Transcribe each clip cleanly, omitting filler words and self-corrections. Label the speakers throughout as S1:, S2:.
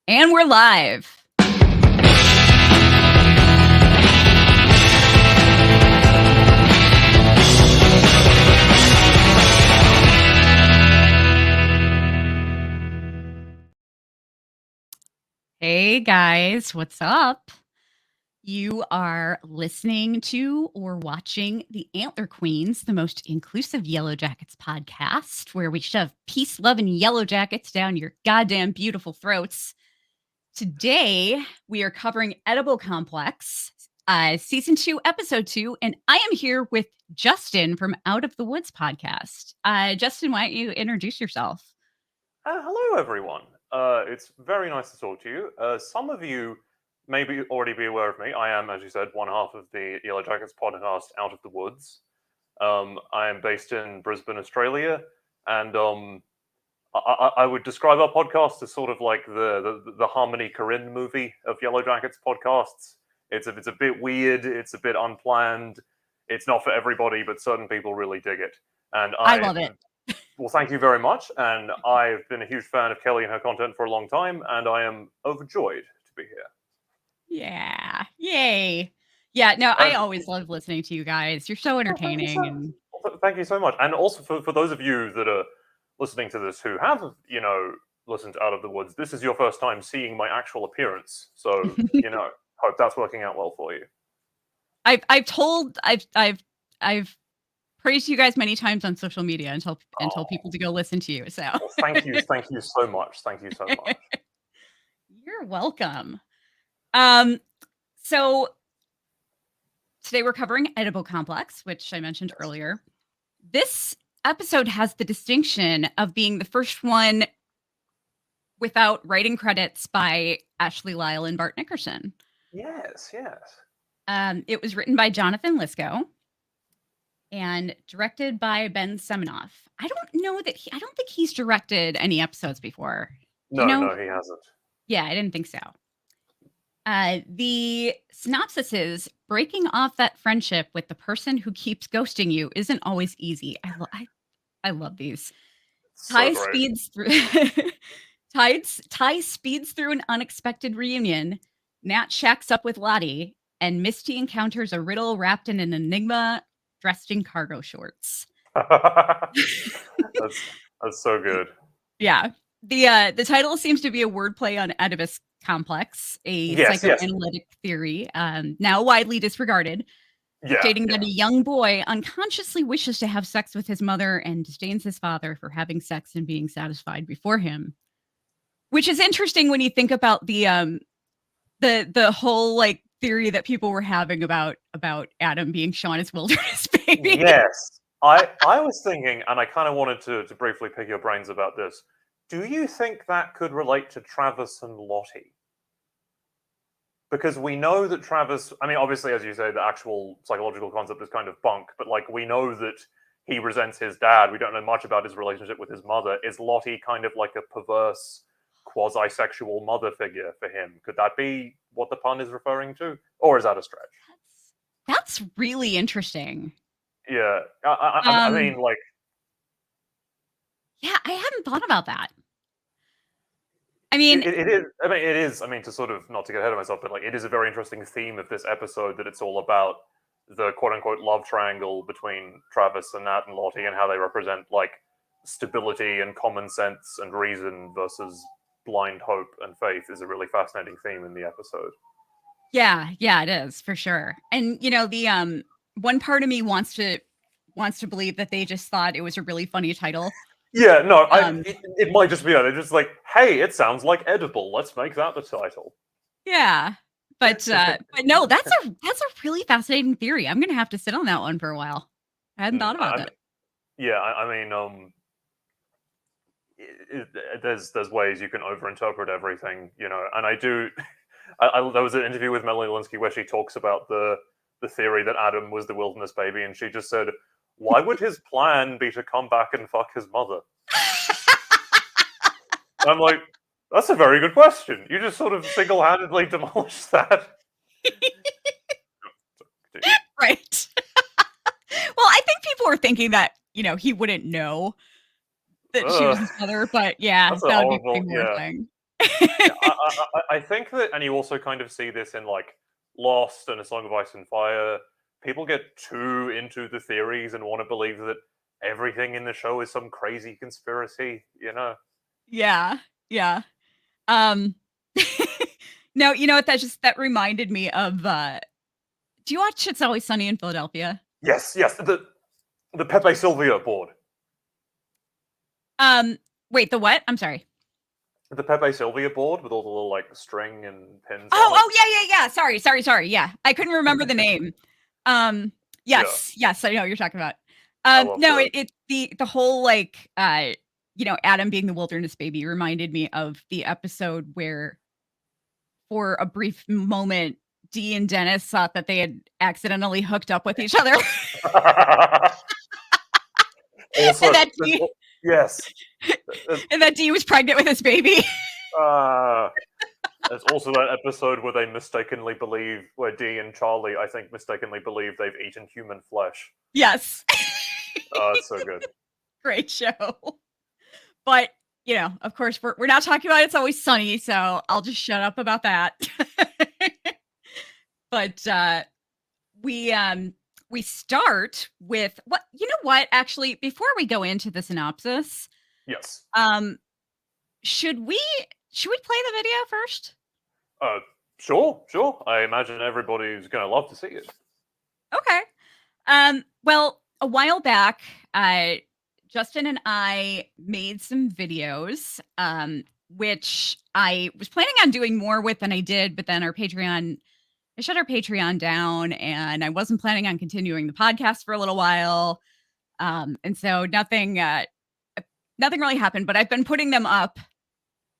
S1: And we're live. Hey guys, what's up? You are listening to or watching the Antler Queens, the most inclusive Yellowjackets podcast, where we shove peace, love, and Yellowjackets down your goddamn beautiful throats. Today, we are covering Edible Complex, Season 2, Episode 2, and I am here with Justin from Out of the Woods podcast. Justin, why don't you introduce yourself?
S2: Hello, everyone. It's very nice to talk to you. Some of you may already be aware of me. I am, as you said, one half of the Yellowjackets podcast, Out of the Woods. I am based in Brisbane, Australia, and I would describe our podcast as sort of like the Harmony Korine movie of Yellowjackets podcasts. It's a bit weird. It's a bit unplanned. It's not for everybody, but certain people really dig it. And
S1: I love it.
S2: Well, thank you very much. And I've been a huge fan of Callie and her content for a long time, and I am overjoyed to be here.
S1: Yeah. Yay. Yeah, no, I always love listening to you guys. You're so entertaining.
S2: Thank you so much. And also for those of you that are listening to this who have, listened to Out of the Woods, this is your first time seeing my actual appearance. So, hope that's working out well for you.
S1: I've praised you guys many times on social media and tell people to go listen to you. So
S2: well, thank you so much. Thank you so much.
S1: You're welcome. So today we're covering Edible Complex, which I mentioned earlier. This episode has the distinction of being the first one without writing credits by Ashley Lyle and Bart Nickerson.
S2: Yes.
S1: It was written by Jonathan Lisco and directed by Ben Seminoff. I don't think he's directed any episodes before.
S2: No, he hasn't.
S1: Yeah, I didn't think so. The synopsis is breaking off that friendship with the person who keeps ghosting you isn't always easy. I love these. Ty speeds through an unexpected reunion. Nat shacks up with Lottie, and Misty encounters a riddle wrapped in an enigma dressed in cargo shorts.
S2: That's so good.
S1: Yeah. The title seems to be a wordplay on Oedipus complex, a psychoanalytic theory, now widely disregarded, stating that a young boy unconsciously wishes to have sex with his mother and disdains his father for having sex and being satisfied before him. Which is interesting when you think about the whole like theory that people were having about Adam being Shauna's wilderness baby.
S2: Yes. I was thinking, and I kind of wanted to briefly pick your brains about this. Do you think that could relate to Travis and Lottie? Because we know that Travis, I mean, obviously, as you say, the actual psychological concept is kind of bunk, but like we know that he resents his dad. We don't know much about his relationship with his mother. Is Lottie kind of like a perverse, quasi-sexual mother figure for him? Could that be what the pun is referring to? Or is that a stretch?
S1: That's really interesting.
S2: Yeah. I mean, like...
S1: Yeah, I hadn't thought about that. I mean...
S2: It is, to sort of, not to get ahead of myself, but like, it is a very interesting theme of this episode that it's all about the quote-unquote love triangle between Travis and Nat and Lottie and how they represent, like, stability and common sense and reason versus blind hope and faith is a really fascinating theme in the episode.
S1: Yeah, it is, for sure. And, the one part of me wants to believe that they just thought it was a really funny title.
S2: Yeah, no, it might just be that. They're just like, hey, it sounds like edible. Let's make that the title.
S1: Yeah, but no, that's a really fascinating theory. I'm gonna have to sit on that one for a while. I hadn't thought about that.
S2: Yeah, there's ways you can overinterpret everything, and I do. There was an interview with Melanie Linsky where she talks about the theory that Adam was the wilderness baby, and she just said, why would his plan be to come back and fuck his mother? I'm like, that's a very good question. You just sort of single-handedly demolished that.
S1: Right. Well, I think people were thinking that, he wouldn't know that she was his mother, but yeah, that would be a more thing.
S2: I think that, and you also kind of see this in like Lost and A Song of Ice and Fire. People get too into the theories and want to believe that everything in the show is some crazy conspiracy, you know?
S1: Yeah, yeah. Um, no, you know what? That reminded me of. Do you watch It's Always Sunny in Philadelphia?
S2: Yes, yes, the Pepe Sylvia board.
S1: Um, wait, the what? I'm sorry.
S2: The Pepe Sylvia board with all the little like string and pins
S1: Oh,
S2: on it.
S1: oh yeah. Sorry. Yeah, I couldn't remember the name. Um,
S2: Yeah,
S1: yes, I know what you're talking about.
S2: I love
S1: No,
S2: those.
S1: the whole like Adam being the wilderness baby reminded me of the episode where, for a brief moment, Dee and Dennis thought that they had accidentally hooked up with each other,
S2: Also,
S1: and that
S2: there's
S1: Dee
S2: yes,
S1: and that Dee was pregnant with his baby.
S2: uh, there's also that episode where they mistakenly believe, where Dee and Charlie, I think, mistakenly believe they've eaten human flesh.
S1: Yes,
S2: Oh, it's so good.
S1: great show. But of course, we're not talking about It's Always Sunny, so I'll just shut up about that. But we start with what what actually, before we go into the synopsis,
S2: Yes.
S1: um should we play the video first?
S2: Uh, sure. I imagine everybody's gonna love to see it.
S1: Okay. Well, a while back, Justin and I made some videos, which I was planning on doing more with than I did, but then I shut our Patreon down, and I wasn't planning on continuing the podcast for a little while. And so nothing really happened, but I've been putting them up,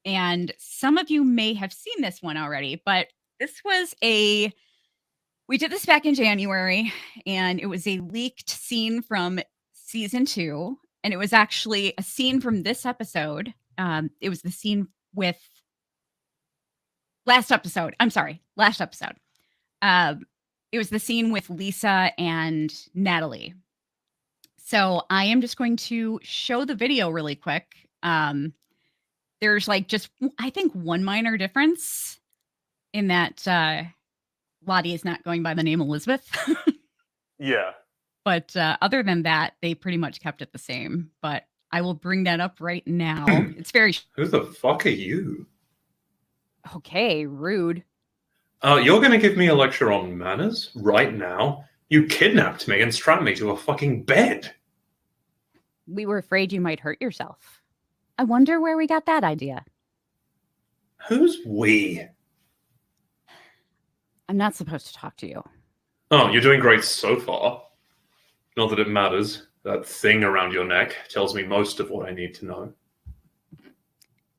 S1: and some of you may have seen this one already, but this was we did this back in January, and it was a leaked scene from season 2, and it was actually a scene from this episode. It was the scene with last episode. I'm sorry, last episode. It was the scene with Lisa and Natalie. So I am just going to show the video really quick. There's like just, I think, one minor difference in that Lottie is not going by the name Elizabeth.
S2: Yeah.
S1: But other than that, they pretty much kept it the same. But I will bring that up right now. It's very
S3: Who the fuck are you?
S1: okay, rude.
S3: You're gonna give me a lecture on manners right now? You kidnapped me and strapped me to a fucking bed.
S4: We were afraid you might hurt yourself. I wonder where we got that idea.
S3: Who's we?
S4: I'm not supposed to talk to you.
S3: Oh, you're doing great so far. Not that it matters. That thing around your neck tells me most of what I need to know.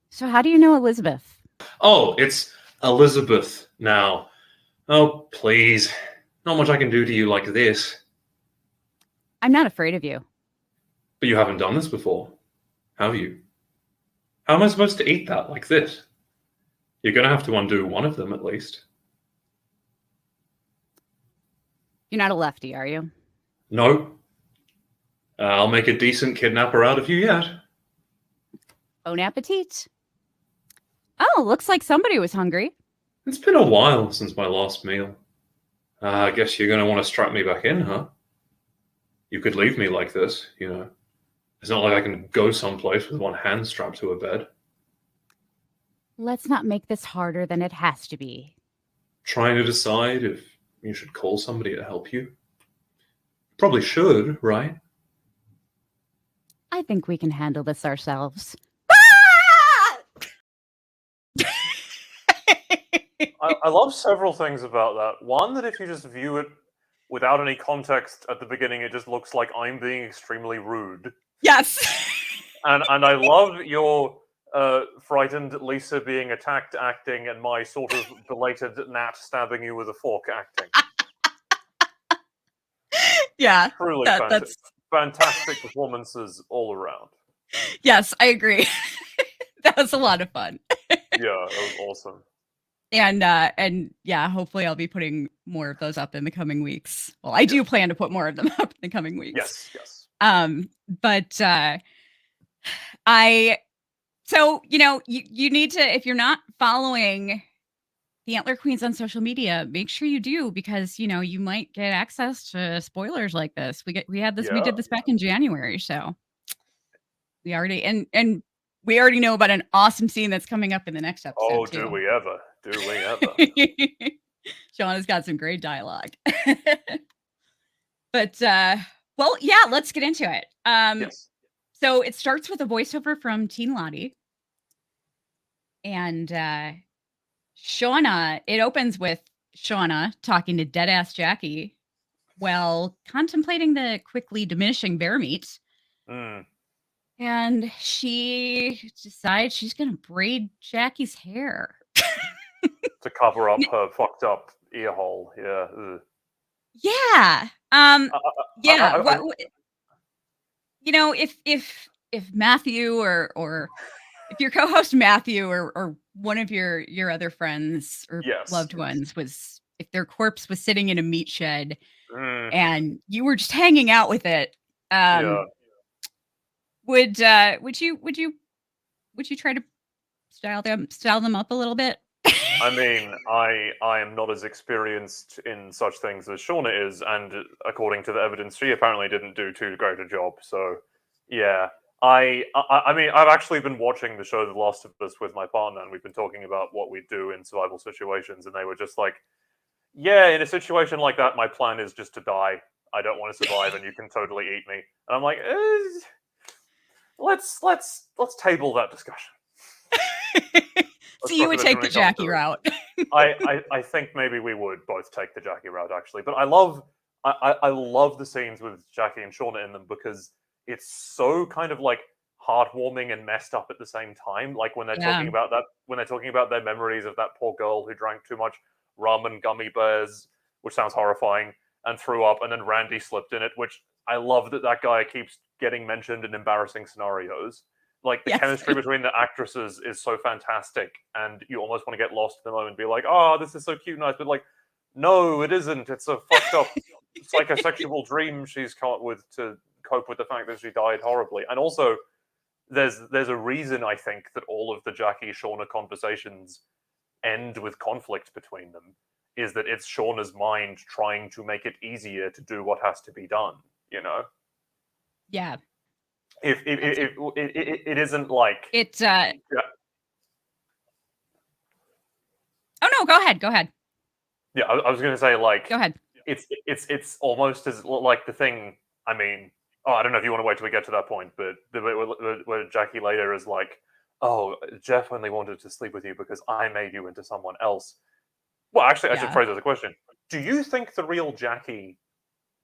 S4: So how do you know Elizabeth?
S3: Oh, it's Elizabeth now. Oh, please. Not much I can do to you like this.
S4: I'm not afraid of you.
S3: But you haven't done this before, have you? How am I supposed to eat that like this? You're gonna have to undo one of them at least.
S4: You're not a lefty, are you?
S3: No. I'll make a decent kidnapper out of you yet.
S4: Bon appetit. Oh, looks like somebody was hungry.
S3: It's been a while since my last meal. I guess you're going to want to strap me back in, huh? You could leave me like this, you know. It's not like I can go someplace with one hand strapped to a bed.
S4: Let's not make this harder than it has to be.
S3: Trying to decide if you should call somebody to help you? Probably should, right?
S4: I think we can handle this ourselves.
S2: I love several things about that. One, that if you just view it without any context at the beginning, it just looks like I'm being extremely rude.
S1: Yes.
S2: And I love your frightened Lisa being attacked acting and my sort of belated Nat stabbing you with a fork acting.
S1: Yeah.
S2: Truly
S1: That's
S2: fantastic performances all around.
S1: yes, I agree. That was a lot of fun.
S2: Yeah, that was awesome.
S1: And yeah, hopefully I'll be putting more of those up in the coming weeks. Well, I do plan to put more of them up in the coming weeks.
S2: Yes.
S1: But I So, you need to, if you're not following the Antler Queens on social media, make sure you do, because, you might get access to spoilers like this. We did this back in January, so we already, and we already know about an awesome scene that's coming up in the next episode,
S2: Oh,
S1: too.
S2: do we ever? Do we ever?
S1: Shauna's got some great dialogue. But, well, yeah, let's get into it.
S2: Yes.
S1: So it starts with a voiceover from Teen Lottie. And Shauna, it opens with Shauna talking to dead-ass Jackie while contemplating the quickly diminishing bear meat.
S2: Mm.
S1: And she decides she's going to braid Jackie's hair.
S2: To cover up her fucked up ear hole. Yeah. Ugh.
S1: Yeah. Yeah. If Matthew or if your co-host Matthew or one of your other friends or loved ones if their corpse was sitting in a meat shed and you were just hanging out with it, would you try to style them up a little bit?
S2: I mean, I am not as experienced in such things as Shauna is, and according to the evidence, she apparently didn't do too great a job. So, yeah. I mean, I've actually been watching the show The Last of Us with my partner, and we've been talking about what we do in survival situations, and they were just like, yeah, in a situation like that, my plan is just to die. I don't want to survive, and you can totally eat me. And I'm like, let's table that discussion.
S1: So you would take the Jackie route.
S2: I think maybe we would both take the Jackie route, actually. But I love the scenes with Jackie and Shauna in them, because it's so kind of like heartwarming and messed up at the same time. Like when they're talking about that, when they're talking about their memories of that poor girl who drank too much rum and gummy bears, which sounds horrifying, and threw up, and then Randy slipped in it, which I love that guy keeps getting mentioned in embarrassing scenarios. Like, the chemistry between the actresses is so fantastic, and you almost want to get lost in the moment and be like, oh, this is so cute and nice, but like, no, it isn't. It's a fucked up psychosexual dream she's come up with to cope with the fact that she died horribly. And also, there's a reason, I think, that all of the Jackie-Shauna conversations end with conflict between them, is that it's Shauna's mind trying to make it easier to do what has to be done,
S1: Yeah.
S2: If it isn't like
S1: it's Oh no, go ahead.
S2: Yeah, I was gonna say, like,
S1: go ahead.
S2: It's almost as like the thing. I mean, I don't know if you want to wait till we get to that point, but where Jackie later is like, "Oh, Jeff only wanted to sleep with you because I made you into someone else." Well, actually, I should phrase it as a question. Do you think the real Jackie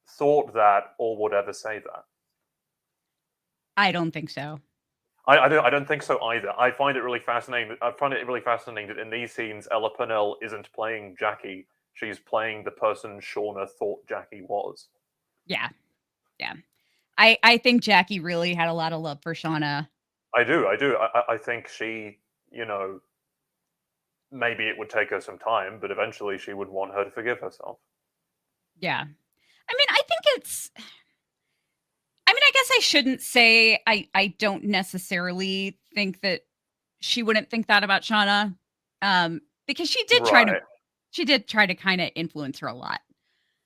S2: thought that or would ever say that?
S1: I don't think so.
S2: I don't think so either. I find it really fascinating. I find it really fascinating that in these scenes, Ella Purnell isn't playing Jackie. She's playing the person Shauna thought Jackie was.
S1: Yeah. I think Jackie really had a lot of love for Shauna.
S2: I do. I think she, maybe it would take her some time, but eventually she would want her to forgive herself.
S1: Yeah. I mean, I guess I shouldn't say I don't necessarily think that she wouldn't think that about Shauna, because she did try to kind of influence her a lot.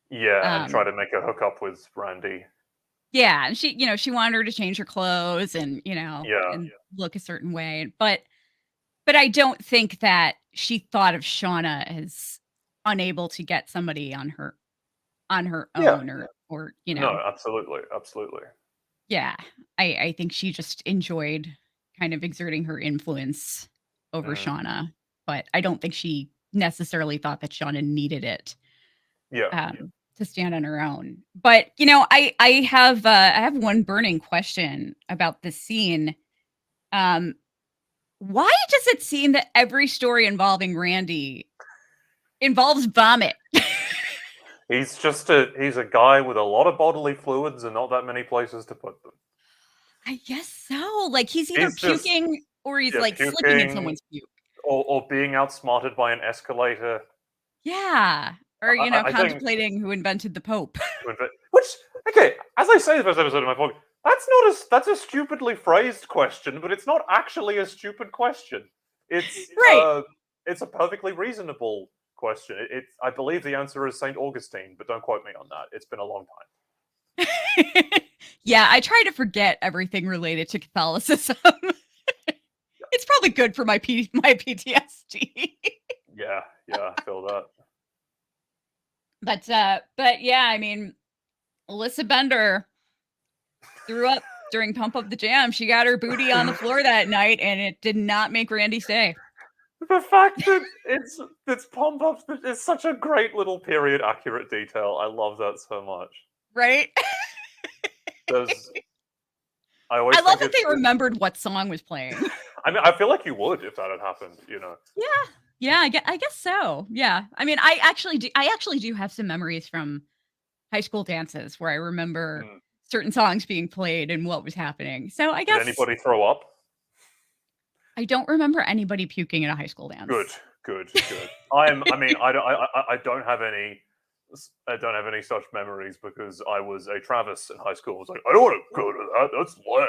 S2: Yeah, and try to make her hook up with Randy.
S1: Yeah, and she wanted her to change her clothes and and look a certain way, but I don't think that she thought of Shauna as unable to get somebody on her own or
S2: No, absolutely.
S1: Yeah, I think she just enjoyed kind of exerting her influence over Shauna, but I don't think she necessarily thought that Shauna needed it. To stand on her own. But I have one burning question about this scene. Why does it seem that every story involving Randy involves vomit?
S2: He's a guy with a lot of bodily fluids and not that many places to put them.
S1: I guess so. Like, he's either puking or he's like
S2: puking,
S1: slipping in someone's puke.
S2: Or being outsmarted by an escalator.
S1: Yeah. Or, contemplating who invented the Pope.
S2: Which, okay, as I say the first episode of my podcast, That's a stupidly phrased question, but it's not actually a stupid question. It's
S1: Right.
S2: it's a perfectly reasonable question. I believe the answer is Saint Augustine, but don't quote me on that. It's been a long time.
S1: Yeah, I try to forget everything related to Catholicism. It's probably good for my PTSD.
S2: Yeah, I feel that.
S1: But yeah, I mean, Alyssa Bender threw up during Pump Up the Jam. She got her booty on the floor that night, and it did not make Randy stay.
S2: The fact that it's pump ups is such a great little period accurate detail. I love that so much.
S1: Right?
S2: There's I always
S1: I love
S2: think
S1: that they remembered what song was playing.
S2: I mean, I feel like you would if that had happened, you know.
S1: Yeah, I guess so. Yeah. I mean, I actually do have some memories from high school dances where I remember
S2: Mm.
S1: certain songs being played and what was happening. So I
S2: Did
S1: guess
S2: anybody throw up?
S1: I don't remember anybody puking at a high school dance.
S2: Good. I mean, I don't have any. I don't have any such memories because I was a Travis in high school. I was like, I don't want to go to that. That's lame.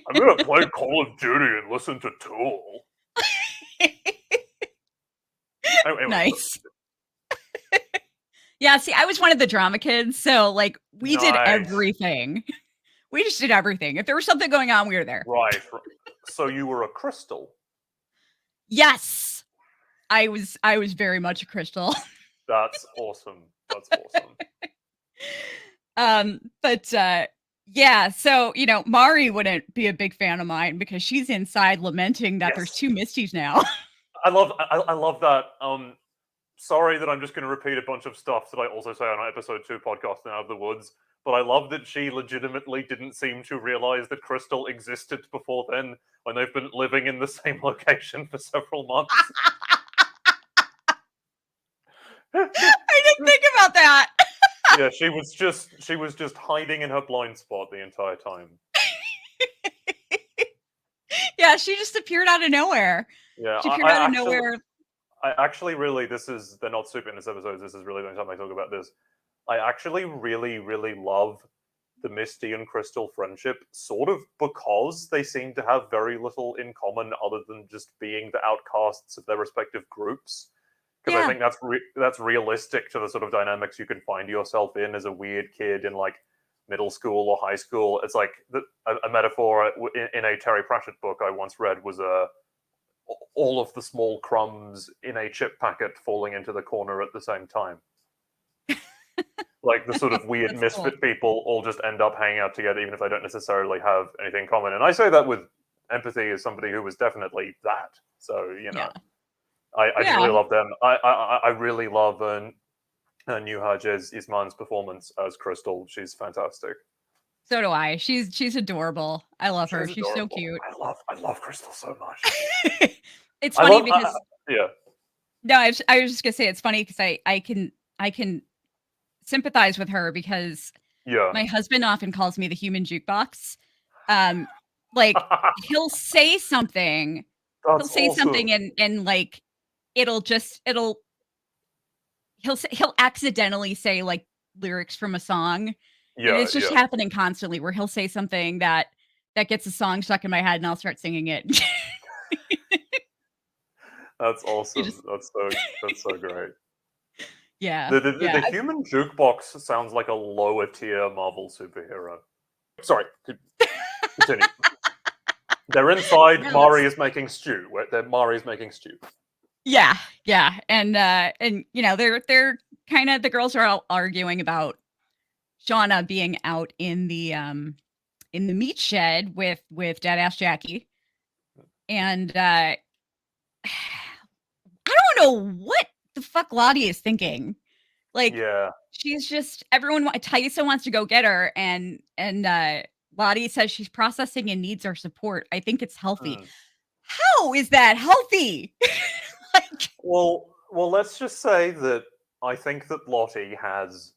S2: I'm gonna play Call of Duty and listen to Tool. Anyway,
S1: Nice. Yeah, see, I was one of the drama kids, so like we did
S2: Nice.
S1: everything. We just did everything. If there was something going on, we were there.
S2: Right. So you were a crystal.
S1: Yes. I was very much a crystal.
S2: That's awesome.
S1: But yeah, so you know, Mari wouldn't be a big fan of mine because she's inside lamenting that there's
S2: Yes.
S1: 2 Misties now.
S2: I love that. Sorry that I'm just going to repeat a bunch of stuff that I also say on our episode 2 podcast in Out of the Woods, but I love that she legitimately didn't seem to realize that Crystal existed before then when they've been living in the same location for several months.
S1: I didn't think about that.
S2: Yeah, she was just hiding in her blind spot the entire time.
S1: Yeah, she just appeared out of nowhere.
S2: Yeah,
S1: She appeared out of nowhere.
S2: I actually really, they're not super in this episode. This is really the only time I talk about this. I actually really, really love the Misty and Crystal friendship, sort of because they seem to have very little in common other than just being the outcasts of their respective groups. Because I think that's realistic to the sort of dynamics you can find yourself in as a weird kid in like middle school or high school. It's like a metaphor in a Terry Pratchett book I once read was all of the small crumbs in a chip packet falling into the corner at the same time. Like the sort of weird misfit people all just end up hanging out together, even if they don't necessarily have anything in common. And I say that with empathy as somebody who was definitely that. So, you know, I just really love them. I really love Nuha Isman's performance as Crystal. She's fantastic.
S1: So do I. She's adorable. I love her. She's
S2: adorable.
S1: so cute.
S2: I love Crystal so much.
S1: It's funny because
S2: yeah.
S1: No, I was just gonna say it's funny because I can sympathize with her because my husband often calls me the human jukebox. Like he'll say something.
S2: That's
S1: he'll say
S2: awesome.
S1: something and like he'll accidentally say like lyrics from a song.
S2: Yeah,
S1: and it's just happening constantly where he'll say something that gets a song stuck in my head and I'll start singing it.
S2: That's awesome. That's so great.
S1: Yeah.
S2: The human jukebox sounds like a lower tier Marvel superhero. Sorry, continue. They're inside. Mari is making stew. Mari is making stew.
S1: Yeah, and you know they're kind of the girls are all arguing about Shauna being out in the meat shed with Deadass Jackie, and I don't know what the fuck Lottie is thinking. Like, she's just Taissa wants to go get her, and Lottie says she's processing and needs our support. I think it's healthy. How is that healthy?
S2: Well, let's just say that I think that Lottie has,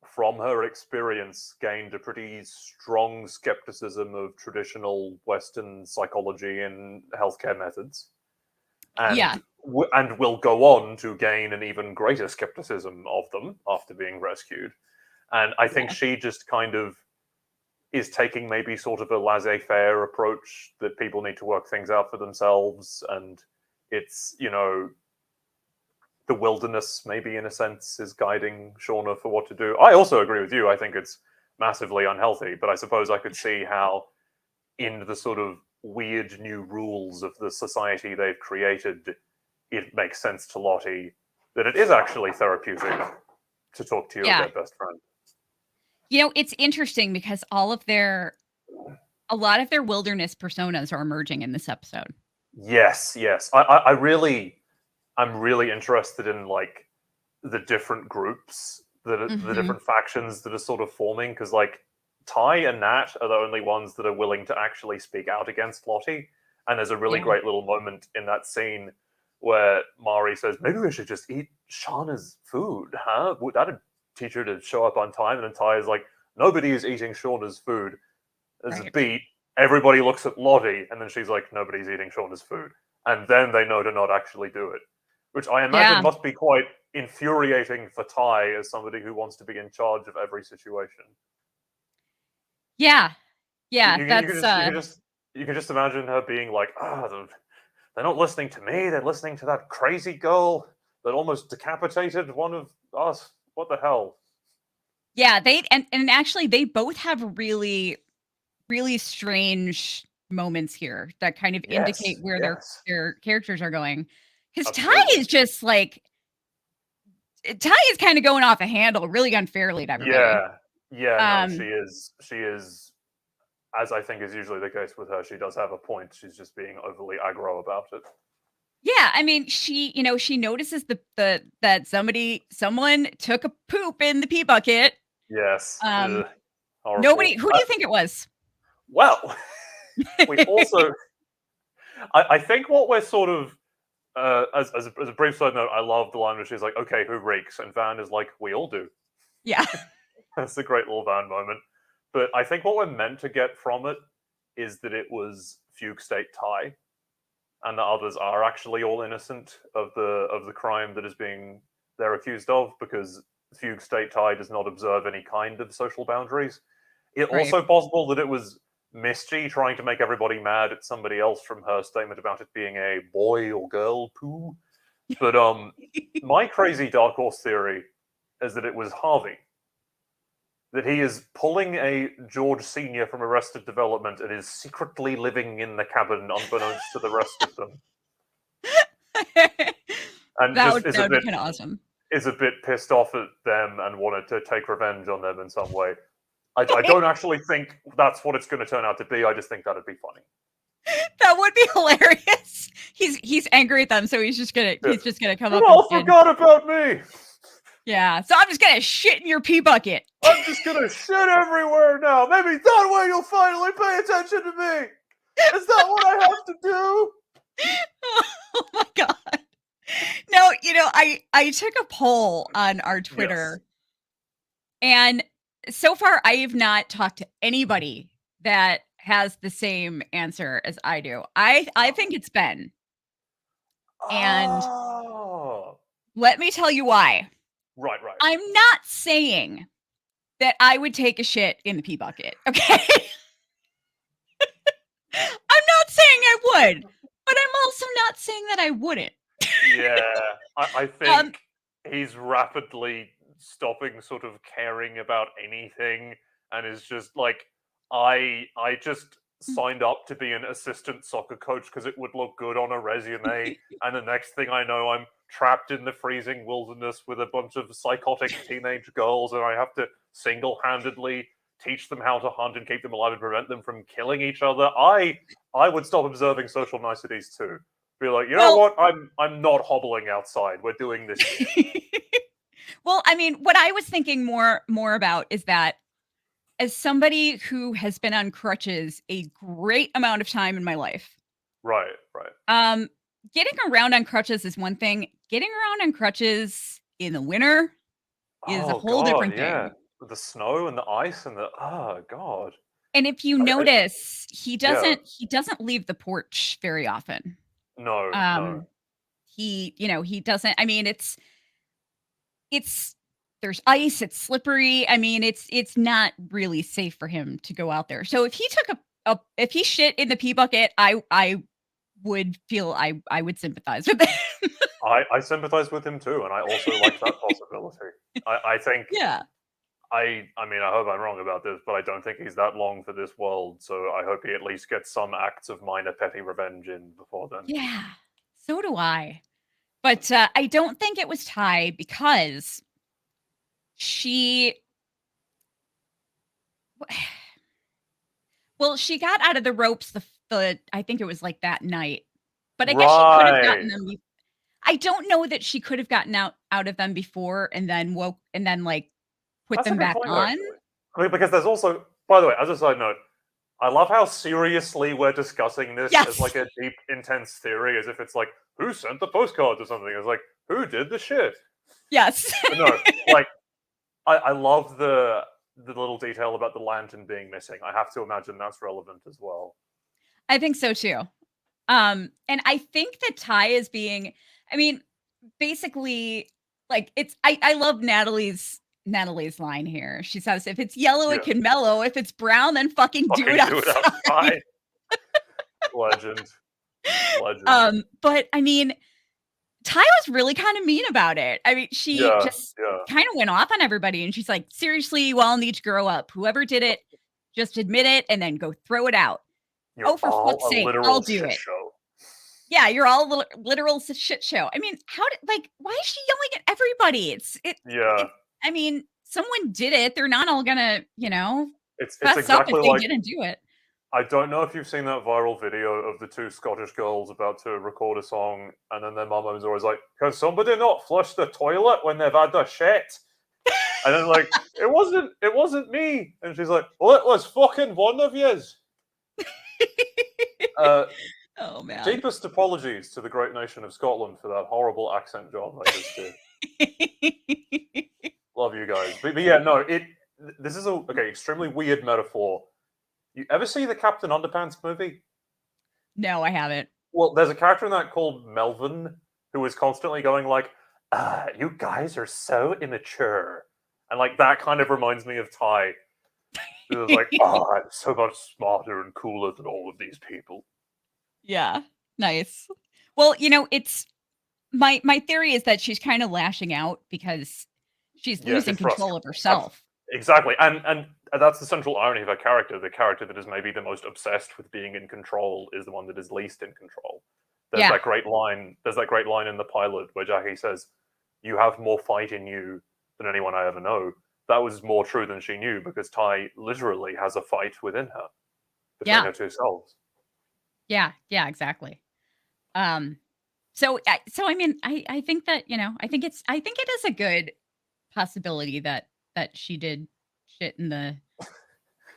S2: from her experience, gained a pretty strong skepticism of traditional Western psychology and healthcare methods. And will go on to gain an even greater skepticism of them after being rescued. And I think she just kind of is taking maybe sort of a laissez-faire approach that people need to work things out for themselves, and it's, you know, the wilderness maybe in a sense is guiding Shauna for what to do. I also agree with you. I think it's massively unhealthy, but I suppose I could see how in the sort of weird new rules of the society they've created, it makes sense to Lottie that it is actually therapeutic to talk to your dead best friend.
S1: You know, it's interesting because a lot of their wilderness personas are emerging in this episode.
S2: Yes. I'm really interested in like the different groups the different factions that are sort of forming, because like Tai and Nat are the only ones that are willing to actually speak out against Lottie, and there's a really great little moment in that scene where Mari says, "Maybe we should just eat Shauna's food, huh? That'd teach her to show up on time." And then Tai is like, "Nobody is eating Shauna's food." There's a beat. Everybody looks at Lottie, and then she's like, "Nobody's eating Shauna's food." And then they know to not actually do it, which I imagine must be quite infuriating for Tai as somebody who wants to be in charge of every situation.
S1: Yeah.
S2: You can just imagine her being like, they're not listening to me, they're listening to that crazy girl that almost decapitated one of us. What the hell?
S1: Yeah, and actually they both have really, really strange moments here that kind of indicate where their characters are going. Because Tai is just like, Tai is kind of going off the handle really unfairly to everybody.
S2: No, she is, as I think is usually the case with her, she does have a point. She's just being overly aggro about it.
S1: Yeah, I mean, she notices that someone took a poop in the pee bucket.
S2: Yes.
S1: Nobody. Who do you think it was?
S2: Well, we also, I think what we're sort of, as a brief side note, I love the line where she's like, "Okay, who reeks?" And Van is like, "We all do."
S1: Yeah.
S2: That's a great little Van moment. But I think what we're meant to get from it is that it was fugue state Tai, and the others are actually all innocent of the crime that is being they're accused of, because fugue state Tai does not observe any kind of social boundaries. It's also possible that it was Misty trying to make everybody mad at somebody else from her statement about it being a boy or girl poo. But my crazy dark horse theory is that it was Harvey. That he is pulling a George Sr. from Arrested Development and is secretly living in the cabin unbeknownst to the rest of them. And
S1: that
S2: just
S1: would be kind of awesome.
S2: Is a bit pissed off at them and wanted to take revenge on them in some way. I don't actually think that's what it's going to turn out to be. I just think that'd be funny.
S1: That would be hilarious. He's angry at them, so he's just gonna come up.
S2: You all forgot about me.
S1: Yeah, so I'm just gonna shit in your pee bucket.
S2: I'm just gonna shit everywhere now. Maybe that way you'll finally pay attention to me. Is that what I have to do?
S1: Oh my god. No, I took a poll on our Twitter, and so far I have not talked to anybody that has the same answer as I do. I think it's Ben. And let me tell you why.
S2: Right.
S1: I'm not saying that I would take a shit in the pee bucket, okay? I'm not saying I would, but I'm also not saying that I wouldn't.
S2: Yeah, I think he's rapidly stopping sort of caring about anything, and is just like, I just signed up to be an assistant soccer coach because it would look good on a resume, and the next thing I know, I'm trapped in the freezing wilderness with a bunch of psychotic teenage girls, and I have to single-handedly teach them how to hunt and keep them alive and prevent them from killing each other. I would stop observing social niceties too. Be like, you know what? I'm not hobbling outside. We're doing this.
S1: Well, I mean, what I was thinking more about is that as somebody who has been on crutches a great amount of time in my life.
S2: Right.
S1: Getting around on crutches is one thing. Getting around on crutches in the winter is a whole different thing.
S2: With the snow and the ice and the god.
S1: And if you notice, he doesn't leave the porch very often.
S2: No.
S1: He doesn't. I mean, it's there's ice, it's slippery. I mean, it's not really safe for him to go out there. So if he took if he shit in the pee bucket, I would feel I would sympathize with him.
S2: I sympathize with him too, and I also like that possibility. I think
S1: Yeah.
S2: I mean, I hope I'm wrong about this, but I don't think he's that long for this world, so I hope he at least gets some acts of minor petty revenge in before then.
S1: Yeah. So do I. But I don't think it was Ty because she well, she got out of the ropes the I think it was like that night. But I guess she could have gotten them I don't know that she could have gotten out of them before and then like put
S2: That's a
S1: them
S2: good
S1: back
S2: point,
S1: on.
S2: actually. I mean, because there's also, by the way, as a side note, I love how seriously we're discussing this as like a deep, intense theory, as if it's like, who sent the postcards or something? It's like, who did the shit?
S1: Yes.
S2: But no, like, I love the little detail about the lantern being missing. I have to imagine that's relevant as well.
S1: I think so too. And I think that Ty is being, I mean, basically, like I love Natalie's line here. She says, if it's yellow, it can mellow. If it's brown, then fucking do it outside.
S2: Legend.
S1: But I mean, Ty was really kind of mean about it. I mean, she just kind of went off on everybody, and she's like, seriously, you all need to grow up. Whoever did it, just admit it and then go throw it out.
S2: You're
S1: for fuck's sake, I'll do it.
S2: Show.
S1: Yeah, you're all a literal shit show. I mean, why is she yelling at everybody? I mean, someone did it. They're not all gonna,
S2: it's
S1: fess
S2: exactly
S1: up if
S2: like,
S1: they didn't do it.
S2: I don't know if you've seen that viral video of the two Scottish girls about to record a song, and then their mum was always like, "Can somebody not flush the toilet when they've had their shit?" And then like, it wasn't me. And she's like, "Well, it was fucking one of yous."
S1: Oh man!
S2: Deepest apologies to the great nation of Scotland for that horrible accent job I just did. Love you guys, but yeah, no. This is extremely weird metaphor. You ever see the Captain Underpants movie?
S1: No, I haven't.
S2: Well, there's a character in that called Melvin who is constantly going like, "You guys are so immature," and like that kind of reminds me of Ty. It was like, I'm so much smarter and cooler than all of these people.
S1: Yeah, nice. Well, it's my theory is that she's kind of lashing out because she's losing control of herself.
S2: Exactly, and that's the central irony of her character. The character that is maybe the most obsessed with being in control is the one that is least in control. There's that great line. There's that great line in the pilot where Jackie says, "You have more fight in you than anyone I ever know." That was more true than she knew because Ty literally has a fight within her between her two selves.
S1: Yeah, exactly. So I mean, I think that I think it is a good possibility that she did shit in the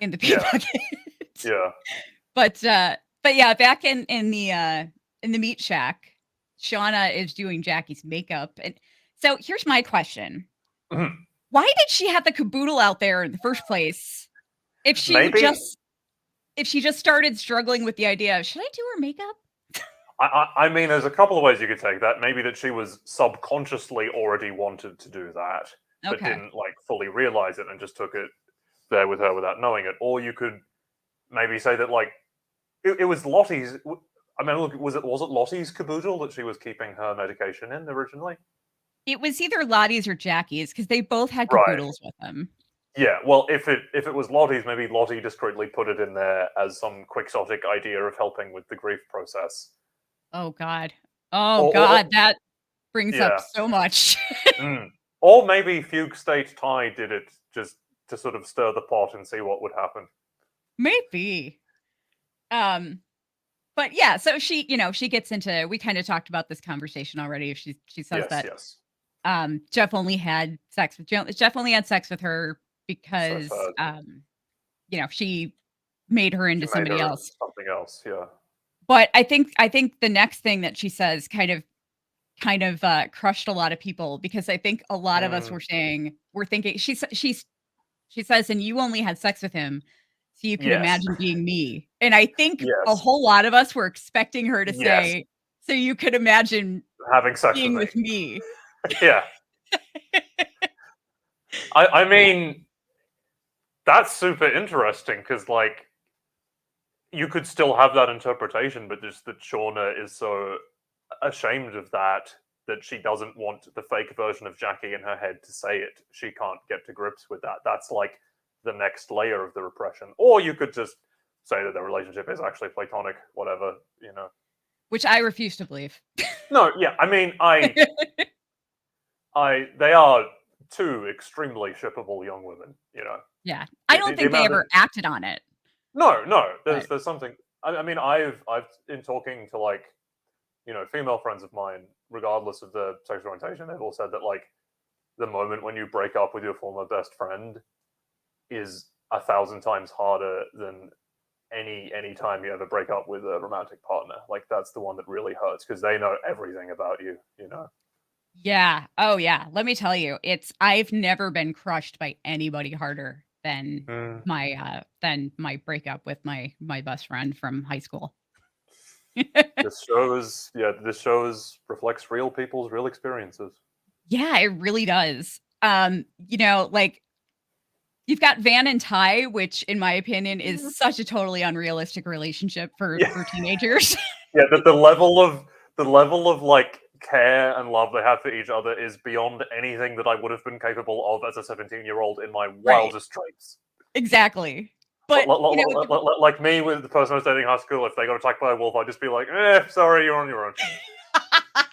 S1: pee bucket.
S2: Yeah.
S1: But yeah, back in the meat shack, Shauna is doing Jackie's makeup, and so here's my question: why did she have the caboodle out there in the first place? If she just started struggling with the idea of, should I do her makeup?
S2: I mean, there's a couple of ways you could take that. Maybe that she was subconsciously already wanted to do that, but didn't like fully realize it and just took it there with her without knowing it. Or you could maybe say that like it was Lottie's. I mean, look, was it Lottie's caboodle that she was keeping her medication in originally?
S1: It was either Lottie's or Jackie's because they both had caboodles with them.
S2: Yeah, well, if it was Lottie's, maybe Lottie discreetly put it in there as some quixotic idea of helping with the grief process.
S1: Oh God! Oh God! That brings up so much.
S2: Or maybe Fugue State Ty did it just to sort of stir the pot and see what would happen.
S1: Maybe. But yeah, so she, she gets into. We kind of talked about this conversation already. She says that Jeff only had sex with her because she made her into somebody else.
S2: Something else, yeah.
S1: But I think the next thing that she says kind of crushed a lot of people because I think a lot of us were thinking she says, and you only had sex with him so you can imagine being me. And I think a whole lot of us were expecting her to say, so you could imagine
S2: having sex
S1: with me.
S2: Yeah. I mean, that's super interesting because, like, you could still have that interpretation, but just that Shauna is so ashamed of that she doesn't want the fake version of Jackie in her head to say it. She can't get to grips with that. That's like the next layer of the repression. Or you could just say that their relationship is actually platonic, whatever, you know.
S1: Which I refuse to believe.
S2: No, yeah, I mean, they are two extremely shippable young women, you know.
S1: Yeah. I don't think they
S2: amount of
S1: ever acted on it.
S2: no,
S1: But
S2: there's something. I mean, I've in talking to, like, you know, female friends of mine, regardless of their sexual orientation, they've all said that, like, the moment when you break up with your former best friend is 1,000 times harder than any time you ever break up with a romantic partner. Like, that's the one that really hurts because they know everything about you, you know.
S1: yeah. Oh yeah. Let me tell you, I've never been crushed by anybody harder than my breakup with my best friend from high school.
S2: This shows reflects real people's real experiences.
S1: Yeah, it really does. You know, like you've got Van and Ty, which in my opinion is such a totally unrealistic relationship for
S2: Yeah.
S1: teenagers.
S2: Yeah, the level of like care and love they have for each other is beyond anything that I would have been capable of as a 17-year-old in my
S1: Right.
S2: wildest dreams.
S1: Exactly. But you know,
S2: Like me with the person I was dating in high school, if they got attacked by a wolf, I'd just be like, sorry, you're on your own.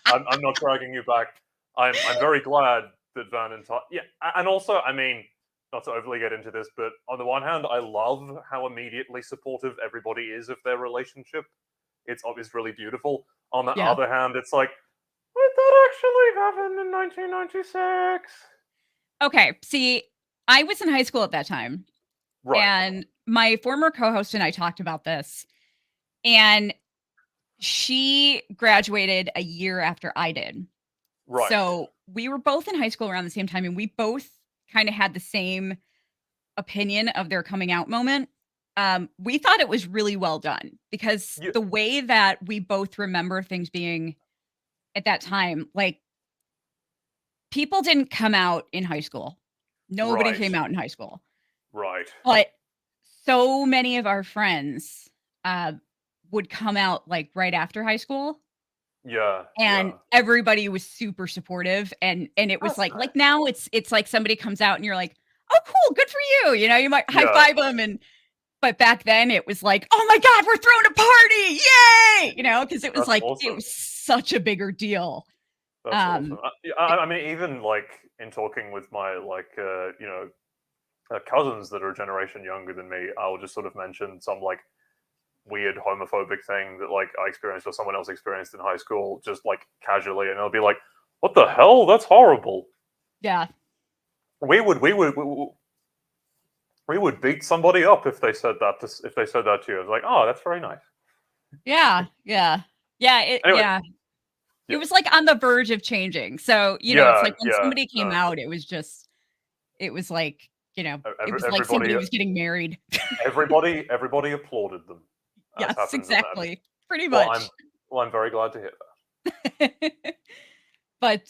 S2: I'm not dragging you back. I'm very glad that Van and Todd. Yeah, and also, I mean, not to overly get into this, but on the one hand, I love how immediately supportive everybody is of their relationship. It's obviously really beautiful. On the
S1: yeah.
S2: other hand, it's like, what that actually happened in 1996?
S1: Okay. See, I was in high school at that time,
S2: Right,
S1: and my former co-host and I talked about this, and she graduated a year after I did.
S2: right.
S1: So we were both in high school around the same time, and we both kind of had the same opinion of their coming out moment. We thought it was really well done because
S2: You,
S1: the way that we both remember things being at that time, like people didn't come out in high school. Nobody
S2: right,
S1: came out in high school.
S2: right.
S1: But so many of our friends uh, would come out like right after high school,
S2: Yeah,
S1: and
S2: yeah.
S1: everybody was super supportive, and it was
S2: That's
S1: like
S2: nice.
S1: now it's like somebody comes out and you're like, oh cool, good for you, you know, you might high
S2: Yeah,
S1: five them. And but back then it was like, oh my god, we're throwing a party, yay, you know, because it was
S2: that's
S1: like it
S2: awesome.
S1: was such a bigger deal.
S2: That's awesome.
S1: um
S2: I mean, even like in talking with my you know, cousins that are a generation younger than me, I'll just sort of mention some like weird homophobic thing that like I experienced or someone else experienced in high school, just like casually, and they'll be like, "What the hell? That's horrible."
S1: yeah.
S2: We would we would we would beat somebody up if they said that if they said that to you. It's like, "Oh, that's very nice."
S1: Yeah, yeah, yeah,
S2: Anyway,
S1: it
S2: yeah,
S1: was like on the verge of changing. So you know, it's
S2: yeah,
S1: like when
S2: yeah.
S1: somebody came
S2: No,
S1: out, it was like, you know, it was like
S2: everybody
S1: somebody was getting married.
S2: everybody applauded them, as
S1: Yes,
S2: happens in them.
S1: exactly, pretty
S2: Well,
S1: much.
S2: I'm very glad to hear that.
S1: But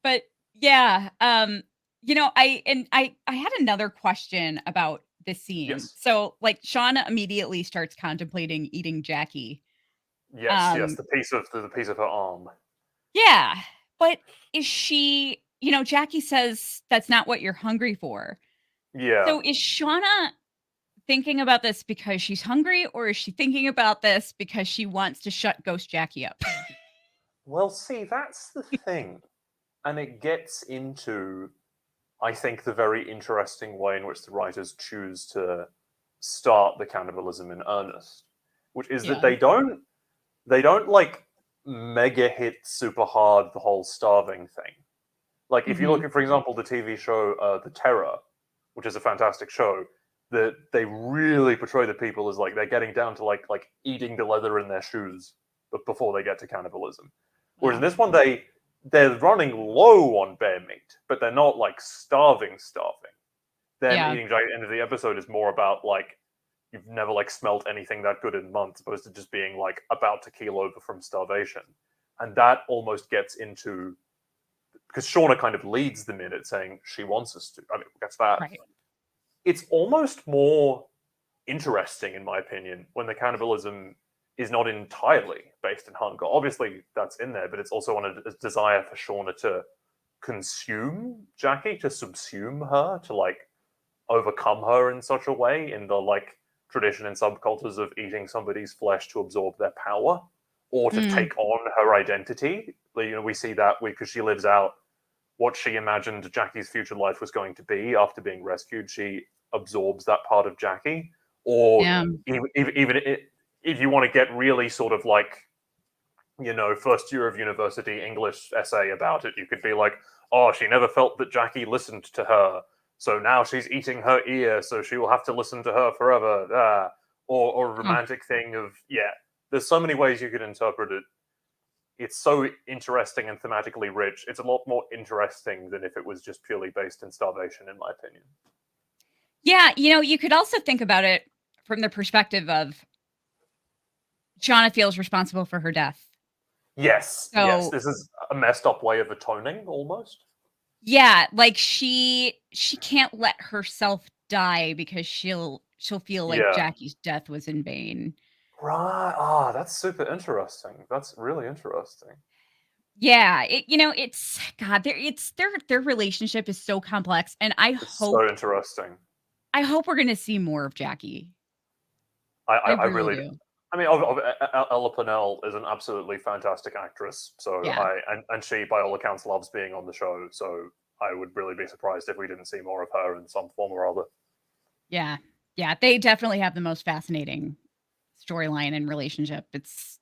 S1: but yeah, you know, I had another question about this scene.
S2: Yes.
S1: So like Shauna immediately starts contemplating eating Jackie.
S2: Yes,
S1: Um
S2: the piece of her arm.
S1: yeah, but is she, you know, Jackie says that's not what you're hungry for.
S2: Yeah.
S1: So is Shauna thinking about this because she's hungry, or is she thinking about this because she wants to shut Ghost Jackie up?
S2: Well, see, that's the thing. And it gets into, I think, the very interesting way in which the writers choose to start the cannibalism in earnest, which is that
S1: Yeah.
S2: they don't like mega hit super hard the whole starving thing. Like if you look
S1: Mhm.
S2: at, for example, the TV show The Terror, which is a fantastic show, that they really portray the people as like they're getting down to like eating the leather in their shoes, but before they get to cannibalism. Whereas in
S1: Wow.
S2: this one, they're running low on bear meat, but they're not like starving. Them
S1: Yeah.
S2: eating at the end of the episode is more about like you've never like smelt anything that good in months, opposed to just being like about to keel over from starvation, and that almost gets into because Shauna kind of leads them in it, saying she wants us to. I mean, that's that.
S1: Right.
S2: It's almost more interesting, in my opinion, when the cannibalism is not entirely based in hunger. Obviously, that's in there, but it's also on a desire for Shauna to consume Jackie, to subsume her, to like overcome her in such a way, in the like tradition and subcultures of eating somebody's flesh to absorb their power or to take on her identity. You know, we see that because she lives out what she imagined Jackie's future life was going to be after being rescued. She absorbs that part of Jackie. Or even if you want to get really sort of like, you know, first year of university English essay about it, you could be like, oh, she never felt that Jackie listened to her, so now she's eating her ear, so she will have to listen to her forever. Or a romantic thing of, there's so many ways you could interpret it. It's so interesting and thematically rich. It's a lot more interesting than if it was just purely based in starvation, in my opinion.
S1: Yeah, you know, you could also think about it from the perspective of Shauna feels responsible for her death.
S2: Yes,
S1: So,
S2: yes. This is a messed up way of atoning, almost.
S1: Yeah, like she can't let herself die because she'll feel like Jackie's death was in vain.
S2: Right. Ah, that's super interesting. That's really interesting.
S1: Yeah, it's God. Their relationship is so complex, and
S2: It's so interesting.
S1: I hope we're going to see more of Jackie.
S2: I
S1: really
S2: really
S1: do.
S2: I mean, Ella Purnell is an absolutely fantastic actress. So and she, by all accounts, loves being on the show. So I would really be surprised if we didn't see more of her in some form or other.
S1: Yeah, they definitely have the most fascinating storyline and relationship. It's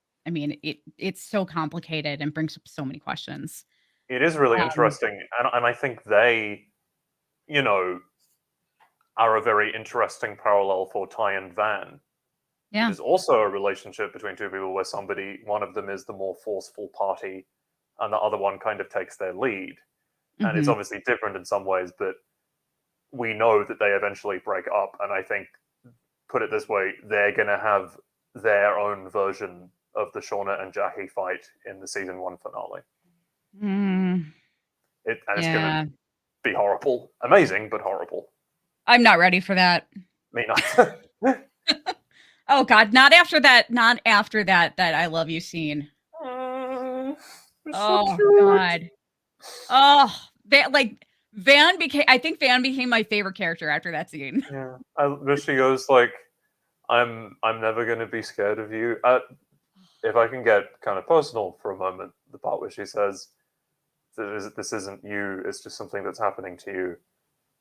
S1: so complicated and brings up so many questions.
S2: It is really interesting, and I think they, you know, are a very interesting parallel for Ty and Van.
S1: Yeah.
S2: It is also a relationship between two people where one of them is the more forceful party, and the other one kind of takes their lead. And it's obviously different in some ways, but we know that they eventually break up. And I think, put it this way, they're going to have their own version of the Shauna and Jackie fight in the season 1 finale. It's going to be horrible. Amazing, but horrible.
S1: I'm not ready for that.
S2: Me neither.
S1: Oh God, not after that that I love you scene.
S2: So
S1: oh
S2: cute.
S1: God. Oh, Van became my favorite character after that scene.
S2: Yeah. She goes like, I'm never gonna be scared of you. If I can get kind of personal for a moment, the part where she says this isn't you, it's just something that's happening to you,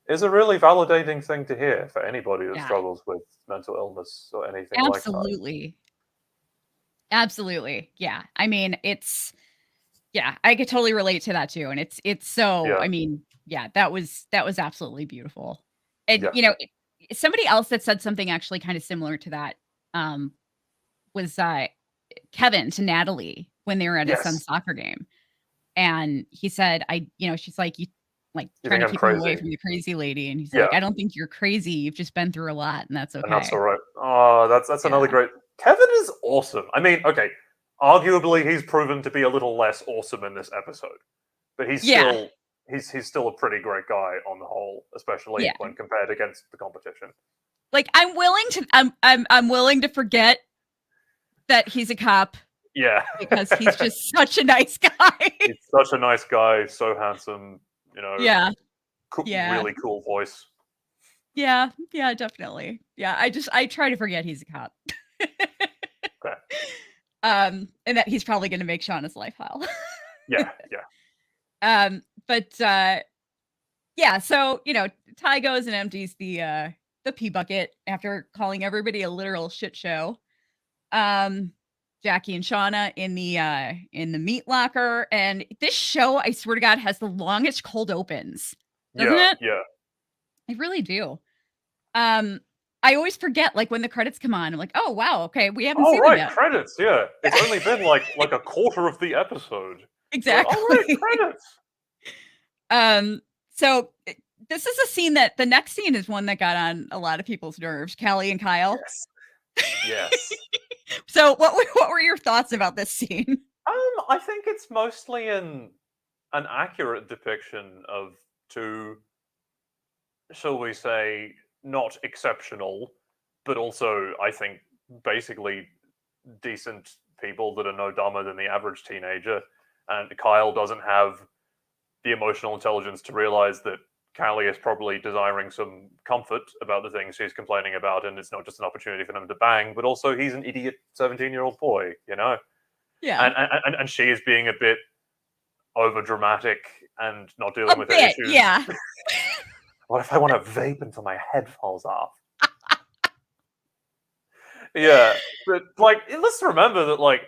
S2: is a really validating thing to hear for anybody that struggles with mental illness or anything like that.
S1: Absolutely. Yeah. I mean, I could totally relate to that too. And it's so, I mean, that was absolutely beautiful. And somebody else that said something actually kind of similar to that was Kevin to Natalie when they were at his son's soccer game. And he said, she's like, you trying to keep him away from the crazy lady. And he's like, I don't think you're crazy. You've just been through a lot, and that's okay.
S2: And that's all right. Oh, that's another great. Kevin is awesome. I mean, okay, arguably he's proven to be a little less awesome in this episode, but he's still he's still a pretty great guy on the whole, especially when compared against the competition.
S1: Like, I'm willing to forget that he's a cop.
S2: Yeah,
S1: because he's just such a nice guy.
S2: He's such a nice guy, so handsome. You know. Really cool voice.
S1: Yeah, definitely. Yeah, I try to forget he's a cop.
S2: Okay.
S1: And that he's probably going to make Shauna's life hell.
S2: Yeah.
S1: But so Ty goes and empties the pee bucket after calling everybody a literal shit show. Jackie and Shauna in the meat locker, and this show, I swear to God, has the longest cold opens, doesn't it?
S2: Yeah.
S1: I really do. I always forget, like, when the credits come on, I'm like, oh wow, okay, we haven't seen them yet.
S2: Credits, yeah. It's only been like a quarter of the episode.
S1: Exactly.
S2: Credits.
S1: So this is a scene that the next scene is one that got on a lot of people's nerves. Callie and Kyle.
S2: Yes.
S1: So what were your thoughts about this scene?
S2: I think it's mostly in an accurate depiction of two, shall we say, not exceptional, but also, I think, basically decent people that are no dumber than the average teenager. And Kyle doesn't have the emotional intelligence to realize that Callie is probably desiring some comfort about the things she's complaining about, and it's not just an opportunity for them to bang, but also he's an idiot 17-year-old boy, you know?
S1: Yeah.
S2: And she is being a bit over dramatic and not dealing with her issues.
S1: Yeah.
S2: What if I want to vape until my head falls off? Yeah, but like, let's remember that like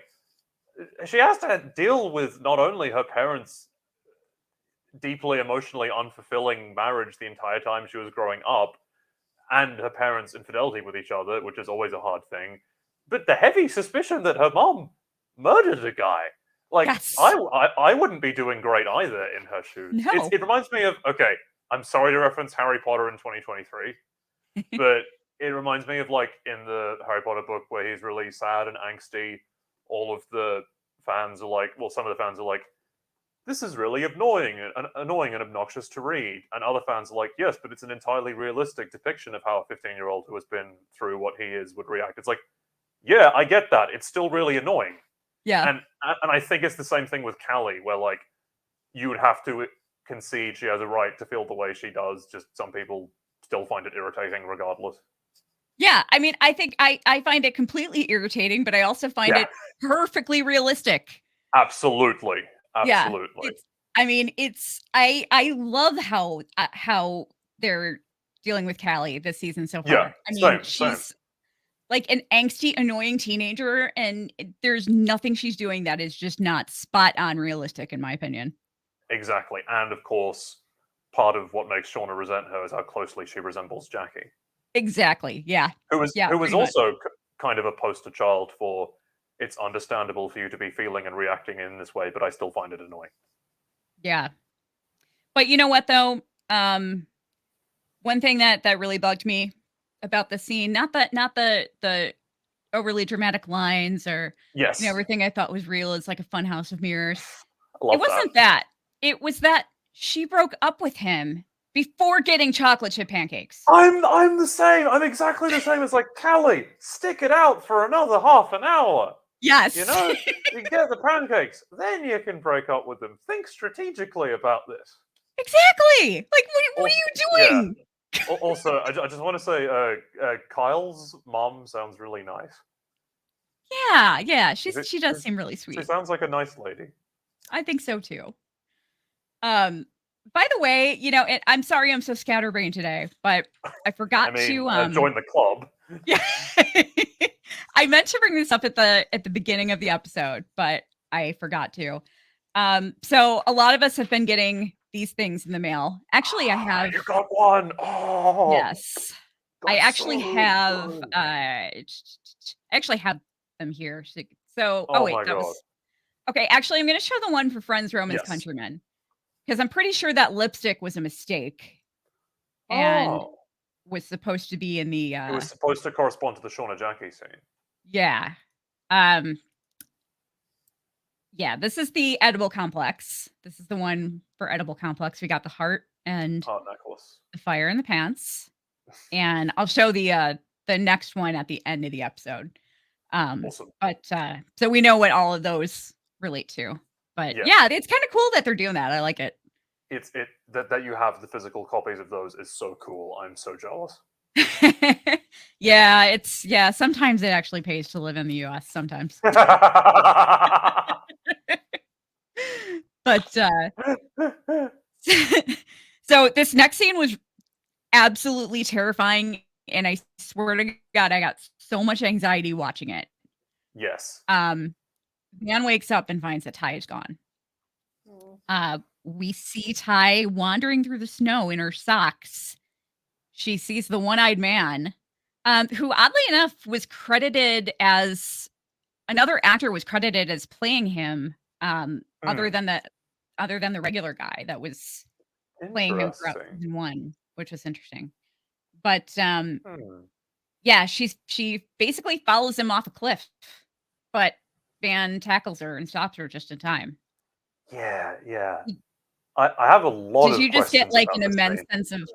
S2: she has to deal with not only her parents' deeply emotionally unfulfilling marriage the entire time she was growing up, and her parents' infidelity with each other, which is always a hard thing, but the heavy suspicion that her mom murdered a guy. Like,
S1: Yes.
S2: I wouldn't be doing great either in her shoes.
S1: No.
S2: It reminds me of, okay, I'm sorry to reference Harry Potter in 2023, but it reminds me of, like, in the Harry Potter book where he's really sad and angsty, all of the fans are like, well, some of the fans are like, this is really annoying and obnoxious to read. And other fans are like, yes, but it's an entirely realistic depiction of how a 15-year-old who has been through what he is would react. It's like, yeah, I get that. It's still really annoying.
S1: Yeah.
S2: And I think it's the same thing with Callie, where like you would have to concede she has a right to feel the way she does. Just some people still find it irritating regardless.
S1: Yeah. I mean, I think I find it completely irritating, but I also find it perfectly realistic.
S2: Absolutely. Absolutely.
S1: Yeah, I love how they're dealing with Callie this season so far.
S2: Yeah,
S1: I mean,
S2: same.
S1: she's like an angsty, annoying teenager, and there's nothing she's doing that is just not spot on realistic, in my opinion.
S2: Exactly. And of course, part of what makes Shauna resent her is how closely she resembles Jackie.
S1: Exactly. Yeah.
S2: Who was
S1: pretty
S2: also kind of a poster child for it's understandable for you to be feeling and reacting in this way, but I still find it annoying.
S1: Yeah. But you know what though? One thing that really bugged me about the scene, not the overly dramatic lines or
S2: Yes.
S1: everything I thought was real is like a fun house of mirrors.
S2: I love
S1: It wasn't that. It was that she broke up with him before getting chocolate chip pancakes.
S2: I'm the same. I'm exactly the same. It's like, Callie, stick it out for another half an hour.
S1: Yes.
S2: You know, you get the pancakes, then you can break up with them. Think strategically about this.
S1: Exactly. Like, what are you doing?
S2: Yeah. Also, I just want to say, Kyle's mom sounds really nice.
S1: Yeah. She does seem really sweet.
S2: She sounds like a nice lady.
S1: I think so too. By the way, I'm sorry I'm so scatterbrained today, but I forgot to
S2: join the club.
S1: Yeah. I meant to bring this up at the beginning of the episode, but I forgot to. So a lot of us have been getting these things in the mail. Actually, I have.
S2: You got one. Oh.
S1: Yes. I actually have them here. So
S2: my God.
S1: Okay, actually I'm going to show the one for Friends, Romans,
S2: Yes.
S1: Countrymen. Because I'm pretty sure that lipstick was a mistake. And was supposed to be in the
S2: it was supposed to correspond to the Shauna Jackie scene.
S1: Yeah. Yeah, this is the edible complex. This is the one for edible complex. We got the heart and
S2: necklace.
S1: The fire in the pants. And I'll show the next one at the end of the episode.
S2: Awesome.
S1: But so we know what all of those relate to. But yeah, it's kind of cool that they're doing that. I like it.
S2: That you have the physical copies of those is so cool. I'm so jealous.
S1: Yeah, sometimes it actually pays to live in the US sometimes. But so this next scene was absolutely terrifying, and I swear to God, I got so much anxiety watching it.
S2: Yes.
S1: Man wakes up and finds that Ty is gone. We see Ty wandering through the snow in her socks. She sees the one-eyed man, who oddly enough was credited as another actor was credited as playing him, other than the regular guy that was playing him throughout season 1, which was interesting. But yeah, she basically follows him off a cliff, but Van tackles her and stops her just in time.
S2: Yeah. I have a lot
S1: Did
S2: of
S1: you just get
S2: questions
S1: like
S2: about
S1: an
S2: this
S1: immense
S2: scene.
S1: sense of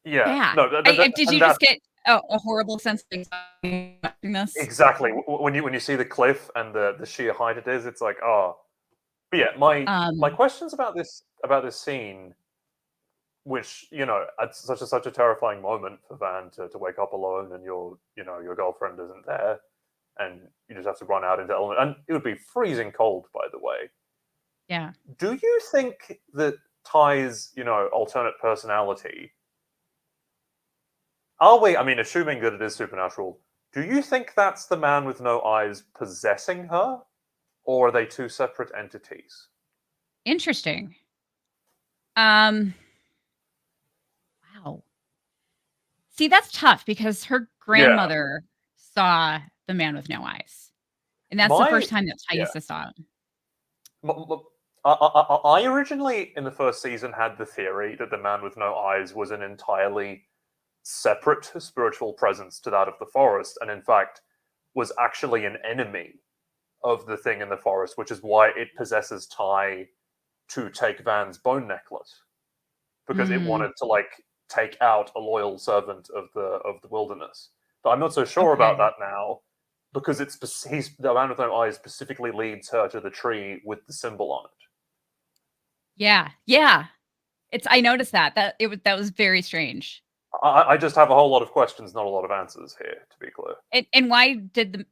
S2: Yeah.
S1: yeah?
S2: No,
S1: Did you
S2: and
S1: just
S2: that
S1: get a horrible sense of anxiety watching this?
S2: exactly when you see the cliff and the sheer height it is, it's like, oh. But yeah, my questions about this scene, which at such a terrifying moment for Van to wake up alone and your girlfriend isn't there, and you just have to run out into element, and it would be freezing cold, by the way.
S1: Yeah.
S2: Do you think that Ty's alternate personality? Are we? I mean, assuming that it is supernatural, do you think that's the man with no eyes possessing her, or are they two separate entities?
S1: Interesting. Wow. See, that's tough because her
S2: Yeah.
S1: grandmother saw the man with no eyes, and that's the first time that
S2: Yeah.
S1: Taissa saw him.
S2: I originally, in the first season, had the theory that the man with no eyes was an entirely separate spiritual presence to that of the forest, and in fact was actually an enemy of the thing in the forest, which is why it possesses Ty to take Van's bone necklace, because it wanted to take out a loyal servant of the wilderness. But I'm not so sure about
S1: Okay.
S2: that now, because the man with no eyes specifically leads her to the tree with the symbol on it.
S1: Yeah. I noticed that that was very strange.
S2: I just have a whole lot of questions, not a lot of answers here, to be clear.
S1: And why did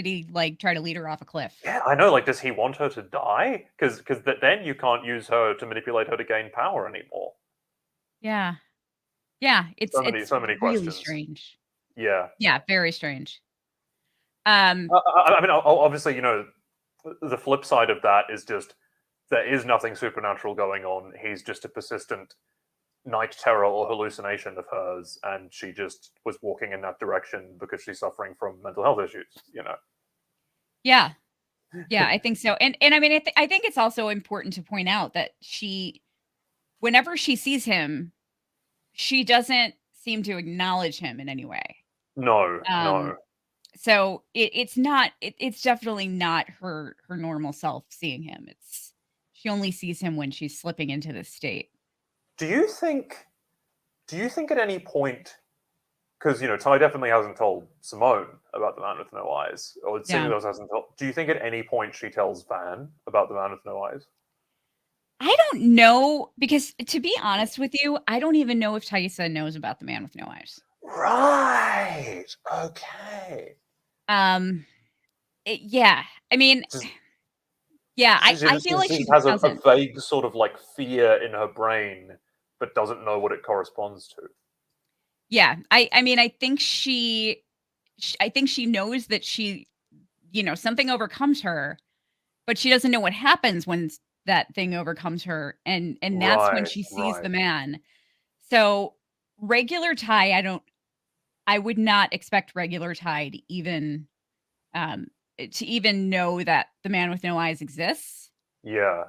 S1: he try to lead her off a cliff?
S2: Yeah, I know. Does he want her to die? Because then you can't use her to manipulate her to gain power anymore.
S1: Yeah. It's
S2: So many
S1: really
S2: questions.
S1: strange.
S2: Yeah.
S1: Yeah, very strange.
S2: I mean, obviously, the flip side of that is just there is nothing supernatural going on. He's just a persistent night terror or hallucination of hers, and she just was walking in that direction because she's suffering from mental health issues.
S1: Yeah, I think so. And I mean, I think it's also important to point out that whenever she sees him, she doesn't seem to acknowledge him in any way.
S2: No.
S1: So it's definitely not her normal self seeing him. She only sees him when she's slipping into this state.
S2: Do you think at any point, because Ty definitely hasn't told Simone about the man with no eyes, or Zubaz hasn't told. Do you think at any point she tells Van about the man with no eyes?
S1: I don't know, because to be honest with you, I don't even know if Taissa knows about the man with no eyes.
S2: Right. Okay.
S1: Yeah. I mean, yeah, I feel like she
S2: has a
S1: doesn't.
S2: vague sort of fear in her brain, but doesn't know what it corresponds to.
S1: Yeah, I mean, I think she knows that something overcomes her, but she doesn't know what happens when that thing overcomes her, and that's when she sees the man. So regular Ty, I would not expect regular Ty to even know that the man with no eyes exists.
S2: Yeah.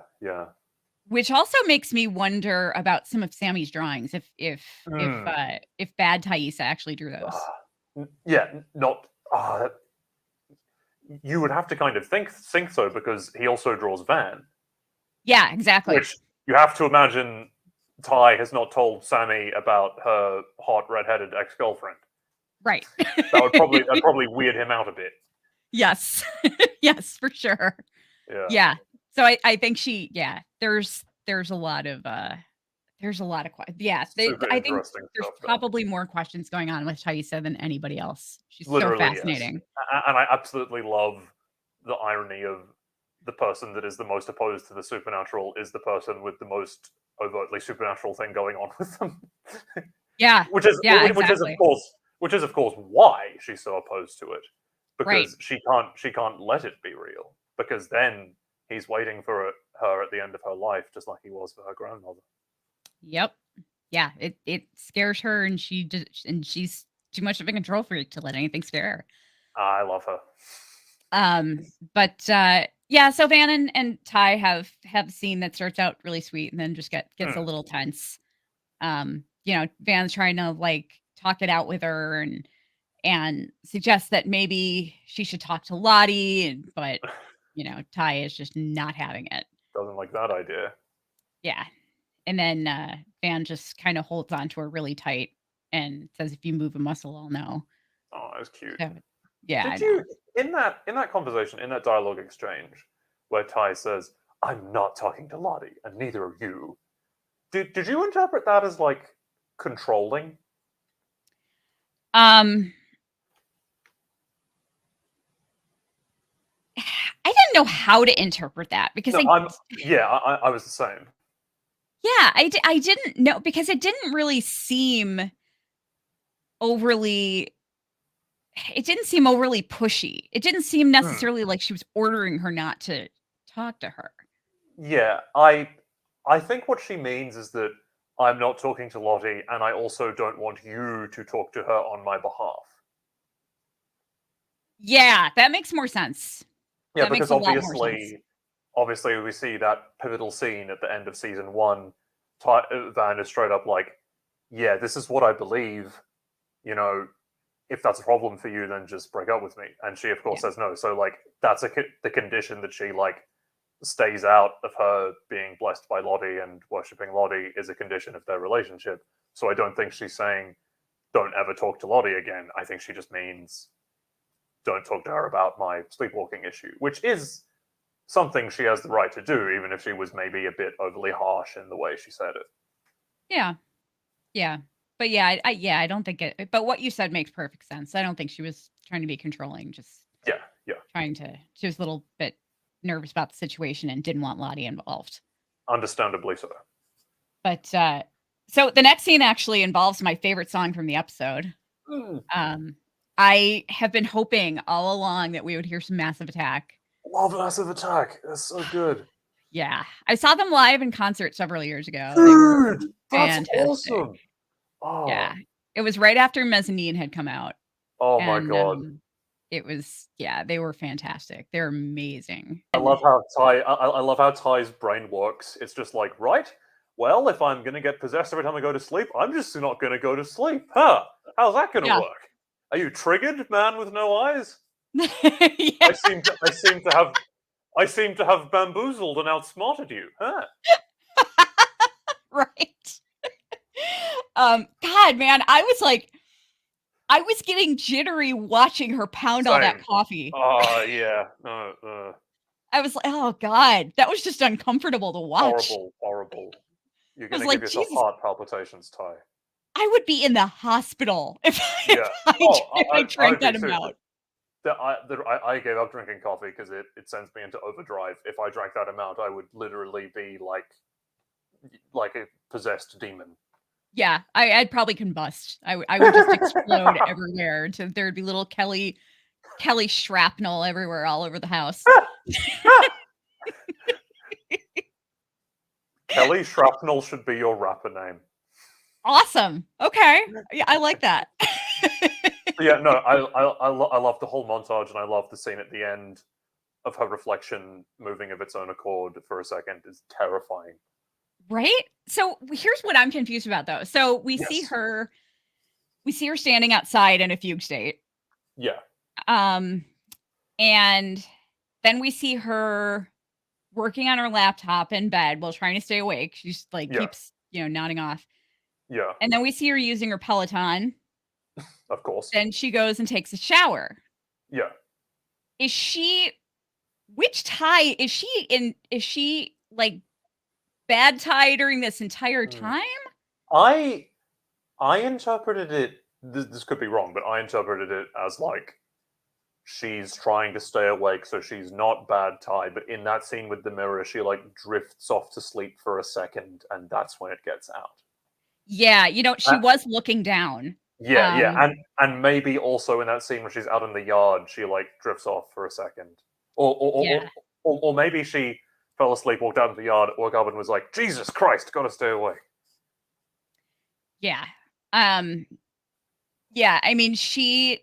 S1: Which also makes me wonder about some of Sammy's drawings, if bad Taissa actually drew those.
S2: Yeah, not. You would have to kind of think so, because he also draws Van.
S1: Yeah, exactly.
S2: Which you have to imagine Ty has not told Sammy about her hot redheaded ex-girlfriend.
S1: Right.
S2: That'd probably weird him out a bit.
S1: Yes. Yes, for sure.
S2: Yeah.
S1: So I think there's a lot of questions. Yeah, I think there's probably more questions going on with Taissa than anybody else. She's
S2: literally
S1: so fascinating.
S2: Yes. And I absolutely love the irony of the person that is the most opposed to the supernatural is the person with the most overtly supernatural thing going on with them.
S1: Yeah.
S2: Which is of course why she's so opposed to it, because she can't let it be real, because then he's waiting for her at the end of her life, just like he was for her grandmother.
S1: Yep. Yeah, it scares her, and she's too much of a control freak to let anything scare her.
S2: I love her.
S1: But yeah, so Van and Ty have a scene that starts out really sweet and then just gets a little tense. Van's trying to talk it out with her and suggest that maybe she should talk to Lottie, but Ty is just not having it.
S2: Doesn't like that idea.
S1: Yeah. And then Van just kind of holds on to her really tight and says, if you move a muscle, I'll know.
S2: Oh, that was cute.
S1: So, yeah, I
S2: Did
S1: know.
S2: you in that conversation, in that dialogue exchange, where Ty says, "I'm not talking to Lottie, and neither are you"? Did you interpret that as like controlling?
S1: I didn't know how to interpret that because
S2: No, I was the same.
S1: yeah, I didn't know because it didn't really seem overly it didn't seem overly pushy. It didn't seem necessarily like she was ordering her not to talk to her.
S2: Yeah, I think what she means is that I'm not talking to Lottie, and I also don't want you to talk to her on my behalf.
S1: Yeah, that makes more sense.
S2: Yeah,
S1: That makes
S2: because
S1: a lot more sense.
S2: obviously, we see that pivotal scene at the end of season one. Van is straight up like, "Yeah, this is what I believe. You know, if that's a problem for you, then just break up with me." And she, of course, says no. So, like, that's the condition that she like stays out of her being blessed by Lottie and worshipping Lottie is a condition of their relationship. So I don't think she's saying don't ever talk to Lottie again. I think she just means don't talk to her about my sleepwalking issue, which is something she has the right to do, even if she was maybe a bit overly harsh in the way she said it.
S1: Yeah. Yeah. But yeah, I don't think it but what you said makes perfect sense. I don't think she was trying to be controlling, just
S2: Yeah.
S1: she was a little bit nervous about the situation and didn't want Lottie involved.
S2: Understandably so.
S1: But so the next scene actually involves my favorite song from the episode. I have been hoping all along that we would hear some Massive Attack.
S2: Love Massive Attack. That's so good.
S1: Yeah. I saw them live in concert several years ago.
S2: Dude,
S1: They were
S2: that's
S1: fantastic.
S2: awesome. Oh.
S1: Yeah. It was right after Mezzanine had come out.
S2: Oh my god.
S1: It was they were fantastic. They're amazing.
S2: I love how I love how Ty's brain works. It's just like, right? Well, if I'm gonna get possessed every time I go to sleep, I'm just not gonna go to sleep. Huh? How's that gonna
S1: Yeah.
S2: work? Are you triggered, man with no eyes?
S1: Yeah.
S2: I seem to have bamboozled and outsmarted you, huh?
S1: Right. God, man, I was getting jittery watching her pound all that
S2: Same.
S1: coffee.
S2: Oh yeah.
S1: I was like, oh God, that was just uncomfortable to watch.
S2: Horrible. You're
S1: I was
S2: gonna
S1: like,
S2: give yourself
S1: Jesus,
S2: heart palpitations, Ty.
S1: I would be in the hospital if
S2: Yeah.
S1: if I drank
S2: would be
S1: that
S2: too.
S1: amount.
S2: I gave up drinking coffee because it sends me into overdrive. If I drank that amount, I would literally be like a possessed demon.
S1: Yeah, I'd probably combust. I would just explode everywhere. There'd be little Kelly shrapnel everywhere, all over the house.
S2: Kelly Shrapnel should be your rapper name.
S1: Awesome. Okay, yeah, I like that.
S2: Yeah, no, I love the whole montage, and I love the scene at the end of her reflection moving of its own accord for a second. Is terrifying.
S1: Right? So here's what I'm confused about, though. So we see
S2: Yes.
S1: her standing outside in a fugue state.
S2: Yeah.
S1: And then we see her working on her laptop in bed while trying to stay awake. She's like
S2: Yeah.
S1: keeps, nodding off.
S2: Yeah.
S1: And then we see her using her Peloton.
S2: Of course.
S1: Then she goes and takes a shower.
S2: Yeah.
S1: Is she which Ty is she in? Is she like bad Ty during this entire time?
S2: I interpreted it. This could be wrong, but I interpreted it as like she's trying to stay awake, so she's not bad Ty. But in that scene with the mirror, she like drifts off to sleep for a second, and that's when it gets out.
S1: Yeah, she was looking down.
S2: Yeah, and maybe also in that scene where she's out in the yard, she like drifts off for a second, or maybe she fell asleep, walked out into the yard, woke up, and was like, "Jesus Christ, gotta stay awake."
S1: Yeah. Yeah, I mean, she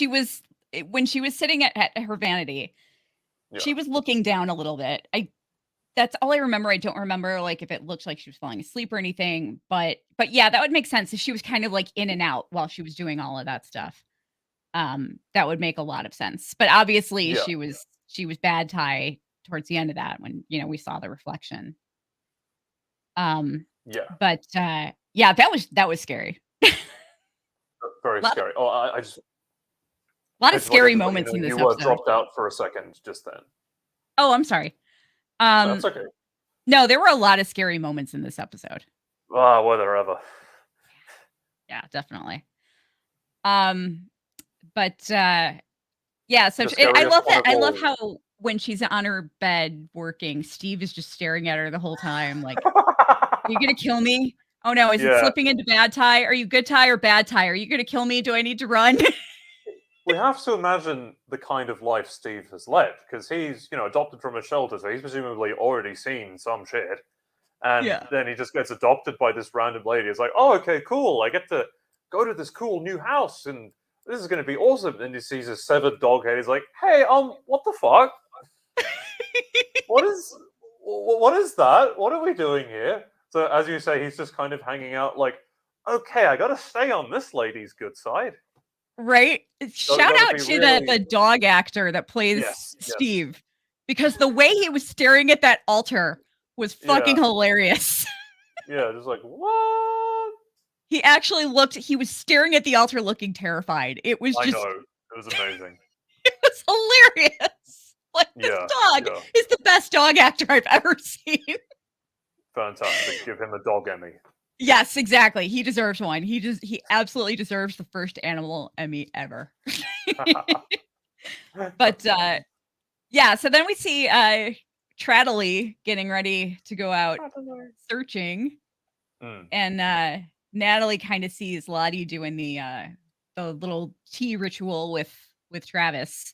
S1: was when she was sitting at her vanity, she was looking down a little bit. That's all I remember. I don't remember like if it looked like she was falling asleep or anything, but yeah, that would make sense if she was kind of like in and out while she was doing all of that stuff. That would make a lot of sense. But obviously she was bad Ty towards the end of that when, we saw the reflection.
S2: Yeah,
S1: But yeah, that was scary.
S2: very
S1: Lot,
S2: scary. Oh, I just
S1: lot of
S2: it's like I
S1: scary
S2: just let you
S1: moments
S2: know
S1: in this
S2: you
S1: episode.
S2: dropped out for a second just then.
S1: Oh, I'm sorry.
S2: That's okay.
S1: No, there were a lot of scary moments in this episode.
S2: Ah, whatever.
S1: Yeah, definitely. But yeah, so
S2: The
S1: I
S2: scariest
S1: love
S2: one
S1: that.
S2: of
S1: I love
S2: all.
S1: how when she's on her bed working, Steve is just staring at her the whole time, like, "Are you gonna kill me? Oh no, is it
S2: Yeah,
S1: slipping into bad tie? Are you good tie or bad tie? Are you gonna kill me? Do I need to run?"
S2: we have to imagine the kind of life Steve has led because he's, adopted from a shelter, so he's presumably already seen some shit. And
S1: Yeah.
S2: then he just gets adopted by this random lady. It's like, oh, okay, cool. I get to go to this cool new house, and this is going to be awesome. And he sees a severed dog head. He's like, hey, what the fuck? What is that? What are we doing here? So as you say, he's just kind of hanging out. Like, okay, I got to stay on this lady's good side.
S1: Right? Shout
S2: Gotta
S1: out
S2: be
S1: to
S2: really.
S1: the dog actor that plays
S2: Yes.
S1: Steve, because the way he was staring at that altar was fucking
S2: Yeah.
S1: hilarious.
S2: Yeah, just like what?
S1: He was staring at the altar looking terrified. It was
S2: I
S1: just,
S2: know. It was amazing.
S1: it was hilarious. Like, this
S2: Yeah.
S1: dog
S2: Yeah.
S1: is the best dog actor I've ever seen.
S2: Fantastic. Give him a dog Emmy.
S1: Yes, exactly. He deserves one. He absolutely deserves the first animal Emmy ever. But yeah, so then we see Natalie getting ready to go out searching.
S2: Mm.
S1: And Natalie kind of sees Lottie doing the little tea ritual with Travis.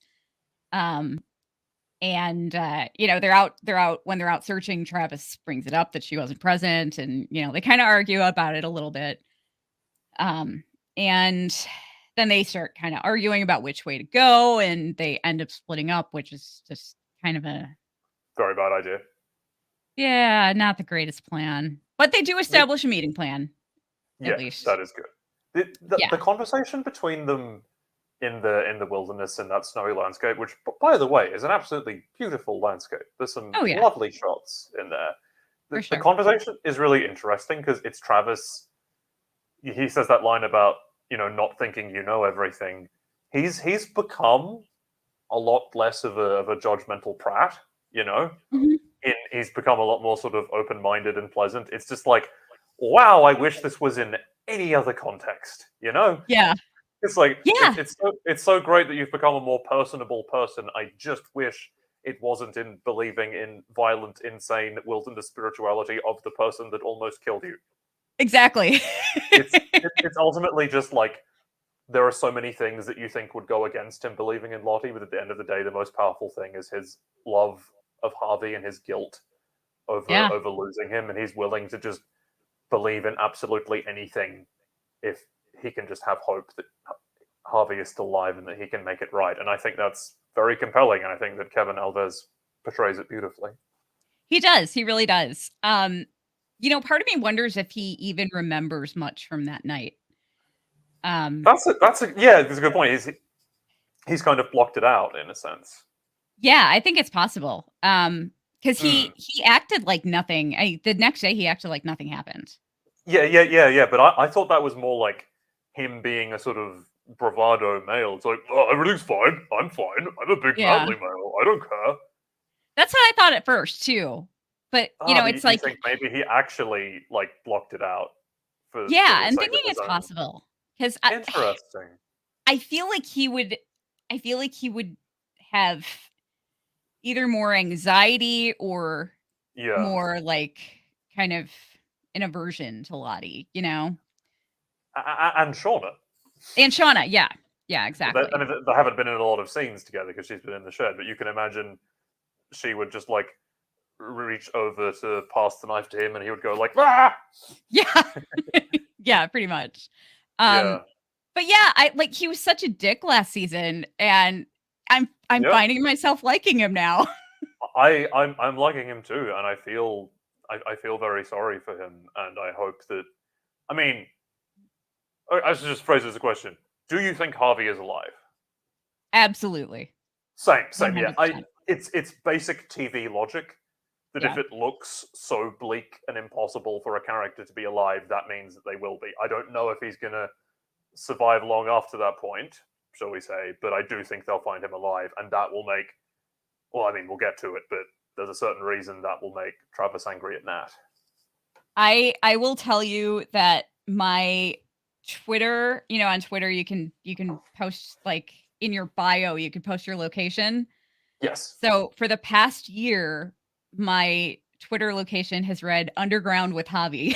S1: And they're out when they're out searching. Travis brings it up that she wasn't present, and they kind of argue about it a little bit. And then they start kind of arguing about which way to go, and they end up splitting up, which is just kind of a
S2: Very bad idea.
S1: not the greatest plan. But they do establish a meeting plan. At least.
S2: That is good. The conversation between them in the wilderness in that snowy landscape, which by the way is an absolutely beautiful landscape. There's some lovely shots in there. The conversation is really interesting because it's Travis. He says that line about not thinking you know everything. He's become a lot less of a judgmental prat.
S1: Mm-hmm.
S2: He's become a lot more sort of open-minded and pleasant. It's just like, wow, I wish this was in any other context.
S1: Yeah.
S2: It's like, it's so great that you've become a more personable person. I just wish it wasn't in believing in violent, insane wilderness spirituality of the person that almost killed you.
S1: Exactly.
S2: It's ultimately just like, there are so many things that you think would go against him believing in Lottie, but at the end of the day, the most powerful thing is his love of Harvey and his guilt over losing him, and he's willing to just believe in absolutely anything if he can just have hope that Harvey is still alive and that he can make it right. And I think that's very compelling, and I think that Kevin Alves portrays it beautifully.
S1: He does. He really does. Part of me wonders if he even remembers much from that night.
S2: That's a good point. He's kind of blocked it out in a sense.
S1: Yeah, I think it's possible. Because he acted like nothing. The next day he acted like nothing happened.
S2: Yeah. But I thought that was more like him being a sort of bravado male. It's like, oh, everything's fine. I'm fine. I'm a big manly male. I don't care.
S1: That's what I thought at first too. But it's like,
S2: think maybe he actually like blocked it out.
S1: I'm thinking it's possible because
S2: interesting.
S1: I feel like he would have either more anxiety or more like kind of an aversion to Lottie,
S2: And Shauna.
S1: And Shauna, yeah, exactly.
S2: They haven't been in a lot of scenes together because she's been in the shed, but you can imagine she would just like reach over to pass the knife to him, and he would go like, ah!
S1: Yeah, yeah, pretty much. But he was such a dick last season, and I'm finding myself liking him now.
S2: I'm liking him too, and I feel very sorry for him, and I hope that. I mean, I should just phrase it as a question: do you think Harvey is alive?
S1: Absolutely.
S2: Same. 100%. Yeah. It's basic TV logic. that
S1: Yeah.
S2: if it looks so bleak and impossible for a character to be alive, that means that they will be. I don't know if he's going to survive long after that point, shall we say, but I do think they'll find him alive, and that will make, well, I mean, we'll get to it, but there's a certain reason that will make Travis angry at Nat.
S1: I will tell you that my Twitter, on Twitter you can post, like, in your bio, you can post your location.
S2: Yes.
S1: So for the past year, my Twitter location has read underground with Hobby.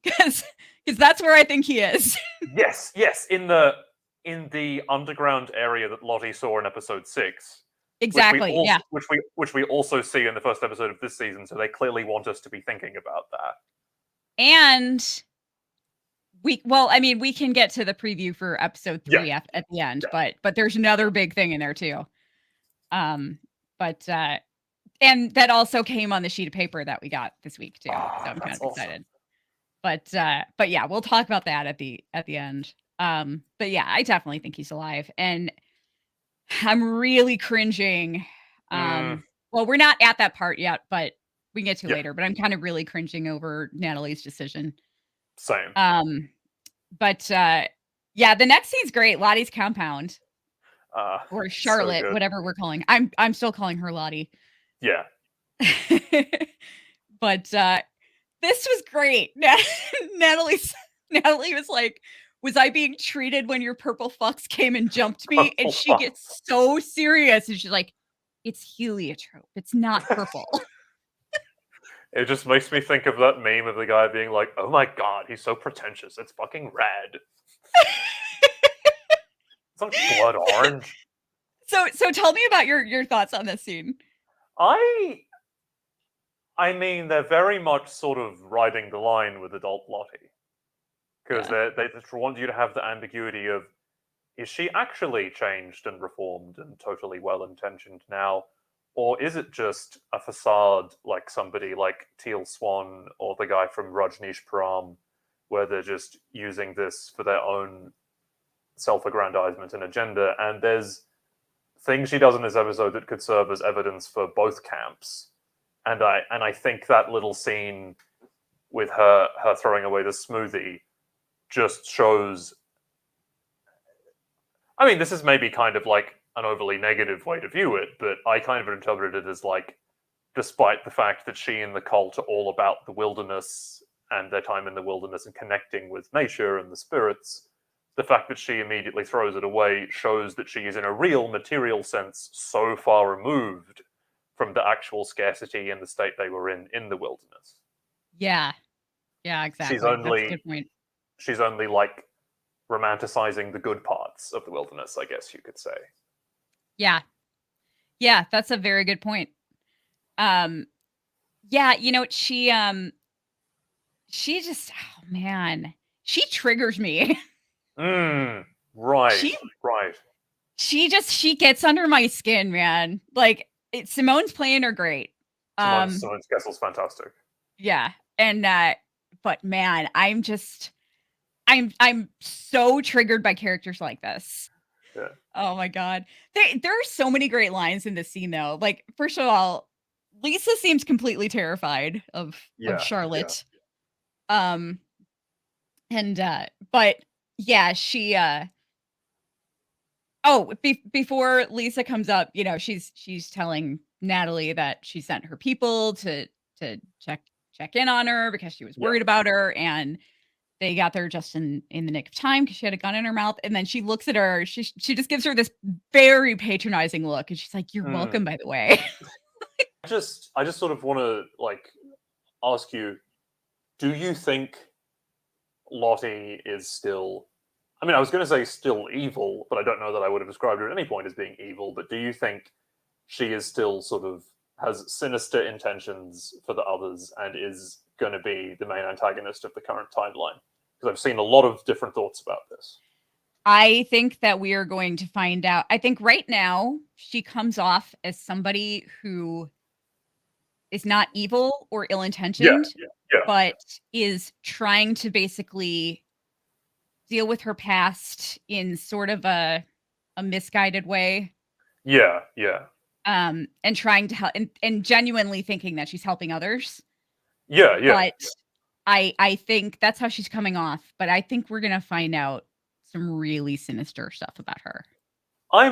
S1: Because that's where I think he is.
S2: Yes, in the underground area that Lottie saw in episode 6.
S1: Exactly. Yeah.
S2: Which we also see in the first episode of this season, so they clearly want us to be thinking about that.
S1: And we can get to the preview for episode 3 at the end, but there's another big thing in there too. And that also came on the sheet of paper that we got this week too. So I'm kind of excited. But yeah, we'll talk about that at the end. But yeah, I definitely think he's alive, and I'm really cringing. Well, we're not at that part yet, but we can get to later. But I'm kind of really cringing over Natalie's decision.
S2: Same.
S1: But yeah, the next scene's great. Lottie's compound, or Charlotte,
S2: so
S1: whatever we're calling. I'm still calling her Lottie.
S2: Yeah.
S1: But this was great. Natalie was like, "Was I being treated when your purple fucks came and jumped me?" And she gets so serious, and she's like, "It's heliotrope. It's not purple."
S2: It just makes me think of that meme of the guy being like, "Oh my god, he's so pretentious. It's fucking red. It's like blood orange."
S1: So tell me about your thoughts on this scene.
S2: I mean, they're very much sort of riding the line with adult Lottie. Because they want you to have the ambiguity of, is she actually changed and reformed and totally well-intentioned now? Or is it just a facade like somebody like Teal Swan or the guy from Rajneeshpuram, where they're just using this for their own self-aggrandizement and agenda? And there's things she does in this episode that could serve as evidence for both camps. And I think that little scene with her throwing away the smoothie just shows. I mean, this is maybe kind of like an overly negative way to view it, but I kind of interpreted it as like, despite the fact that she and the cult are all about the wilderness and their time in the wilderness and connecting with nature and the spirits, the fact that she immediately throws it away shows that she is, in a real material sense, so far removed from the actual scarcity and the state they were in the wilderness.
S1: Yeah, exactly. That's a good point.
S2: She's only like romanticizing the good parts of the wilderness, I guess you could say.
S1: Yeah, that's a very good point. Yeah, she just, oh man, she triggers me.
S2: Right.
S1: She gets under my skin, man. Like, Simone's playing her great.
S2: Simone Kessel's fantastic.
S1: Yeah, and but man, I'm so triggered by characters like this.
S2: Yeah.
S1: Oh my god, there are so many great lines in this scene, though. Like, first of all, Lisa seems completely terrified of Charlotte. Yeah. But yeah, she before Lisa comes up, she's telling Natalie that she sent her people to check in on her because she was worried about her, and they got there just in the nick of time because she had a gun in her mouth. And then she looks at her, she just gives her this very patronizing look, and she's like, "You're welcome, by the way."
S2: I just sort of want to like ask you, do you think Lottie is still, I mean, I was going to say still evil, but I don't know that I would have described her at any point as being evil, but do you think she is still sort of has sinister intentions for the others and is going to be the main antagonist of the current timeline? Because I've seen a lot of different thoughts about this.
S1: I think that we are going to find out. I think right now she comes off as somebody who is not evil or ill-intentioned, but is trying to basically deal with her past in sort of a misguided way.
S2: Yeah.
S1: and trying to help and genuinely thinking that she's helping others.
S2: Yeah.
S1: But I think that's how she's coming off. But I think we're gonna find out some really sinister stuff about her.
S2: I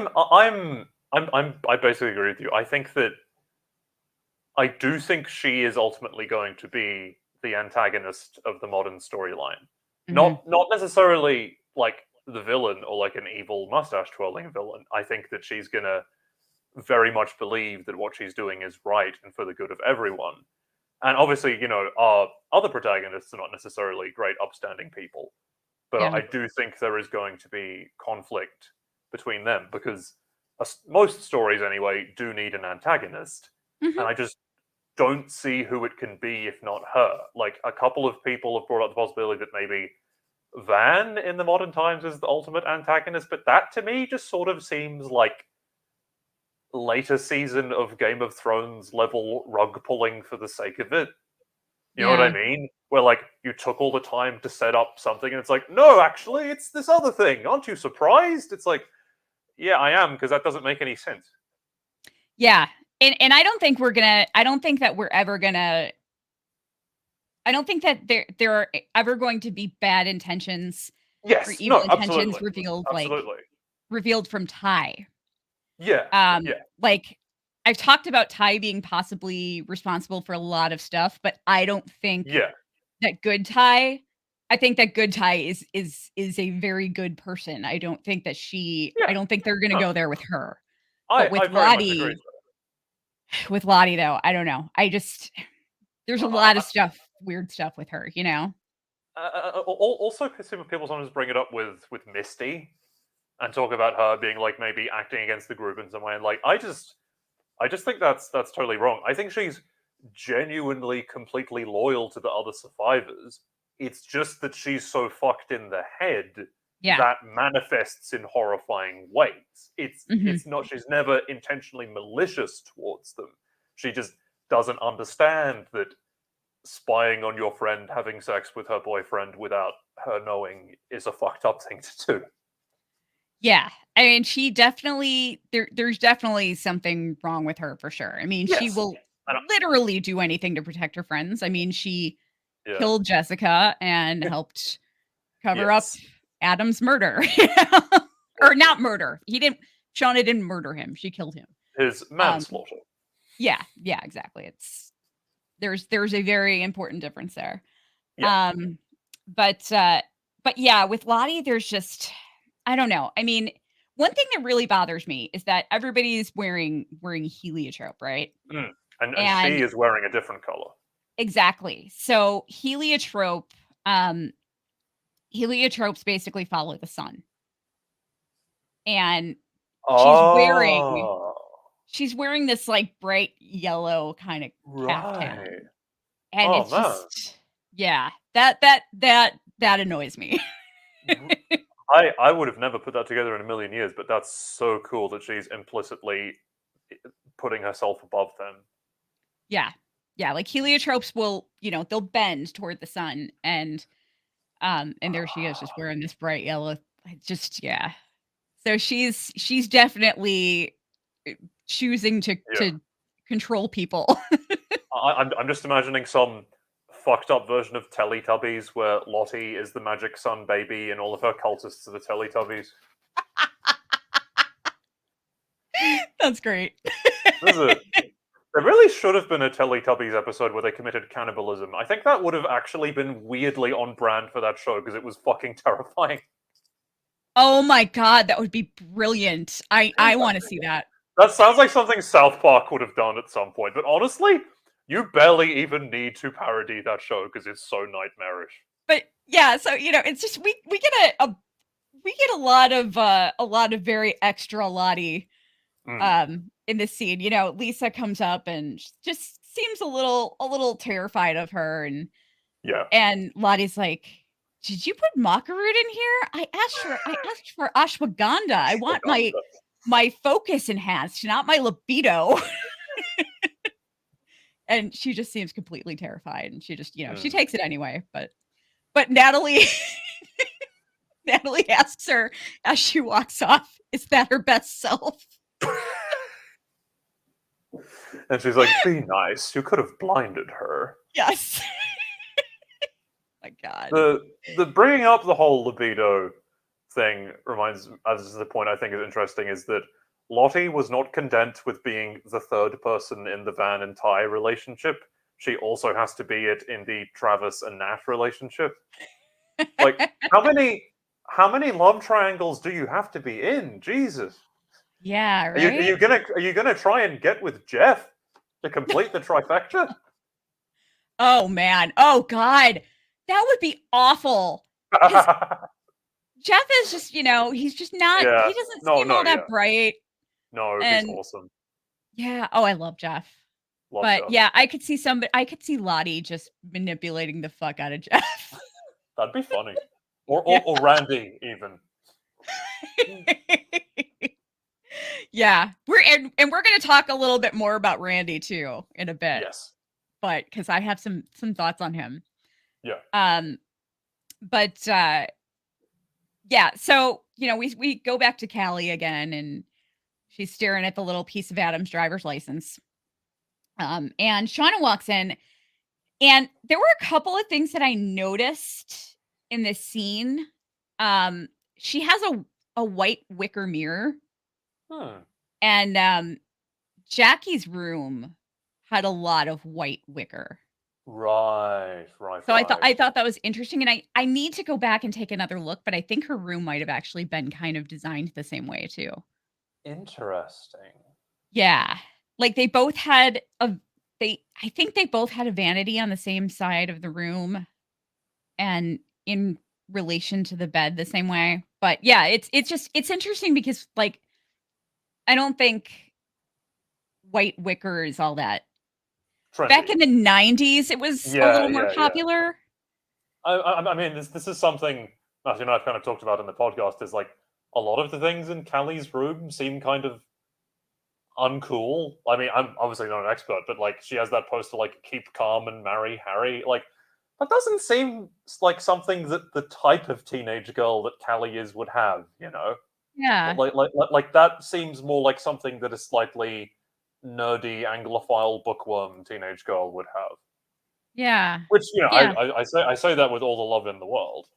S2: basically agree with you. I think that I do think she is ultimately going to be the antagonist of the modern storyline. Not necessarily like the villain or like an evil mustache twirling villain. I think that she's gonna very much believe that what she's doing is right and for the good of everyone. And obviously, our other protagonists are not necessarily great upstanding people. But
S1: Yeah.
S2: I do think there is going to be conflict between them because most stories, anyway, do need an antagonist.
S1: Mhm.
S2: And I just don't see who it can be if not her. Like, a couple of people have brought up the possibility that maybe Van in the modern times is the ultimate antagonist, but that to me just sort of seems like later season of Game of Thrones level rug pulling for the sake of it. You know what I mean? Where like you took all the time to set up something and it's like, no, actually it's this other thing. Aren't you surprised? It's like, yeah, I am, because that doesn't make any sense.
S1: Yeah. And I don't think I don't think that we're ever gonna I don't think that there are ever going to be bad intentions or
S2: Yes,
S1: evil
S2: no,
S1: intentions
S2: absolutely.
S1: revealed revealed from Ty.
S2: Yeah.
S1: Like I've talked about Ty being possibly responsible for a lot of stuff, but I don't think
S2: Yeah.
S1: that good Ty. I think that good Ty is a very good person. I don't think that
S2: Yeah.
S1: I don't think they're gonna
S2: No.
S1: go there with her.
S2: I
S1: But with
S2: very much agree
S1: Lottie,
S2: with
S1: though, I don't know. There's a lot of weird stuff with her, you know?
S2: also, people sometimes bring it up with Misty and talk about her being like maybe acting against the group in some way, and like I just think that's totally wrong. I think she's genuinely completely loyal to the other survivors. It's just that she's so fucked in the head
S1: Yeah.
S2: that manifests in horrifying ways.
S1: Mhm.
S2: It's not, she's never intentionally malicious towards them. She just doesn't understand that spying on your friend having sex with her boyfriend without her knowing is a fucked up thing to do.
S1: Yeah. I mean, she definitely there's definitely something wrong with her for sure. I mean, she
S2: Yes.
S1: will literally do anything to protect her friends. I mean, she
S2: Yeah.
S1: killed Jessica and helped cover up
S2: Yes.
S1: Adam's murder. Or not murder. Shauna didn't murder him. She killed him.
S2: His manslaughter.
S1: Yeah, exactly. There's a very important difference there.
S2: Yeah.
S1: But yeah, with Lottie, there's just I don't know. I mean, one thing that really bothers me is that everybody's wearing heliotrope, right?
S2: And
S1: And
S2: she is wearing a different color.
S1: exactly. So heliotropes basically follow the sun. And she's wearing this like bright yellow kind of caftan.
S2: Right.
S1: And it's just that annoys me.
S2: I would have never put that together in a million years, but that's so cool that she's implicitly putting herself above them.
S1: Yeah. Like heliotropes will, they'll bend toward the sun and there she is just wearing this bright yellow. Yeah. So she's definitely choosing to control people.
S2: I'm just imagining some fucked up version of Teletubbies where Lottie is the magic sun baby and all of her cultists are the Teletubbies.
S1: That's great.
S2: There really should have been a Teletubbies episode where they committed cannibalism. I think that would have actually been weirdly on brand for that show because it was fucking terrifying.
S1: Oh my god, that would be brilliant. I want to see that.
S2: That sounds like something South Park would have done at some point, but honestly, you barely even need to parody that show because it's so nightmarish.
S1: But yeah, so it's just we get a lot of very extra Lottie in this scene. Lisa comes up and just seems a little terrified of her, and Lottie's like, "Did you put macaroon in here? I asked for ashwagandha. I want my focus enhanced, not my libido." And she just seems completely terrified, and she just she takes it anyway. But Natalie asks her as she walks off, "Is that her best self?"
S2: And she's like, "Be nice. You could have blinded her."
S1: Yes. My God.
S2: The bringing up the whole libido thing reminds, as the point I think is interesting, is that Lottie was not content with being the third person in the Van and Ty relationship. She also has to be it in the Travis and Nat relationship. Like, how many love triangles do you have to be in? Jesus.
S1: Yeah,
S2: Are
S1: right?
S2: you gonna try and get with Jeff to complete the trifecta?
S1: Oh, man. Oh, God. That would be awful. 'Cause Jeff is just, he's just not,
S2: Yeah.
S1: he doesn't
S2: No,
S1: seem all that
S2: yeah.
S1: bright.
S2: No, he's
S1: And
S2: awesome.
S1: yeah. Oh, I love Jeff.
S2: Love
S1: But
S2: Jeff.
S1: yeah, I could see Lottie just manipulating the fuck out of Jeff.
S2: That'd be funny. Or
S1: Yeah.
S2: or Randy even.
S1: Yeah. We're going to talk a little bit more about Randy too in a bit.
S2: Yes.
S1: But because I have some thoughts on him.
S2: Yeah.
S1: But yeah, so we go back to Callie again, and she's staring at the little piece of Adam's driver's license. And Shauna walks in, and there were a couple of things that I noticed in this scene. She has a white wicker mirror, and Jackie's room had a lot of white wicker.
S2: Right.
S1: So I thought that was interesting, and I need to go back and take another look, but I think her room might have actually been kind of designed the same way too.
S2: Interesting.
S1: Yeah. Like they both had I think they both had a vanity on the same side of the room and in relation to the bed the same way. But yeah, it's interesting because like I don't think white wicker is all that.
S2: Trendy.
S1: Back in the 90s, it was a little more popular.
S2: I mean, this is something I've kind of talked about in the podcast. Is like a lot of the things in Callie's room seem kind of uncool. I mean, I'm obviously not an expert, but like she has that poster like "Keep calm and marry Harry." Like that doesn't seem like something that the type of teenage girl that Callie is would have.
S1: Yeah.
S2: Like that seems more like something that a slightly nerdy Anglophile bookworm teenage girl would have.
S1: Yeah.
S2: Which
S1: Yeah.
S2: I say that with all the love in the world.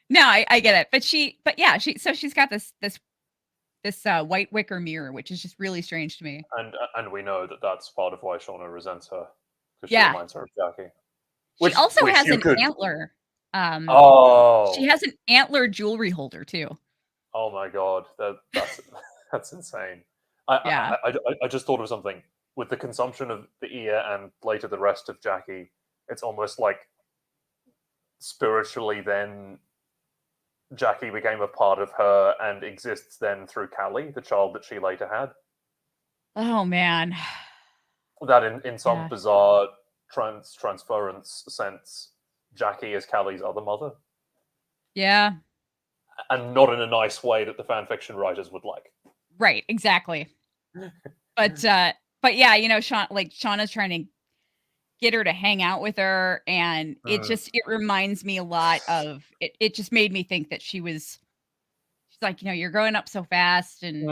S1: No, I get it. But yeah, she's got this white wicker mirror, which is just really strange to me.
S2: And we know that that's part of why Shauna resents her, because she
S1: Yeah.
S2: reminds her of Jackie.
S1: She also has an antler. She has an antler jewelry holder too.
S2: Oh my god, that's insane.
S1: Yeah.
S2: I just thought of something. With the consumption of the ear and later the rest of Jackie, it's almost like spiritually then Jackie became a part of her and exists then through Callie, the child that she later had.
S1: Oh man.
S2: That in some
S1: Yeah.
S2: bizarre transference sense, Jackie is Callie's other mother.
S1: Yeah.
S2: And not in a nice way that the fanfiction writers would like.
S1: Right, exactly. But yeah, Shauna's trying to get her to hang out with her, and it reminds me a lot of it just made me think that she's like, you're growing up so fast, and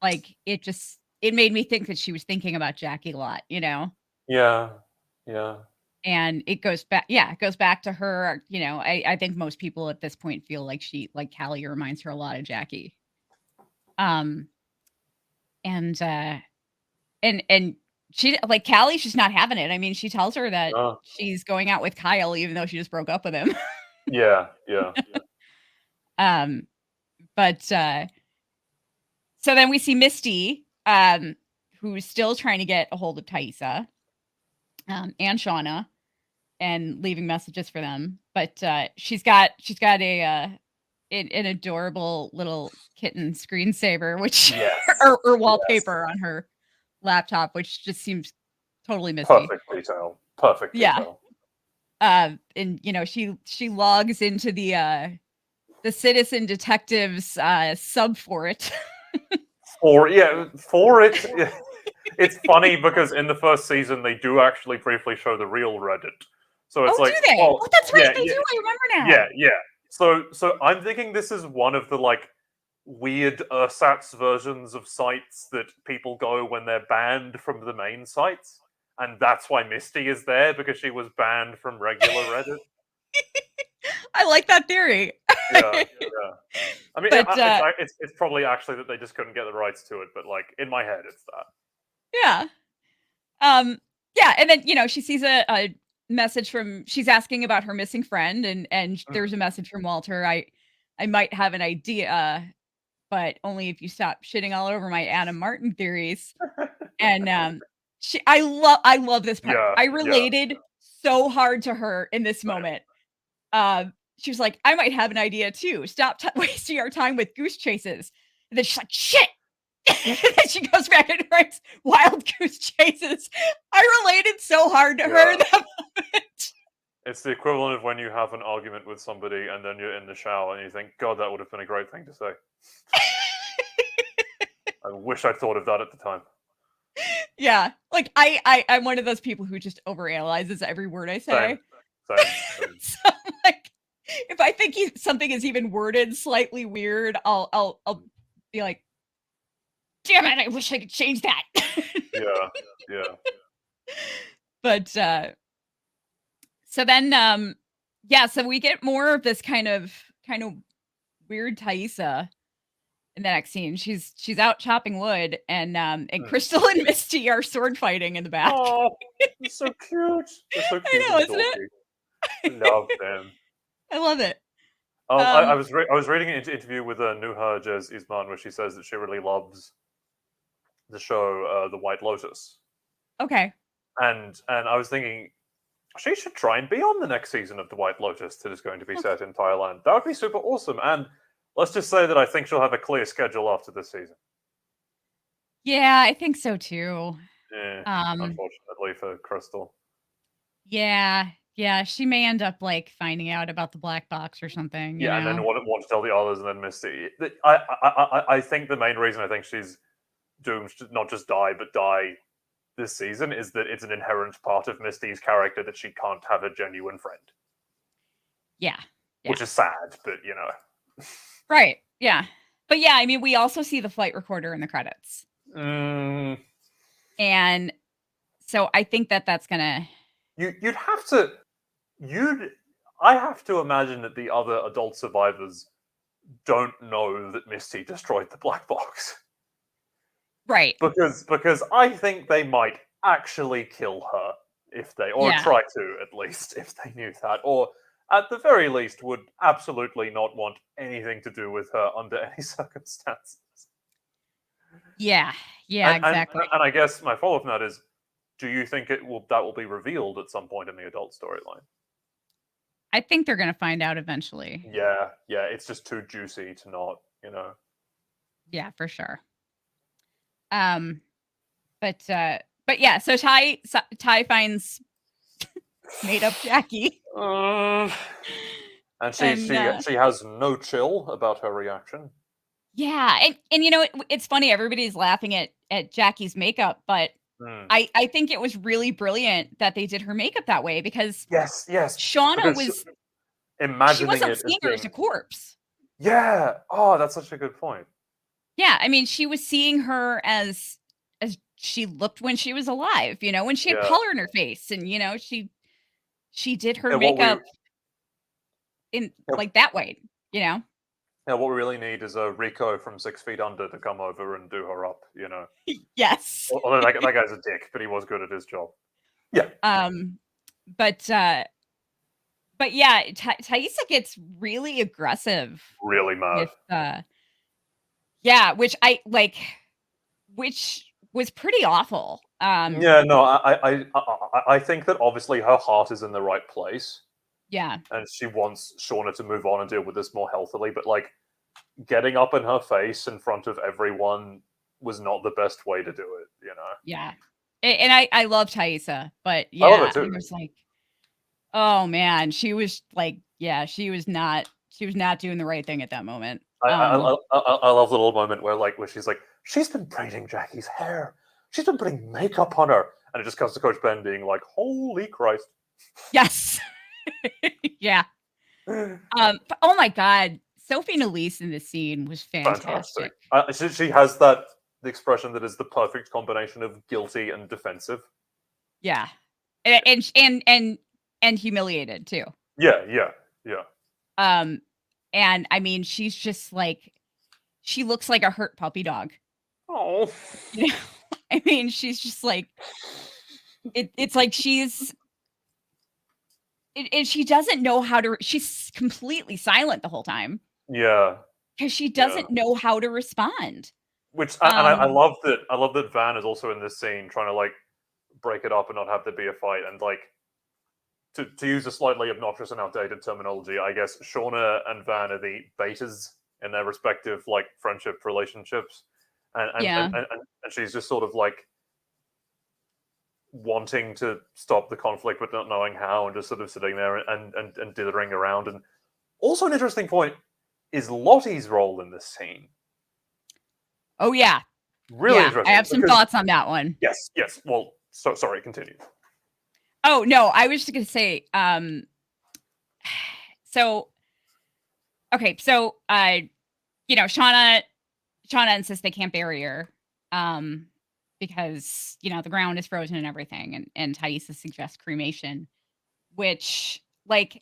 S1: like it made me think that she was thinking about Jackie a lot,
S2: Yeah.
S1: And it goes back to her, I think most people at this point feel like Callie reminds her a lot of Jackie. And she, like, Callie's just not having it. I mean, she tells her that she's going out with Kyle, even though she just broke up with him.
S2: Yeah.
S1: But so then we see Misty, who's still trying to get a hold of Taissa, and Shauna, and leaving messages for them. But she's got an adorable little kitten screensaver, which or wallpaper on her laptop, which just seems totally Misty.
S2: Perfect detail.
S1: And she logs into the Citizen Detectives sub for it.
S2: For it. Yeah. It's funny because in the first season they do actually briefly show the real Reddit. So it's like,
S1: do they? Oh, that's right, they do. I remember now.
S2: Yeah. So I'm thinking this is one of the like weird ersatz versions of sites that people go when they're banned from the main sites. And that's why Misty is there, because she was banned from regular Reddit.
S1: I like that theory.
S2: Yeah. I mean,
S1: But,
S2: it's probably actually that they just couldn't get the rights to it, but like in my head, it's that.
S1: Yeah. Yeah, and then she sees a message from. She's asking about her missing friend, and there's a message from Walter. I might have an idea, but only if you stop shitting all over my Adam Martin theories. And I love this part.
S2: Yeah,
S1: I
S2: yeah.
S1: related so hard to her in this moment. She was like, I might have an idea too. Stop wasting our time with goose chases. And then she's like, shit. And then she goes back and writes wild goose chases. I related so hard to her in that moment.
S2: It's the equivalent of when you have an argument with somebody and then you're in the shower and you think, God, that would have been a great thing to say. I wish I'd thought of that at the time.
S1: Yeah. Like I'm one of those people who just overanalyzes every word I say.
S2: Same.
S1: So I'm like, if I think something is even worded slightly weird, I'll be like, damn it, I wish I could change that.
S2: Yeah.
S1: But so then so we get more of this kind of weird Taissa in the next scene. She's out chopping wood, and Crystal and Misty are sword fighting in the back.
S2: Oh, it's so cute. They're so cute.
S1: I know, isn't it?
S2: I love them.
S1: I love it.
S2: I was reading an interview with Nuha Jez Isman where she says that she really loves the show The White Lotus.
S1: Okay.
S2: And I was thinking she should try and be on the next season of The White Lotus that is going to be set in Thailand. That would be super awesome. And let's just say that I think she'll have a clear schedule after this season.
S1: Yeah, I think so too.
S2: Yeah, unfortunately for Crystal.
S1: Yeah, she may end up like finding out about the black box or something.
S2: Yeah, and then want to tell the others, and then Misty. I think the main reason I think she's doomed to not just die, but die this season is that it's an inherent part of Misty's character that she can't have a genuine friend.
S1: Yeah.
S2: Which is sad, but
S1: Right. Yeah. But yeah, I mean, we also see the flight recorder in the credits. And so I think that's gonna.
S2: I have to imagine that the other adult survivors don't know that Misty destroyed the black box.
S1: Right.
S2: Because I think they might actually kill her if they, or try to at least, if they knew that, or at the very least would absolutely not want anything to do with her under any circumstances.
S1: Yeah, exactly.
S2: And I guess my follow-up on that is, do you think that will be revealed at some point in the adult storyline?
S1: I think they're going to find out eventually.
S2: Yeah, it's just too juicy to not,
S1: Yeah, for sure. But yeah, so Ty finds made up Jackie.
S2: And she has no chill about her reaction.
S1: Yeah, and it's funny, everybody's laughing at Jackie's makeup, but I think it was really brilliant that they did her makeup that way, because
S2: yes,
S1: Shauna was
S2: imagining
S1: she wasn't seeing her as a corpse.
S2: Yeah. Oh, that's such a good point.
S1: Yeah, I mean, she was seeing her as she looked when she was alive, when she had color in her face, and she did her makeup in like that way, Yeah,
S2: what we really need is a Rico from 6 Feet Under to come over and do her up,
S1: Yes.
S2: Although that guy's a dick, but he was good at his job. Yeah.
S1: But yeah, Taissa gets really aggressive.
S2: Really mad.
S1: Which was pretty awful.
S2: Yeah, no, I think that obviously her heart is in the right place.
S1: Yeah.
S2: And she wants Shauna to move on and deal with this more healthily, but getting up in her face in front of everyone was not the best way to do it,
S1: Yeah. And I love Taissa, but yeah,
S2: I love it too.
S1: It was like, oh man, she was not doing the right thing at that moment.
S2: I love the little moment where she's like, she's been braiding Jackie's hair. She's been putting makeup on her. And it just comes to Coach Ben being like, holy Christ.
S1: Yes. Yeah. But, oh my God. Sophie and Elise in this scene was fantastic.
S2: She has the expression that is the perfect combination of guilty and defensive.
S1: Yeah, and humiliated too.
S2: Yeah.
S1: And I mean, she's just like, she looks like a hurt puppy dog.
S2: Oh,
S1: You know? I mean, she's just like, it's like and she doesn't know how to. She's completely silent the whole time.
S2: yeah.
S1: Because she doesn't know how to respond.
S2: Which I love that. I love that Van is also in this scene trying to like break it up and not have there be a fight. And like to use a slightly obnoxious and outdated terminology, I guess Shauna and Van are the betas in their respective like friendship relationships, and she's just sort of like wanting to stop the conflict but not knowing how, and just sort of sitting there and dithering around. And also an interesting point is Lottie's role in this scene.
S1: Oh yeah,
S2: really interesting.
S1: I have some thoughts on that one.
S2: Yes. Well, sorry. Continue.
S1: Oh no, I was just gonna say. So Shauna insists they can't bury her, because the ground is frozen and everything, and Taissa suggests cremation, which like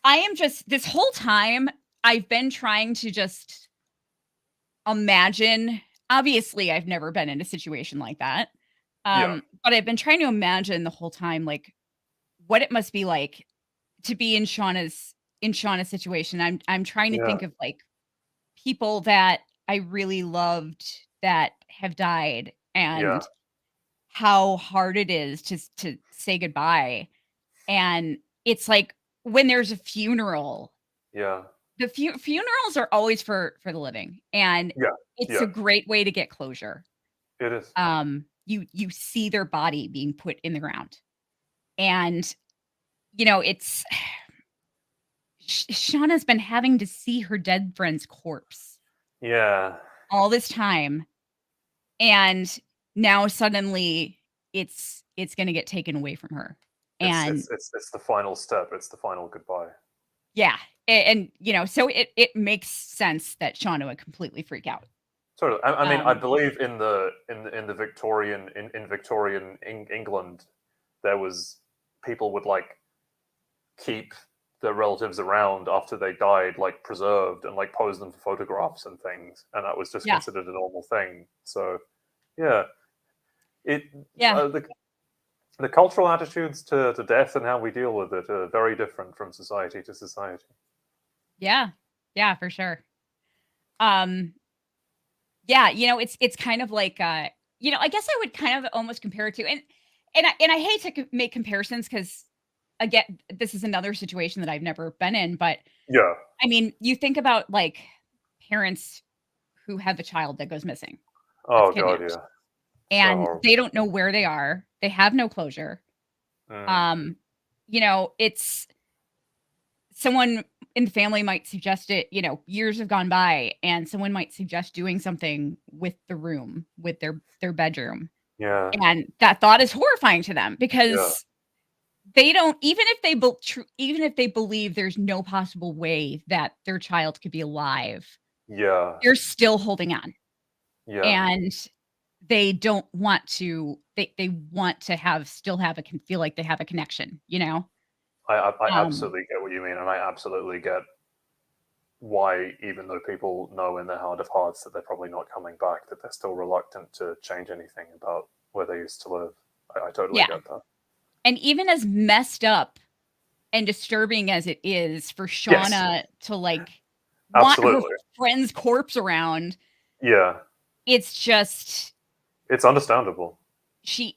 S1: I am just this whole time I've been trying to just imagine. Obviously, I've never been in a situation like that. But I've been trying to imagine the whole time, like, what it must be like to be in Shauna's situation. I'm trying to think of like people that I really loved that have died, and how hard it is to say goodbye. And it's like when there's a funeral.
S2: Yeah.
S1: The funerals are always for the living, and it's a great way to get closure.
S2: It is.
S1: You see their body being put in the ground, and it's Shauna's been having to see her dead friend's corpse all this time, and now suddenly it's going to get taken away from her, and
S2: it's the final step. It's the final goodbye.
S1: Yeah. And so it makes sense that Shauna would completely freak out.
S2: Sort of. I mean, I believe in the Victorian England, there was people would like keep their relatives around after they died, like preserved, and like pose them for photographs and things, and that was just considered a normal thing. So, the cultural attitudes to death and how we deal with it are very different from society to society. Yeah,
S1: for sure. It's kind of like I guess I would kind of almost compare it to, and I hate to make comparisons because again, this is another situation that I've never been in, but I mean, you think about like parents who have a child that goes missing.
S2: Oh god, yeah.
S1: And they don't know where they are. They have no closure. It's someone in the family might suggest it, years have gone by, and someone might suggest doing something with the room, with their bedroom.
S2: Yeah.
S1: And that thought is horrifying to them because they don't, even if they believe there's no possible way that their child could be alive.
S2: Yeah.
S1: They're still holding on.
S2: Yeah.
S1: And they don't want to, they want to feel like they have a connection,
S2: I absolutely get what you mean, and I absolutely get why, even though people know in their heart of hearts that they're probably not coming back, that they're still reluctant to change anything about where they used to live. I totally get that.
S1: And even as messed up and disturbing as it is for Shauna to like want her friend's corpse around, it's
S2: understandable.
S1: She's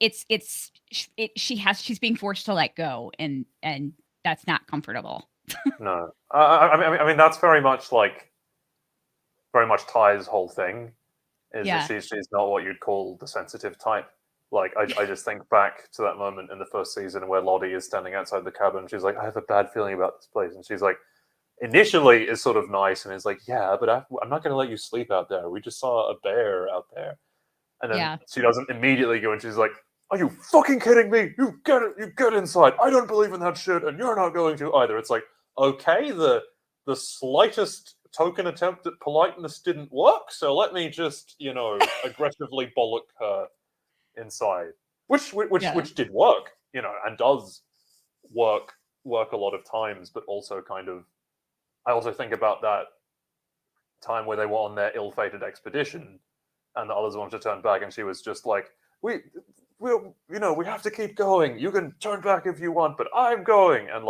S1: being forced to let go, and that's not comfortable.
S2: No, I mean that's very much Tai's whole thing is that she's not what you'd call the sensitive type. Like I just think back to that moment in the first season where Lottie is standing outside the cabin. She's like, I have a bad feeling about this place, and she's like, initially is sort of nice and is like, yeah, but I'm not going to let you sleep out there. We just saw a bear out there. And then she doesn't immediately go and she's like, are you fucking kidding me? You get inside. I don't believe in that shit, and you're not going to either. It's like, okay, the slightest token attempt at politeness didn't work, so let me just, aggressively bollock her inside. Which did work, and does work a lot of times, but also I also think about that time where they were on their ill-fated expedition and the others wanted to turn back, and she was just like, we have to keep going. You can turn back if you want, but I'm going. And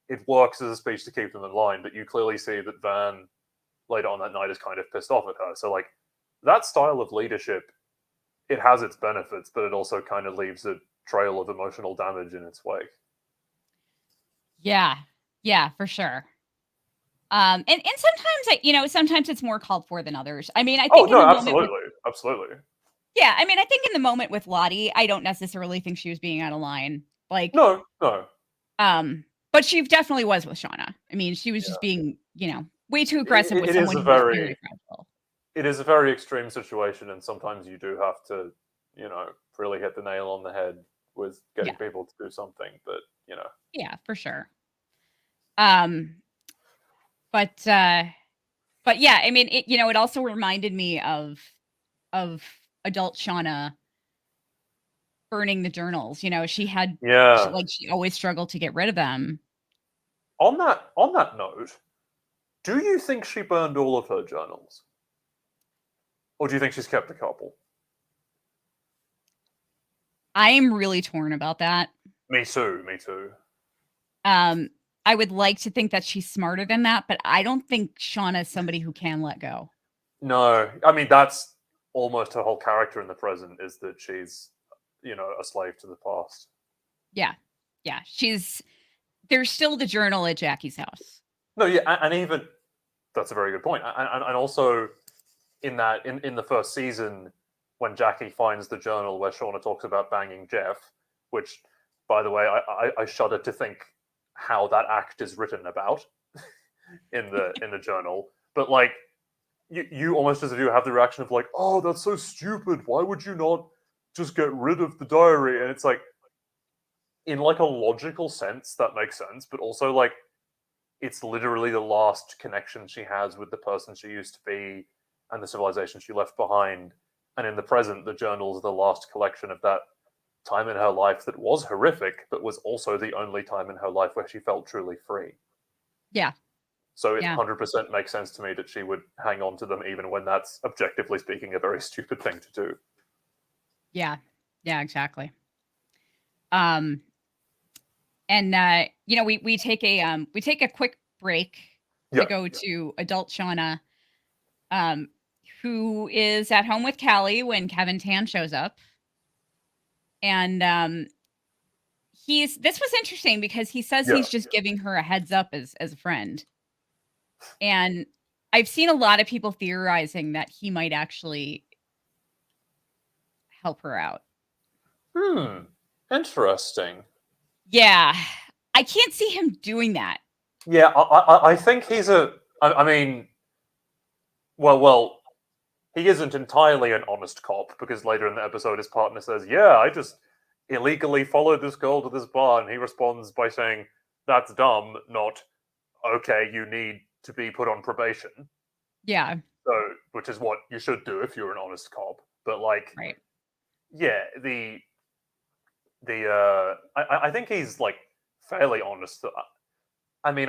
S2: it works as a speech to keep them in line, but you clearly see that Van later on that night is kind of pissed off at her. So that style of leadership, it has its benefits, but it also kind of leaves a trail of emotional damage in its wake.
S4: Yeah, for sure. And sometimes sometimes it's more called for than others. I mean, I think
S2: absolutely.
S4: Yeah, I mean, I think in the moment with Lottie, I don't necessarily think she was being out of line.
S2: No.
S4: But she definitely was with Shauna. I mean, she was just being, way too aggressive with someone who was very fragile.
S2: It is a very extreme situation, and sometimes you do have to, really hit the nail on the head with getting people to do something. But
S4: Yeah, for sure. But yeah, I mean, it also reminded me of adult Shauna burning the journals. She always struggled to get rid of them.
S2: On that note, do you think she burned all of her journals? Or do you think she's kept a couple?
S4: I am really torn about that.
S2: Me too.
S4: I would like to think that she's smarter than that, but I don't think Shauna is somebody who can let go.
S2: No, I mean, that's almost her whole character in the present, is that she's, a slave to the past.
S4: Yeah. There's still the journal at Jackie's house.
S2: No, yeah, and even, that's a very good point. And also, in the first season, when Jackie finds the journal where Shauna talks about banging Jeff, which, by the way, I shudder to think how that act is written about in the journal. But you almost as if you have the reaction of oh, that's so stupid. Why would you not just get rid of the diary? And it's in a logical sense, that makes sense, but also it's literally the last connection she has with the person she used to be and the civilization she left behind. And in the present, the journal's the last collection of that time in her life that was horrific, but was also the only time in her life where she felt truly free.
S4: Yeah.
S2: So it 100% makes sense to me that she would hang on to them, even when that's, objectively speaking, a very stupid thing to do.
S4: Yeah, exactly. And we take a quick break to go to adult Shauna, who is at home with Callie when Kevin Tan shows up. And this was interesting because he says he's just giving her a heads up as a friend. And I've seen a lot of people theorizing that he might actually help her out.
S2: Interesting.
S4: Yeah. I can't see him doing that.
S2: Yeah, I think he's I mean, well, he isn't entirely an honest cop, because later in the episode his partner says, yeah, I just illegally followed this girl to this bar, and he responds by saying, that's dumb, not, okay, you need to be put on probation.
S4: Yeah.
S2: So, which is what you should do if you're an honest cop. But
S4: right.
S2: Yeah, I think he's fairly honest. I mean,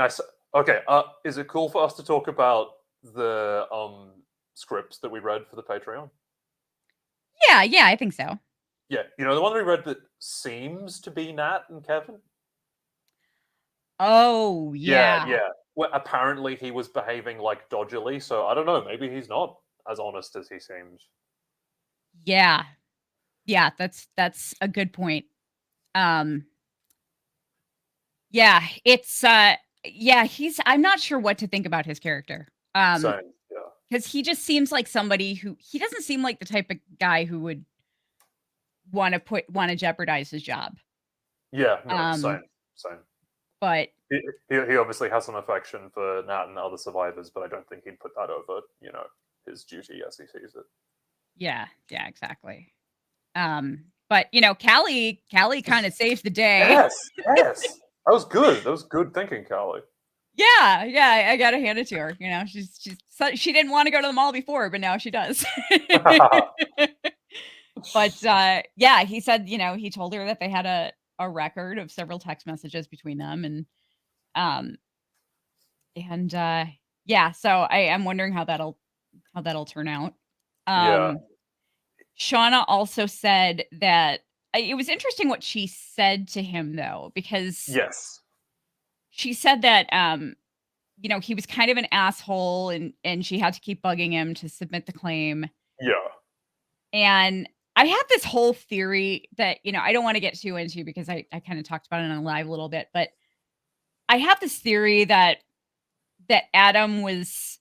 S2: okay. Is it cool for us to talk about the scripts that we read for the Patreon?
S4: Yeah, I think so.
S2: Yeah, the one we read that seems to be Nat and Kevin.
S4: Oh, yeah.
S2: Yeah. Well, apparently he was behaving dodgily, so I don't know. Maybe he's not as honest as he seems.
S4: Yeah, that's a good point. Yeah, it's I'm not sure what to think about his character.
S2: Same, yeah.
S4: Because he just seems like somebody he doesn't seem like the type of guy who would want to jeopardize his job.
S2: Yeah, no, same.
S4: But
S2: he obviously has some affection for Nat and other survivors, but I don't think he'd put that over, his duty as he sees it.
S4: Yeah, exactly. But Callie kind of saves the day.
S2: Yes. That was good. That was good thinking, Callie.
S4: Yeah, I gotta hand it to her. You know, she didn't want to go to the mall before, but now she does. But yeah, he said, you know, he told her that they had a record of several text messages between them, and yeah, so I am wondering how that'll turn out.
S2: Yeah.
S4: Shauna also said that it was interesting what she said to him though, because
S2: Yes.
S4: she said that you know, he was kind of an asshole and she had to keep bugging him to submit the claim.
S2: Yeah.
S4: And I have this whole theory that, you know, I don't want to get too into because I kind of talked about it on live a little bit, but I have this theory that Adam was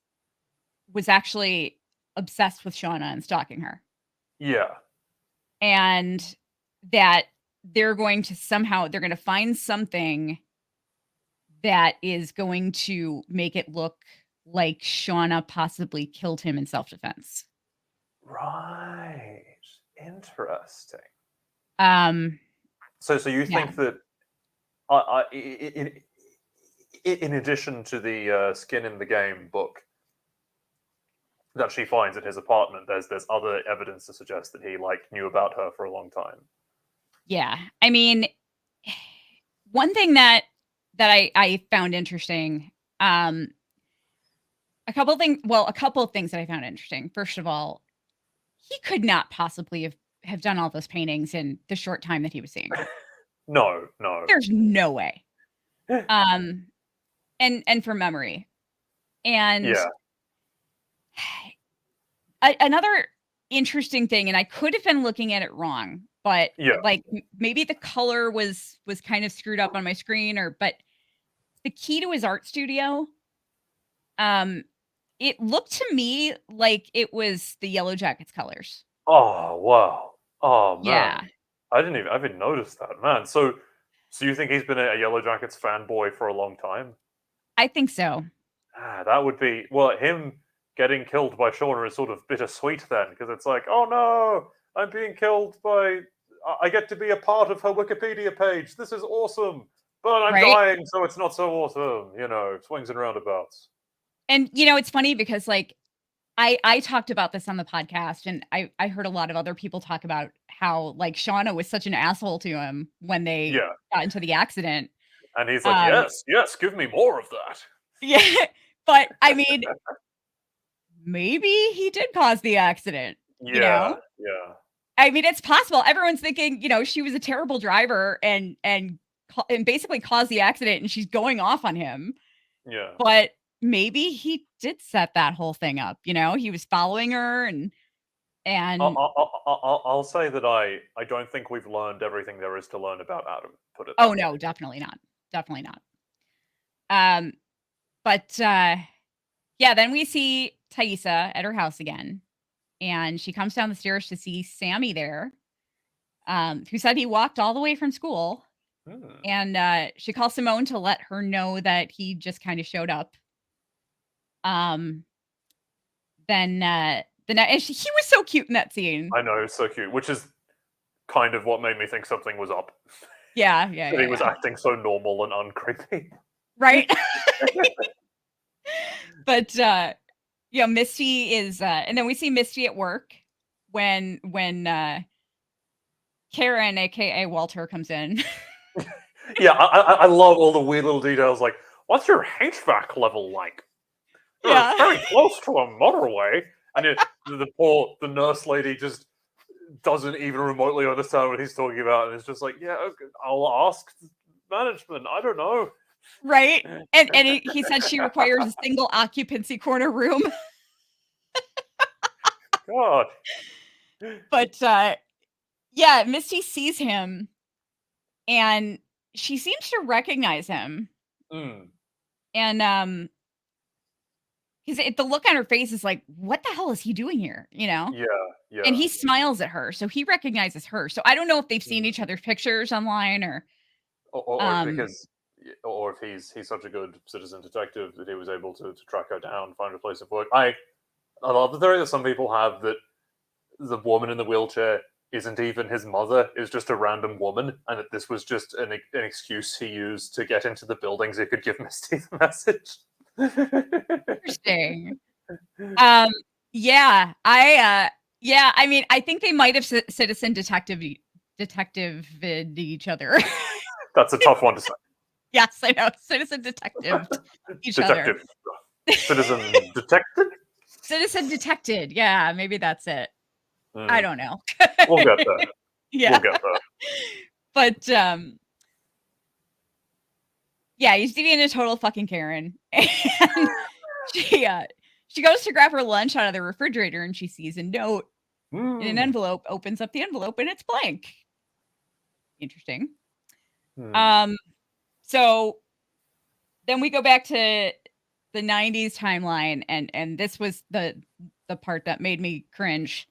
S4: actually obsessed with Shauna and stalking her.
S2: Yeah.
S4: And that they're going to find something that is going to make it look like Shauna possibly killed him in self-defense.
S2: Right. Interesting.
S4: So
S2: you think that in addition to the skin in the game book that she finds in his apartment, there's other evidence to suggest that he knew about her for a long time.
S4: Yeah. I mean, one thing that I found interesting, a couple of things that I found interesting. First of all, he could not possibly have done all those paintings in the short time that he was seeing her.
S2: No.
S4: There's no way. And from memory. And
S2: yeah.
S4: Another interesting thing, and I could have been looking at it wrong, but maybe the color was kind of screwed up on my screen, but the key to his art studio, it looked to me like it was the Yellowjackets colors.
S2: Oh wow! Oh man,
S4: yeah.
S2: I didn't notice that, man. So you think he's been a Yellowjackets fanboy for a long time?
S4: I think so.
S2: That would be him getting killed by Shauna is sort of bittersweet then, because it's like, oh no, I'm being killed by. I get to be a part of her Wikipedia page. This is awesome, but I'm dying, so it's not so awesome. You know, swings and roundabouts.
S4: And you know, it's funny because I talked about this on the podcast, and I heard a lot of other people talk about how Shauna was such an asshole to him when they got into the accident.
S2: And he's like, yes, give me more of that.
S4: Yeah, but I mean, maybe he did cause the accident.
S2: Yeah,
S4: you know?
S2: Yeah.
S4: I mean, it's possible. Everyone's thinking, you know, she was a terrible driver and basically caused the accident, and she's going off on him.
S2: Yeah.
S4: But maybe he did set that whole thing up. You know, he was following her, and
S2: I'll say that I don't think we've learned everything there is to learn about Adam. Put it.
S4: Oh no, definitely not. Definitely not. But yeah, then we see Taissa at her house again, and she comes down the stairs to see Sammy there, who said he walked all the way from school. And she calls Simone to let her know that he just kind of showed up. Then and he was so cute in that scene.
S2: I know, so cute, which is kind of what made me think something was up.
S4: Yeah.
S2: That he was acting so normal and uncreepy.
S4: Right. But yeah, Misty is and then we see Misty at work when Karen, aka Walter, comes in.
S2: Yeah, I love all the weird little details, like, what's your HVAC level like? It's very close to a motorway. And the nurse lady just doesn't even remotely understand what he's talking about, and it's just like, yeah, okay, I'll ask management. I don't know.
S4: Right? And he said she requires a single occupancy corner room.
S2: God.
S4: But yeah, Misty sees him, and she seems to recognize him. And because the look on her face is like, what the hell is he doing here? You know?
S2: Yeah.
S4: And he smiles at her, so he recognizes her. So I don't know if they've seen each other's pictures online, or
S2: if he's such a good citizen detective that he was able to track her down, find a place of work. I love the theory that some people have that the woman in the wheelchair isn't even his mother, is just a random woman, and that this was just an excuse he used to get into the building so he could give Misty the message.
S4: Interesting. Yeah, I mean, I think they might have citizen detective each other.
S2: That's a tough one to say.
S4: Yes, I know. Citizen detective each
S2: Detective.
S4: other.
S2: Citizen detected?
S4: Citizen detected. Yeah, maybe that's it. I don't know.
S2: We'll get there.
S4: Yeah.
S2: We'll get there.
S4: But yeah, he's being a total fucking Karen. And she goes to grab her lunch out of the refrigerator and she sees a note in an envelope, opens up the envelope, and it's blank. Interesting. So then we go back to the 90s timeline, and this was the part that made me cringe.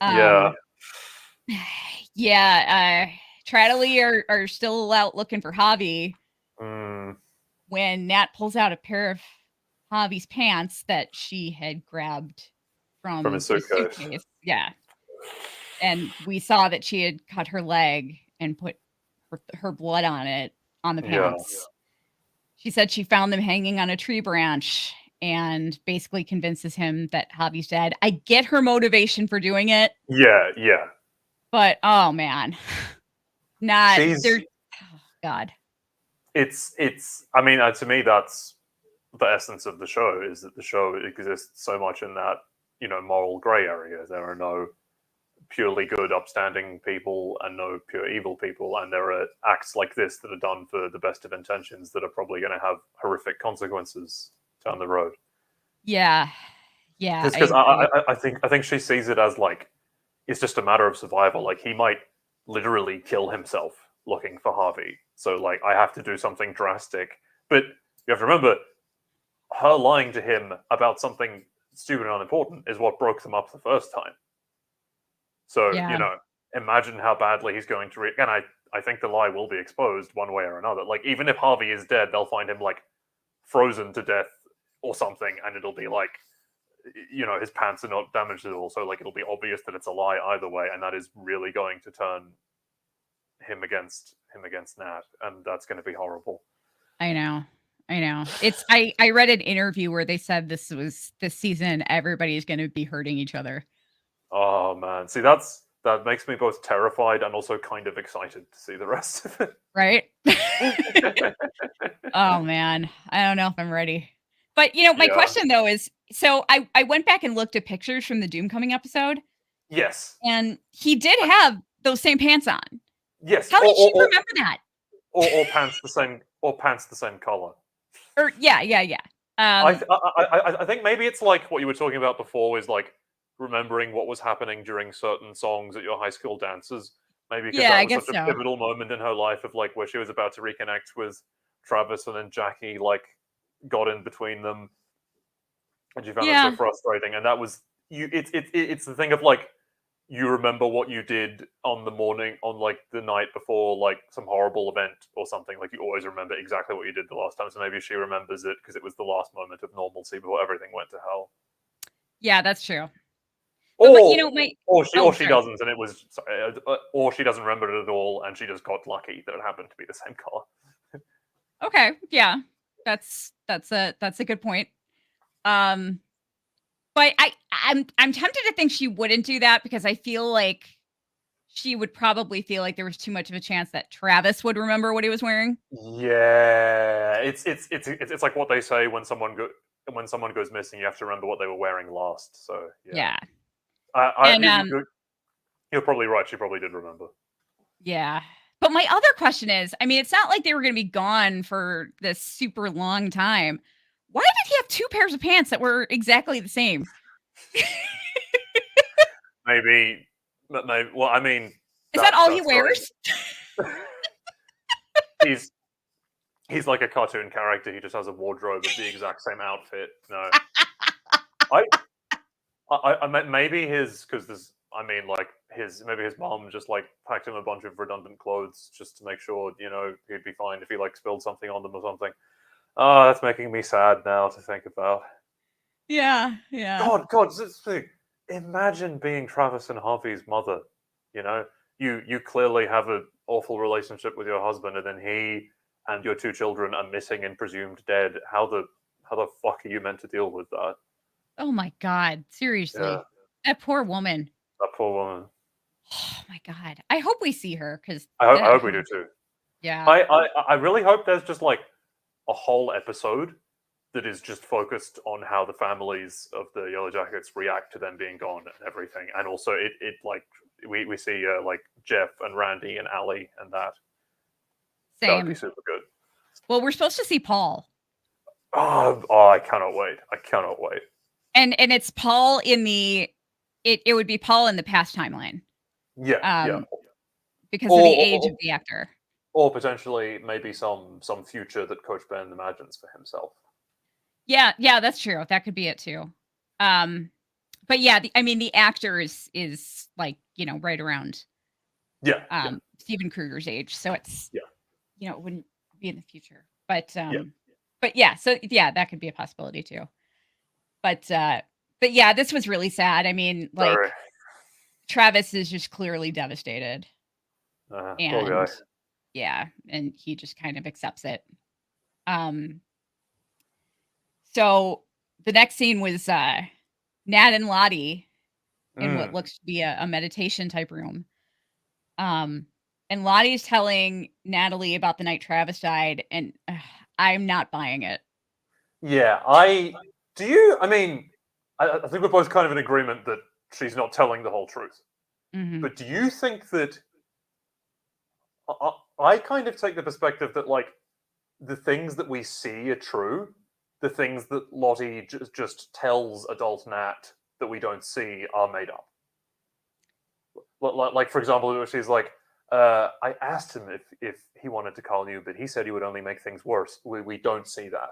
S4: Yeah, Natalie are still out looking for Javi when Nat pulls out a pair of Javi's pants that she had grabbed from
S2: his suitcase.
S4: Yeah. And we saw that she had cut her leg and put her blood on the pants. Yeah. She said she found them hanging on a tree branch and basically convinces him that Javi's dead. I get her motivation for doing it.
S2: Yeah.
S4: But oh man. Oh God.
S2: It's I mean, to me that's the essence of the show, is that the show exists so much in that, moral gray area. There are no purely good, upstanding people and no pure evil people, and there are acts like this that are done for the best of intentions that are probably going to have horrific consequences down the road.
S4: Yeah.
S2: Because I think she sees it as like it's just a matter of survival. Like he might literally kill himself looking for Javi, so like I have to do something drastic. But you have to remember, her lying to him about something stupid and unimportant is what broke them up the first time. So, imagine how badly he's going to and I think the lie will be exposed one way or another. Like, even if Javi is dead, they'll find him, like, frozen to death or something, and it'll be like, his pants are not damaged at all. So, like, it'll be obvious that it's a lie either way, and that is really going to turn him against Nat, and that's going to be horrible.
S4: I know. It's I read an interview where they said this season everybody's going to be hurting each other.
S2: Oh man, see that makes me both terrified and also kind of excited to see the rest of it.
S4: Right? Oh man, I don't know if I'm ready. But my question though is, so I went back and looked at pictures from the Doomcoming episode.
S2: Yes.
S4: And he did have those same pants on.
S2: Yes.
S4: How did she remember that?
S2: Or pants the same color.
S4: Or yeah.
S2: I think maybe it's like what you were talking about before, was like remembering what was happening during certain songs at your high school dances. Maybe because that was such a pivotal moment in her life, of like where she was about to reconnect with Travis, and then Jackie like got in between them, and she found it so frustrating. And that was it's the thing of like, you remember what you did on like the night before, like some horrible event or something. Like you always remember exactly what you did the last time. So maybe she remembers it because it was the last moment of normalcy before everything went to hell.
S4: Yeah, that's true.
S2: Or she doesn't, and it was, or she doesn't remember it at all, and she just got lucky that it happened to be the same color.
S4: Okay, yeah, that's a good point. But I'm tempted to think she wouldn't do that, because I feel like she would probably feel like there was too much of a chance that Travis would remember what he was wearing.
S2: Yeah, it's like what they say when someone goes missing, you have to remember what they were wearing last. So yeah. You're probably right. She probably did remember.
S4: Yeah. But my other question is, I mean, it's not like they were going to be gone for this super long time. Why did he have two pairs of pants that were exactly the same?
S2: Maybe. Well, I mean,
S4: is that all he wears?
S2: He's like a cartoon character. He just has a wardrobe of the exact same outfit. No, I maybe maybe his mom just like packed him a bunch of redundant clothes just to make sure he'd be fine if he like spilled something on them or something. Oh, that's making me sad now to think about.
S4: Yeah.
S2: God, this thing. Imagine being Travis and Harvey's mother. You know, you clearly have an awful relationship with your husband, and then he and your 2 children are missing and presumed dead. How the fuck are you meant to deal with that?
S4: Oh my God. Seriously.
S2: Yeah.
S4: That poor woman.
S2: That poor woman.
S4: Oh my God. I hope we see her because
S2: I hope we do too.
S4: Yeah.
S2: I really hope there's just like a whole episode that is just focused on how the families of the Yellowjackets react to them being gone and everything, and also it like we see like Jeff and Randy and Allie and that. That would be
S4: Same.
S2: super good.
S4: Well, we're supposed to see Paul.
S2: Oh, I cannot wait. I cannot wait.
S4: And it's Paul in the it would be Paul in the past timeline.
S2: Yeah.
S4: Because of the age of the actor.
S2: Or potentially maybe some future that Coach Ben imagines for himself.
S4: Yeah, that's true. That could be it too. But yeah, the actor is like, right around Steven Kruger's age. So it's it wouldn't be in the future. But yeah, so yeah, that could be a possibility too. But yeah, this was really sad. I mean, like
S2: Sorry.
S4: Travis is just clearly devastated.
S2: Poor
S4: And
S2: guy.
S4: yeah, and he just kind of accepts it. So the next scene was Nat and Lottie in what looks to be a meditation type room. And Lottie's telling Natalie about the night Travis died, and I'm not buying it.
S2: Yeah, I think we're both kind of in agreement that she's not telling the whole truth.
S4: Mhm.
S2: But do you think that I kind of take the perspective that like the things that we see are true, the things that Lottie just tells adult Nat that we don't see are made up. Like for example, she's like, I asked him if he wanted to call you, but he said he would only make things worse. We don't see that.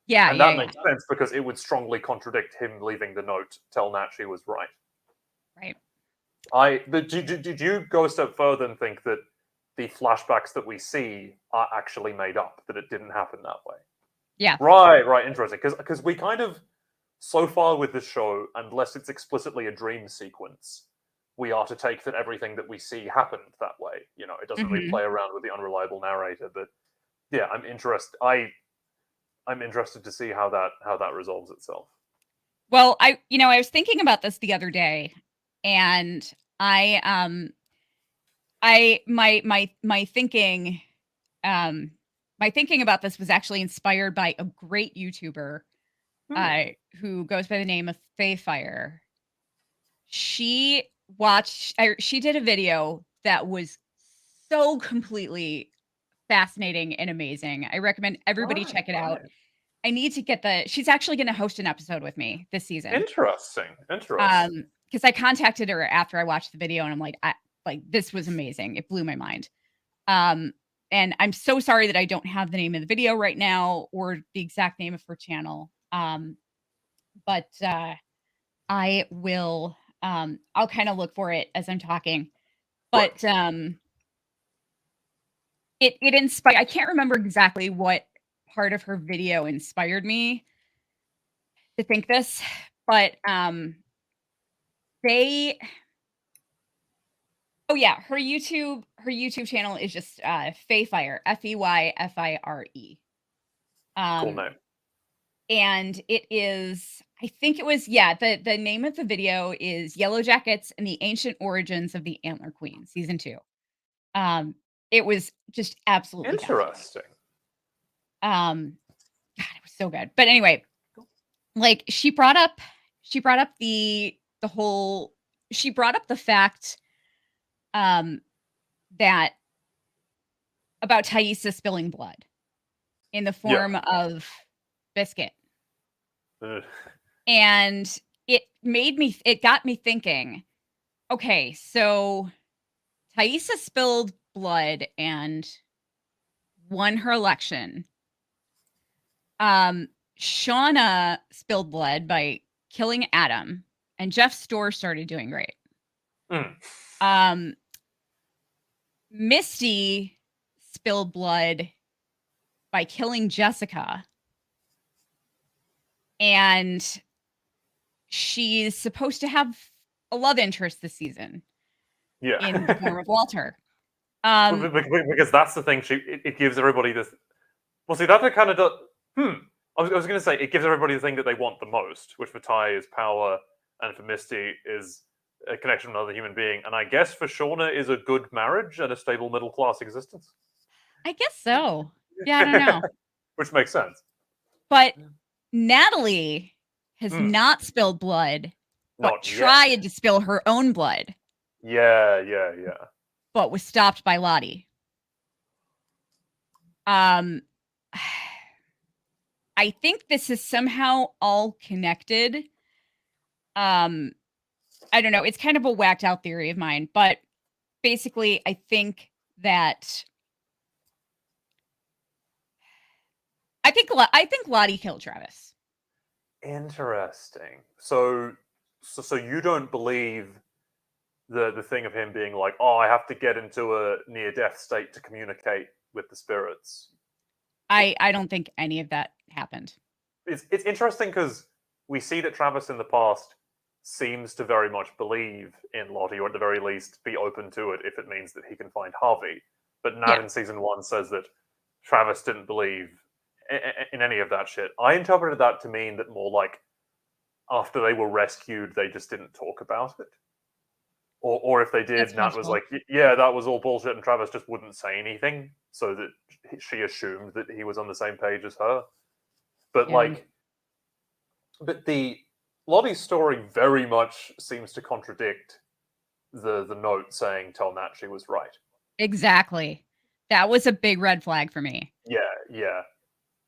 S4: Yeah,
S2: and that makes sense because it would strongly contradict him leaving the note, tell Nat she was right.
S4: Right.
S2: Did you go a step further and think that the flashbacks that we see are actually made up, that it didn't happen that way?
S4: Yeah.
S2: Right, interesting. Because we kind of, so far with this show, unless it's explicitly a dream sequence, we are to take that everything that we see happened that way. It doesn't really play around with the unreliable narrator. But yeah, I'm interested. I'm interested to see how that resolves itself.
S4: Well, I was thinking about this the other day, and my thinking about this was actually inspired by a great YouTuber who goes by the name of Fire. She did a video that was so completely fascinating and amazing. I recommend everybody check it out. I need to get she's actually going to host an episode with me this season.
S2: Interesting.
S4: Because I contacted her after I watched the video, and I'm like, this was amazing. It blew my mind. And I'm so sorry that I don't have the name of the video right now or the exact name of her channel. But I will. I'll kind of look for it as I'm talking. But it inspired. I can't remember exactly what part of her video inspired me to think this, but her YouTube channel is just Feyfire, Feyfire.
S2: Cool name.
S4: And it is, I think it was, the name of the video is Yellowjackets and the Ancient Origins of the Antler Queens, season 2. It was just absolutely
S2: interesting.
S4: God, it was so good. But anyway, like she brought up the fact that about Taissa spilling blood in the form of biscuit. And it got me thinking, okay, so Taissa spilled blood and won her election. Shauna spilled blood by killing Adam, and Jeff's store started doing great. Misty spilled blood by killing Jessica, and she's supposed to have a love interest this season. in the form of Walter.
S2: Because that's the thing. It gives everybody this. Well, see, that kind of does. I was going to say it gives everybody the thing that they want the most, which for Ty is power, and for Misty is a connection with another human being, and I guess for Shauna is a good marriage and a stable middle class existence.
S4: I guess so. Yeah, I don't know.
S2: Which makes sense.
S4: But Natalie has not spilled blood, but tried to spill her own blood.
S2: Yeah.
S4: But was stopped by Lottie. I think this is somehow all connected. I don't know. It's kind of a whacked out theory of mine, but basically, I think Lottie killed Travis.
S2: Interesting. So you don't believe the thing of him being like, oh, I have to get into a near death state to communicate with the spirits.
S4: I don't think any of that happened.
S2: It's interesting because we see that Travis in the past seems to very much believe in Lottie, or at the very least be open to it if it means that he can find Harvey. But Nat in season 1 says that Travis didn't believe in any of that shit. I interpreted that to mean that more like after they were rescued, they just didn't talk about it. Or if they did, Nat was like, yeah, that was all bullshit, and Travis just wouldn't say anything, so that she assumed that he was on the same page as her. But but the Lottie's story very much seems to contradict the note saying, tell Nat she was right.
S4: Exactly. That was a big red flag for me.
S2: Yeah.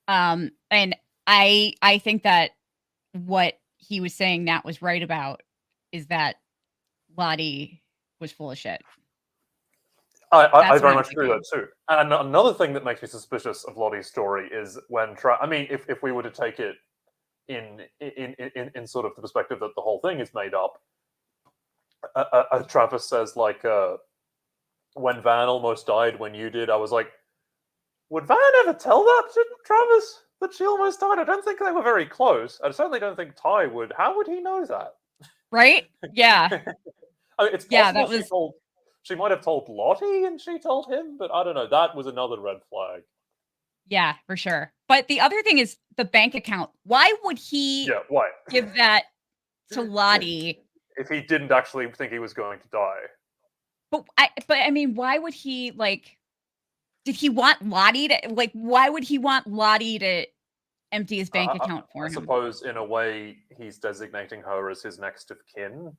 S4: And I think that what he was saying Nat was right about is that Lottie was full of shit.
S2: I very much agree with that too. And another thing that makes me suspicious of Lottie's story is when if we were to take it in sort of the perspective that the whole thing is made up, Travis says like, when Van almost died when you did, I was like, would Van ever tell that to Travis that she almost died? I don't think they were very close. I certainly don't think Ty would. How would he know that?
S4: Right? Yeah.
S2: I mean, it's possible she might have told Lottie and she told him, but I don't know. That was another red flag.
S4: Yeah, for sure. But the other thing is the bank account. Why would he give that to Lottie
S2: if he didn't actually think he was going to die?
S4: But I mean, why would he did he want Lottie to why would he want Lottie to empty his bank account for him?
S2: I suppose in a way he's designating her as his next of kin.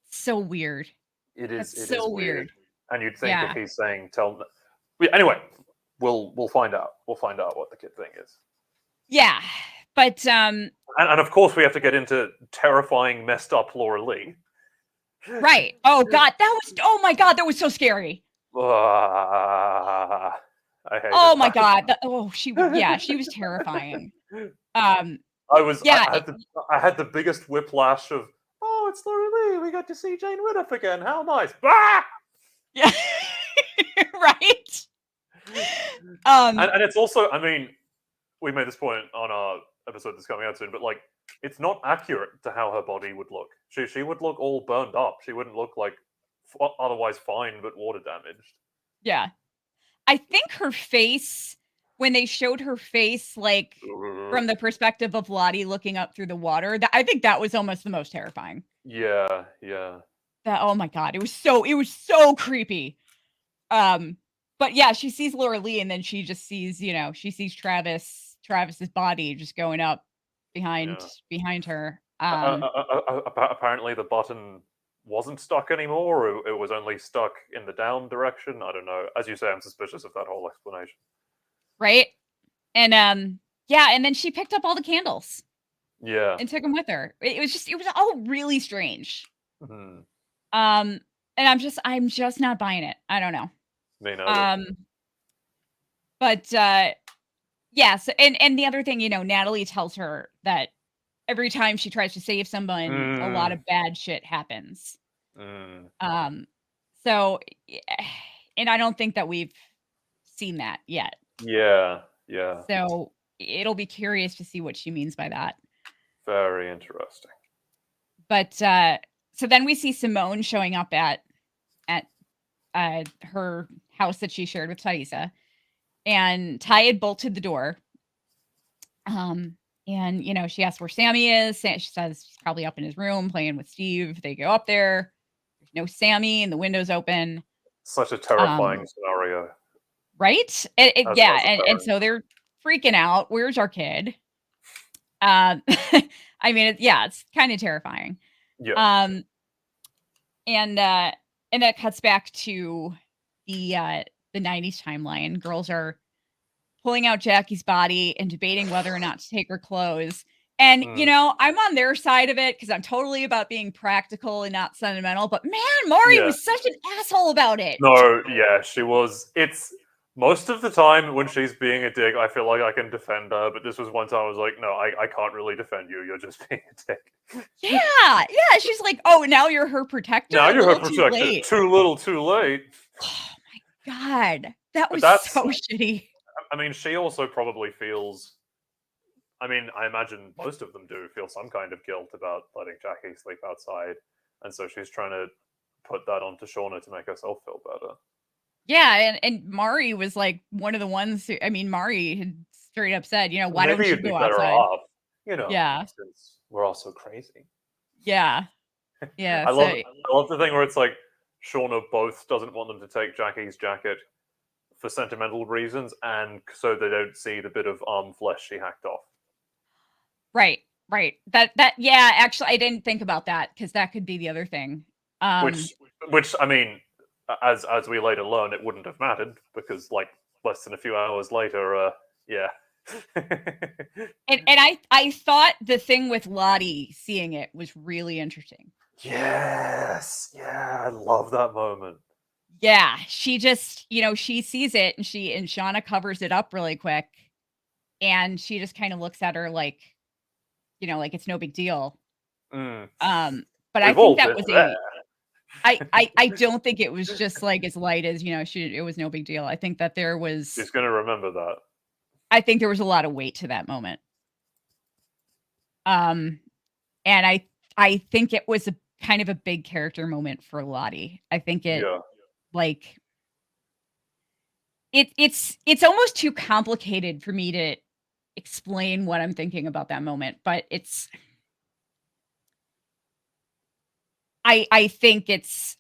S4: So weird.
S2: It is
S4: weird.
S2: And you'd think if he's saying anyway, we'll find out. We'll find out what the kid thing is.
S4: Yeah. But
S2: and of course we have to get into terrifying, messed up Laura Lee.
S4: Right. Oh god, oh my god, that was so scary.
S2: I hate
S4: oh my god. She was terrifying. I
S2: had the biggest whiplash of, oh, it's Laura Lee. We got to see Jane Riddiff again. How nice. Ah!
S4: Yeah. Right.
S2: And it's also, I mean, we made this point on our episode that's coming out soon, but like, it's not accurate to how her body would look. She would look all burned up. She wouldn't look like otherwise fine but water damaged.
S4: Yeah. I think her face, when they showed her face like from the perspective of Lottie looking up through the water, I think that was almost the most terrifying.
S2: Yeah.
S4: Oh my god, it was so creepy. But yeah, she sees Laura Lee and then she just sees, she sees Travis's body just going up behind her.
S2: Apparently the button wasn't stuck anymore, or it was only stuck in the down direction. I don't know. As you say, I'm suspicious of that whole explanation.
S4: Right? And and then she picked up all the candles.
S2: Yeah.
S4: And took them with her. It was all really strange.
S2: Mm-hmm.
S4: And I'm just not buying it. I don't know.
S2: Me neither.
S4: But so, and the other thing, Natalie tells her that every time she tries to save someone, a lot of bad shit happens. So, and I don't think that we've seen that yet.
S2: Yeah.
S4: So it'll be curious to see what she means by that.
S2: Very interesting.
S4: But so then we see Simone showing up at her house that she shared with Taissa. And Ty had bolted the door. And, she asks where Sammy is. She says he's probably up in his room playing with Steve. They go up there. There's no Sammy, and the window's open.
S2: Such a terrifying scenario.
S4: Right? And so they're freaking out. Where's our kid? I mean, it's kind of terrifying.
S2: Yeah.
S4: And that cuts back to the 90s timeline. Girls are pulling out Jackie's body and debating whether or not to take her clothes. And, I'm on their side of it because I'm totally about being practical and not sentimental. But man, Maury was such an asshole about it.
S2: No, yeah, she was. It's most of the time when she's being a dick, I feel like I can defend her. But this was one time I was like, no, I can't really defend you. You're just being a dick.
S4: Yeah. She's like, oh, now you're her protector?
S2: Now you're her protector. Too little, too late.
S4: Oh, my God. That was so shitty.
S2: I mean, she also probably feels... I mean, I imagine most of them do feel some kind of guilt about letting Jackie sleep outside. And so she's trying to put that onto Shauna to make herself feel better.
S4: Yeah, and Mari was like one of the ones who... I mean, Mari had straight up said, why don't you go outside?
S2: Off,
S4: yeah.
S2: Since we're all so crazy.
S4: Yeah. Yeah.
S2: I love the thing where it's like Shauna both doesn't want them to take Jackie's jacket for sentimental reasons and so they don't see the bit of arm flesh she hacked off.
S4: Right. Actually, I didn't think about that because that could be the other thing.
S2: Which I mean, as we later learn, it wouldn't have mattered because like less than a few hours later, yeah.
S4: and I thought the thing with Lottie seeing it was really interesting.
S2: Yes. Yeah, I love that moment.
S4: Yeah, she just, she sees it and Shauna covers it up really quick. And she just kind of looks at her like, like it's no big deal.
S2: Mm.
S4: But I think that was I don't think it was just like as light as, it was no big deal. I think that there was...
S2: She's going to remember that.
S4: I think there was a lot of weight to that moment. And I think it was a kind of a big character moment for Lottie. I think it like it's almost too complicated for me to explain what I'm thinking about that moment, but it's I think it's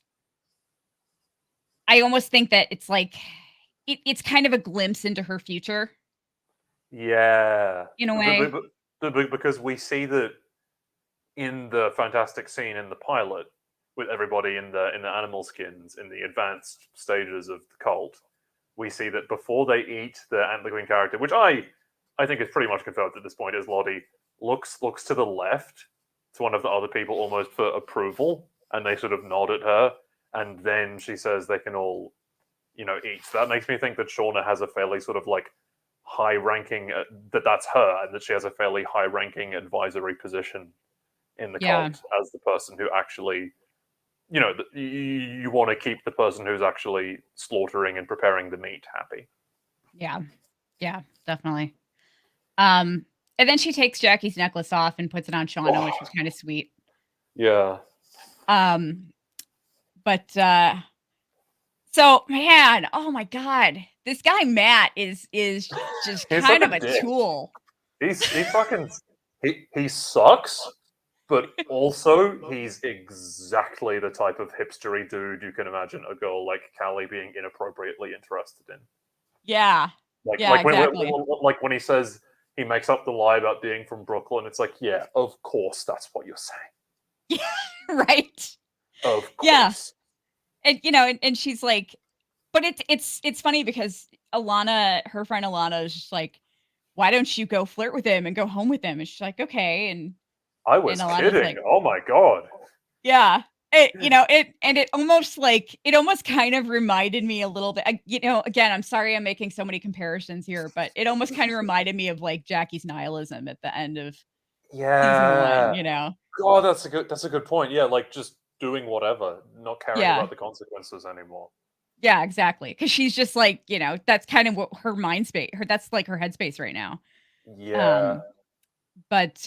S4: I almost think that it's like it's kind of a glimpse into her future.
S2: Yeah.
S4: In a way.
S2: Because we see that in the fantastic scene in the pilot with everybody in the animal skins in the advanced stages of the cult, we see that before they eat the Antler Queen character, which I think is pretty much confirmed at this point, is Lottie looks to the left to one of the other people almost for approval, and they sort of nod at her, and then she says they can all, eat. So that makes me think that Shauna has a fairly sort of like high-ranking, that's her, and that she has a fairly high-ranking advisory position in the cult as the person who actually, you want to keep the person who's actually slaughtering and preparing the meat happy.
S4: Yeah, definitely. And then she takes Jackie's necklace off and puts it on Shauna, which was kind of sweet.
S2: Yeah.
S4: But so man, oh my God, this guy Matt is just kind of a tool.
S2: He fucking he sucks, but also he's exactly the type of hipstery dude you can imagine a girl like Callie being inappropriately interested in.
S4: Yeah.
S2: Exactly. When he says he makes up the lie about being from Brooklyn, it's like, yeah, of course that's what you're saying.
S4: Right.
S2: Of course.
S4: Yeah. And and she's like, but it's funny because her friend Alana is just like, why don't you go flirt with him and go home with him? And she's like, okay. And
S2: I was kidding. Like, oh my God.
S4: Yeah. It almost kind of reminded me a little bit, again, I'm sorry I'm making so many comparisons here, but it almost kind of reminded me of like Jackie's nihilism at the end of season 1,
S2: God, that's a good point. Yeah, like just doing whatever, not caring about the consequences anymore.
S4: Yeah, exactly. Because she's just like, that's kind of what her mind space, that's like her headspace right now.
S2: Yeah.
S4: But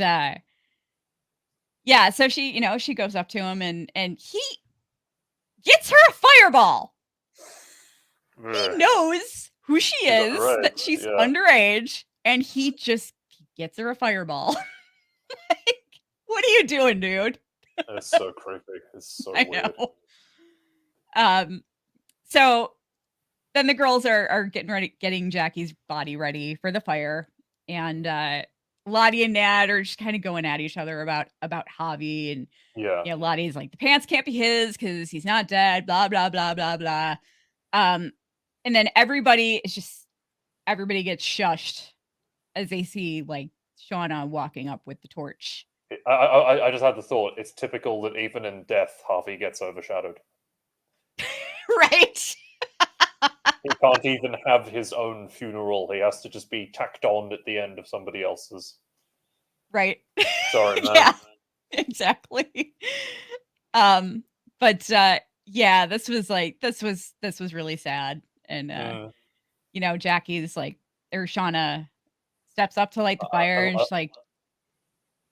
S4: yeah, so she goes up to him and he gets her a fireball. He knows who she is,
S2: underage,
S4: that she's
S2: yeah.
S4: underage, and he just gets her a fireball. Like, what are you doing, dude?
S2: It's so creepy. It's so
S4: I
S2: weird.
S4: know. So then the girls are getting Jackie's body ready for the fire, and Lottie and Nat are just kind of going at each other about Javi, and
S2: Yeah.
S4: Lottie's like, the pants can't be his because he's not dead, blah blah blah blah blah. And then everybody gets shushed as they see like Shauna walking up with the torch.
S2: I just had the thought, it's typical that even in death, Harvey gets overshadowed.
S4: Right.
S2: He can't even have his own funeral. He has to just be tacked on at the end of somebody else's.
S4: Right.
S2: Sorry, man.
S4: Yeah, exactly. But yeah, this was really sad. And Jackie's like, or Shauna steps up to light the fire, and she's like,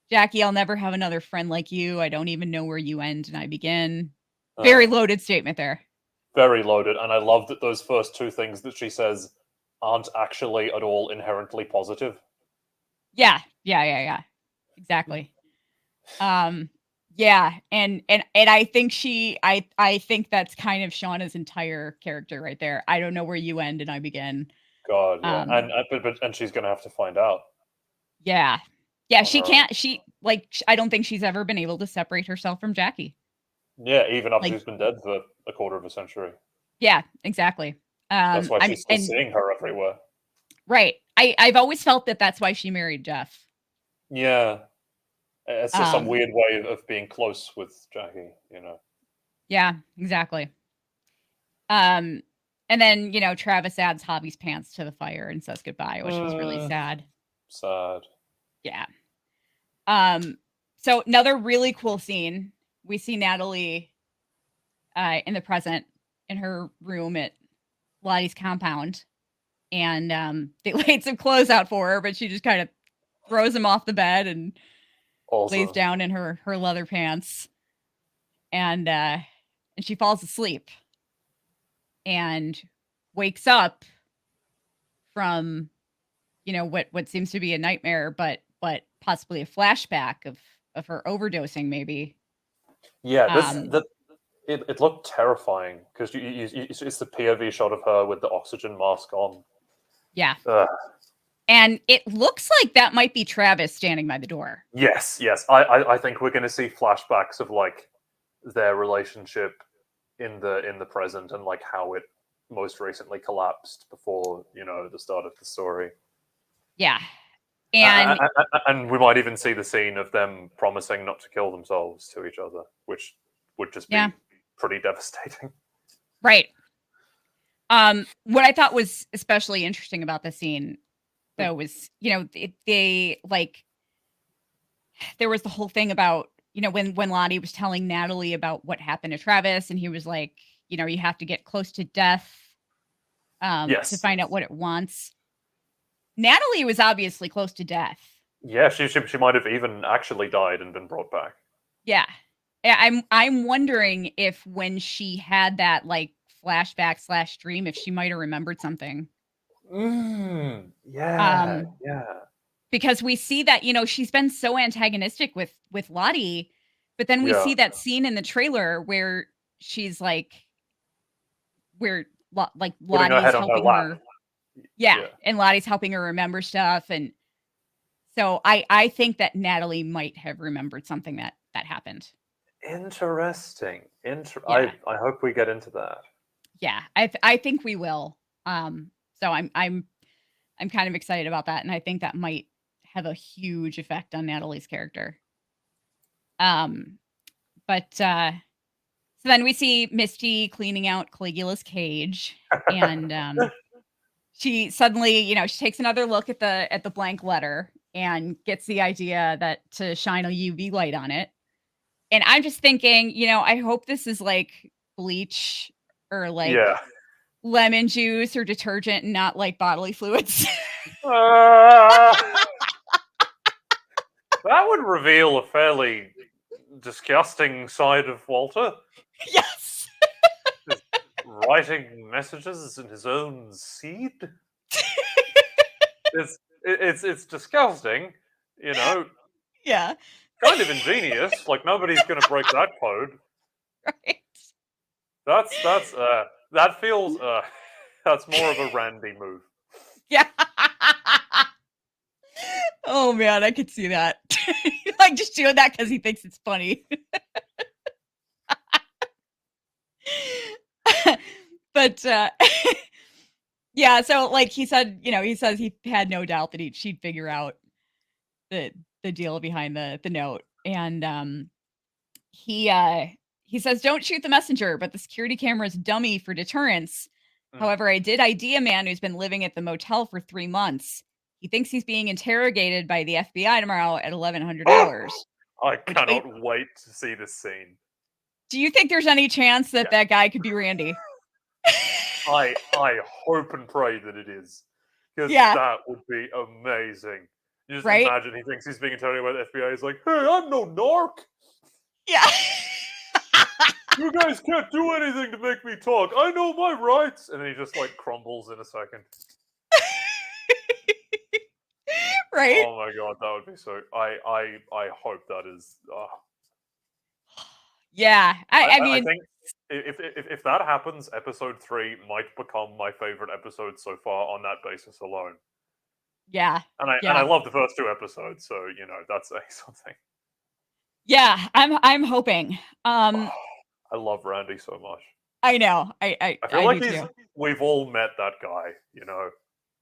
S4: Jackie, I'll never have another friend like you. I don't even know where you end and I begin. Very loaded statement there.
S2: Very loaded, and I love that those first two things that she says aren't actually at all inherently positive.
S4: Yeah. Exactly. Yeah, and I think I think that's kind of Shauna's entire character right there. I don't know where you end and I begin.
S2: God, yeah, and she's gonna have to find out.
S4: Yeah, she can't. I don't think she's ever been able to separate herself from Jackie.
S2: Yeah, even after she's been dead for a quarter of a century.
S4: Yeah, exactly.
S2: That's why she's still seeing her everywhere.
S4: Right. I've always felt that that's why she married Jeff.
S2: Yeah. It's just some weird way of being close with Jackie,
S4: Yeah, exactly. And then, Travis adds Javi's pants to the fire and says goodbye, which was really sad.
S2: Sad.
S4: Yeah. So another really cool scene. We see Natalie in the present in her room at Lottie's compound. And they laid some clothes out for her, but she just kind of throws them off the bed and lays down in her leather pants. And she falls asleep and wakes up from what seems to be a nightmare, but possibly a flashback of her overdosing, maybe.
S2: Yeah, it looked terrifying because it's the POV shot of her with the oxygen mask on.
S4: Yeah. And it looks like that might be Travis standing by the door.
S2: Yes. I think we're going to see flashbacks of like their relationship in the present and like how it most recently collapsed before the start of the story.
S4: Yeah. And
S2: we might even see the scene of them promising not to kill themselves to each other, which would just be pretty devastating.
S4: Right. What I thought was especially interesting about the scene, though, was they like there was the whole thing about when Lottie was telling Natalie about what happened to Travis, and he was like, you have to get close to death to find out what it wants. Natalie was obviously close to death.
S2: Yeah, she might have even actually died and been brought back.
S4: Yeah. I'm wondering if when she had that like flashback / dream, if she might have remembered something.
S2: Yeah.
S4: Because we see that she's been so antagonistic with Lottie, but then we see that scene in the trailer where she's like, Lottie's helping her. Yeah, and Lottie's helping her remember stuff, and so I think that Natalie might have remembered something that happened.
S2: Interesting. I hope we get into that.
S4: Yeah, I think we will. So I'm kind of excited about that, and I think that might have a huge effect on Natalie's character. But so then we see Misty cleaning out Caligula's cage, and she suddenly, she takes another look at the blank letter and gets the idea that to shine a UV light on it. And I'm just thinking, I hope this is like bleach or like lemon juice or detergent and not like bodily fluids.
S2: That would reveal a fairly disgusting side of Walter.
S4: Yes.
S2: writing messages in his own seed. It's disgusting, you know.
S4: Yeah.
S2: Kind of ingenious. Like nobody's going to break that code.
S4: Right.
S2: That feels that's more of a Randy move.
S4: Yeah. Oh man, I could see that. Like just doing that because he thinks it's funny. But yeah, so like he said, he says he had no doubt that she'd figure out the deal behind the note. And he says, don't shoot the messenger, but the security camera is dummy for deterrence. However, I did ID a man who's been living at the motel for 3 months. He thinks he's being interrogated by the FBI tomorrow at 1100 hours.
S2: I cannot wait to see this scene.
S4: Do you think there's any chance that that guy could be Randy?
S2: I hope and pray that it is. Because
S4: Yeah.
S2: that would be amazing. You just
S4: Right?
S2: imagine he thinks he's being interrogated by the FBI. He's like, hey, I'm no narc.
S4: Yeah.
S2: You guys can't do anything to make me talk. I know my rights. And then he just like crumbles in a second.
S4: Right?
S2: Oh my god, that would be so. I hope that is.
S4: Yeah. I mean,
S2: I think if that happens, episode 3 might become my favorite episode so far on that basis alone.
S4: yeah.
S2: And I love the first 2 episodes, so you know that's saying something.
S4: Yeah, I'm hoping.
S2: I love Randy so much.
S4: I know. I
S2: feel like
S4: do too.
S2: we've all met that guy, you know.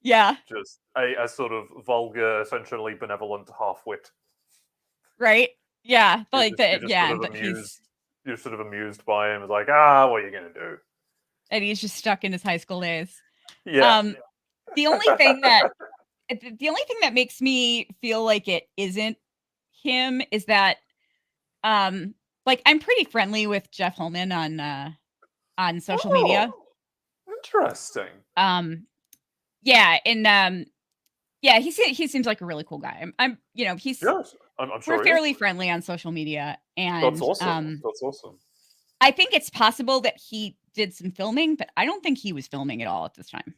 S4: Yeah.
S2: Just a sort of vulgar, essentially benevolent half-wit.
S4: Right? Yeah. But like
S2: You're
S4: that, yeah.
S2: sort of
S4: But
S2: you're sort of amused by him. It's like, what are you gonna do?
S4: and he's just stuck in his high school days.
S2: Yeah.
S4: The only thing that makes me feel like it isn't him is that like I'm pretty friendly with Jeff Holman on social media.
S2: Interesting.
S4: Yeah, and yeah, he seems like a really cool guy. I'm he's
S2: Yes, I'm sure
S4: we're fairly friendly on social media, and
S2: That's awesome. That's awesome.
S4: I think it's possible that he did some filming, but I don't think he was filming at all at this time.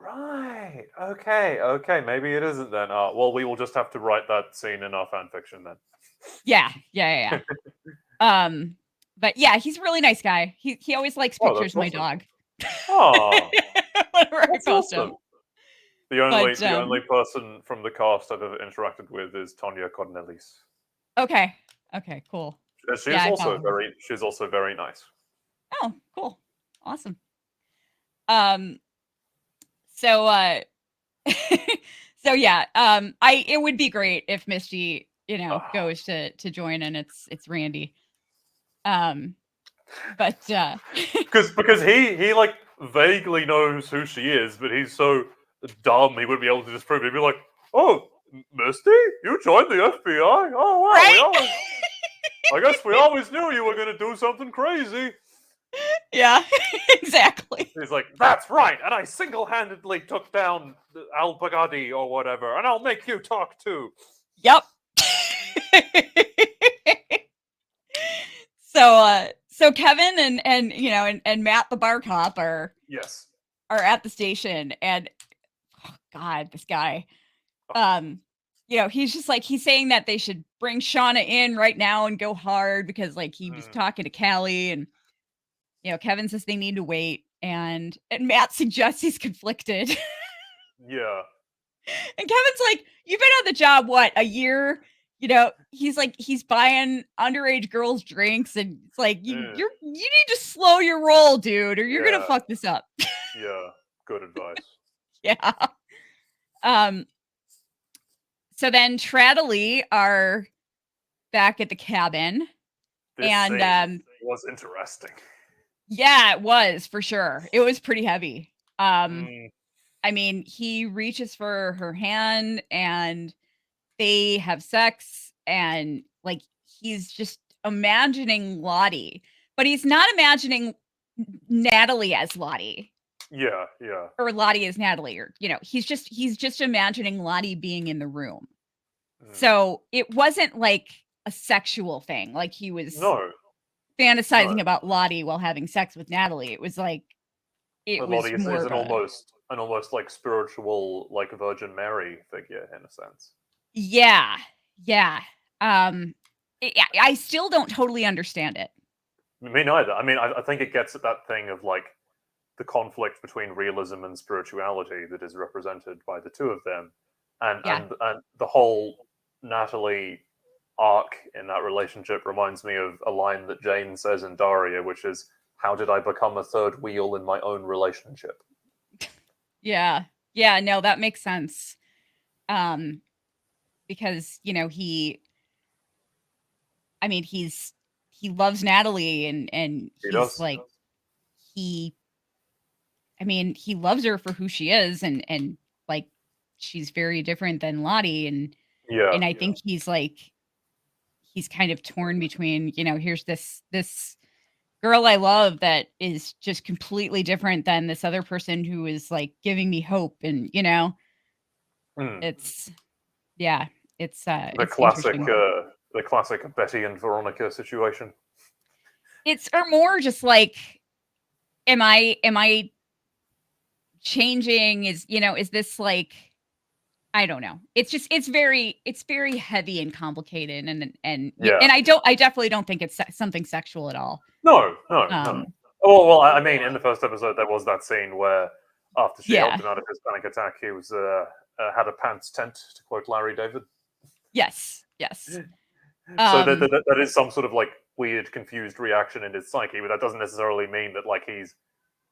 S2: Right. Okay. Maybe it isn't then. Well, we will just have to write that scene in our fan fiction then.
S4: Yeah. But yeah, he's a really nice guy. He always likes pictures of my dog.
S2: Oh,
S4: whenever I
S2: that's
S4: post
S2: awesome.
S4: them.
S2: The only person from the cast I've ever interacted with is Tonya Cornelis.
S4: Okay, cool.
S2: She's also very nice.
S4: Oh, cool. Awesome. So so yeah, it would be great if Misty, goes to join and it's Randy. But
S2: because he like vaguely knows who she is, but he's so dumb he wouldn't be able to disprove it. He'd be like, "Oh, Misty, you joined the FBI? Oh wow,
S4: right?
S2: I guess we always knew you were going to do something crazy."
S4: Yeah, exactly.
S2: He's like, "That's right, and I single-handedly took down Al Baghdadi or whatever, and I'll make you talk too."
S4: Yep. So Kevin and Matt the bar cop are at the station, and oh God, this guy, he's just like, he's saying that they should bring Shauna in right now and go hard because like he was talking to Callie, and Kevin says they need to wait, and Matt suggests he's conflicted.
S2: Yeah.
S4: And Kevin's like, you've been on the job, what, a year? He's like, he's buying underage girls drinks, and it's like, you need to slow your roll, dude, or you're gonna fuck this up.
S2: Yeah, good advice.
S4: Yeah. So then Natalie are back at the cabin.
S2: This
S4: and
S2: was interesting.
S4: Yeah, it was for sure. It was pretty heavy. I mean, he reaches for her hand and they have sex, and like he's just imagining Lottie, but he's not imagining Natalie as Lottie.
S2: Yeah.
S4: Or Lottie as Natalie, or he's just imagining Lottie being in the room. So it wasn't like a sexual thing. Like he was fantasizing about Lottie while having sex with Natalie. It was like
S2: But
S4: was
S2: Lottie is
S4: more
S2: an almost like spiritual, like Virgin Mary figure in a sense.
S4: Yeah. I still don't totally understand it.
S2: Me neither. I mean, I think it gets at that thing of like the conflict between realism and spirituality that is represented by the two of them, and the whole Natalie arc in that relationship reminds me of a line that Jane says in Daria, which is, "How did I become a third wheel in my own relationship?"
S4: Yeah, no, that makes sense. Because he loves Natalie and he's like he loves her for who she is and like she's very different than Lottie and I think he's kind of torn between, here's this girl I love that is just completely different than this other person who is like giving me hope and it's
S2: the classic Betty and Veronica situation.
S4: It's or more just like, am I changing? Is this like, I don't know. It's very heavy and complicated and I definitely don't think it's something sexual at all.
S2: No. Oh well, I mean, in the first episode there was that scene where after she helped him out of his panic attack, he was had a pants tent, to quote Larry David.
S4: Yes.
S2: So that is some sort of like weird, confused reaction in his psyche, but that doesn't necessarily mean that like he's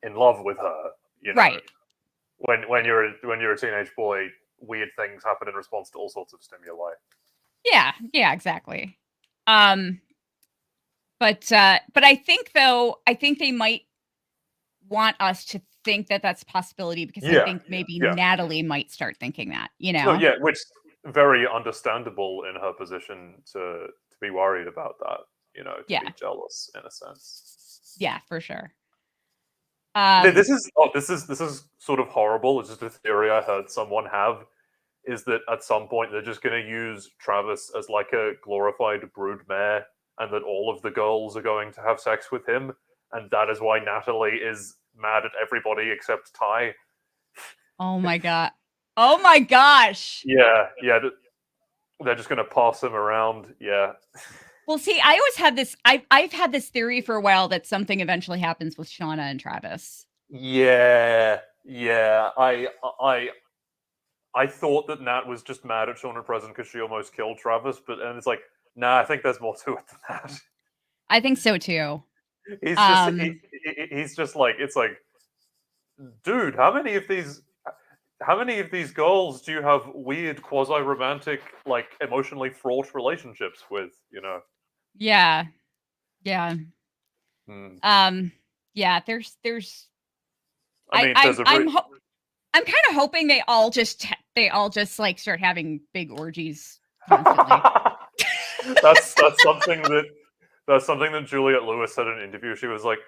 S2: in love with her.
S4: Right.
S2: When you're a teenage boy, weird things happen in response to all sorts of stimuli.
S4: Yeah, exactly. But I think they might want us to think that that's a possibility because I think maybe Natalie might start thinking that,
S2: So, which very understandable in her position to be worried about that, to be jealous in a sense.
S4: Yeah, for sure.
S2: This is sort of horrible. It's just a theory I heard someone have, is that at some point they're just going to use Travis as like a glorified broodmare, and that all of the girls are going to have sex with him, and that is why Natalie is mad at everybody except Ty.
S4: Oh my god! Oh my gosh!
S2: Yeah. They're just going to pass him around. Yeah.
S4: Well, see, I always had this. I've had this theory for a while that something eventually happens with Shauna and Travis.
S2: Yeah. I thought that Nat was just mad at Shauna Present because she almost killed Travis, and it's like, nah, I think there's more to it than that.
S4: I think so too.
S2: He's just like, it's like, dude, how many of these girls do you have weird quasi-romantic, like emotionally fraught relationships with?
S4: Yeah.
S2: Yeah.
S4: There's.
S2: I mean,
S4: I'm kind of hoping they all just like start having big orgies constantly.
S2: That's something that Juliette Lewis said in an interview. She was like,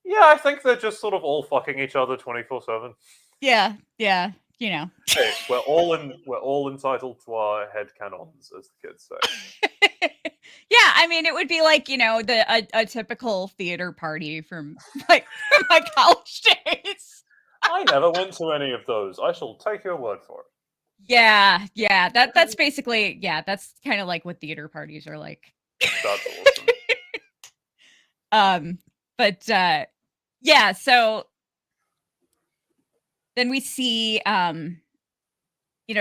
S2: "Yeah, I think they're just sort of all fucking each other 24/7."
S4: Yeah.
S2: Hey, we're all entitled to our head canons, as the kids say.
S4: Yeah, I mean, it would be like a typical theater party from my college days.
S2: I never went to any of those. I shall take your word for it.
S4: Yeah. That's basically that's kind of like what theater parties are like.
S2: That's
S4: awesome. So then we see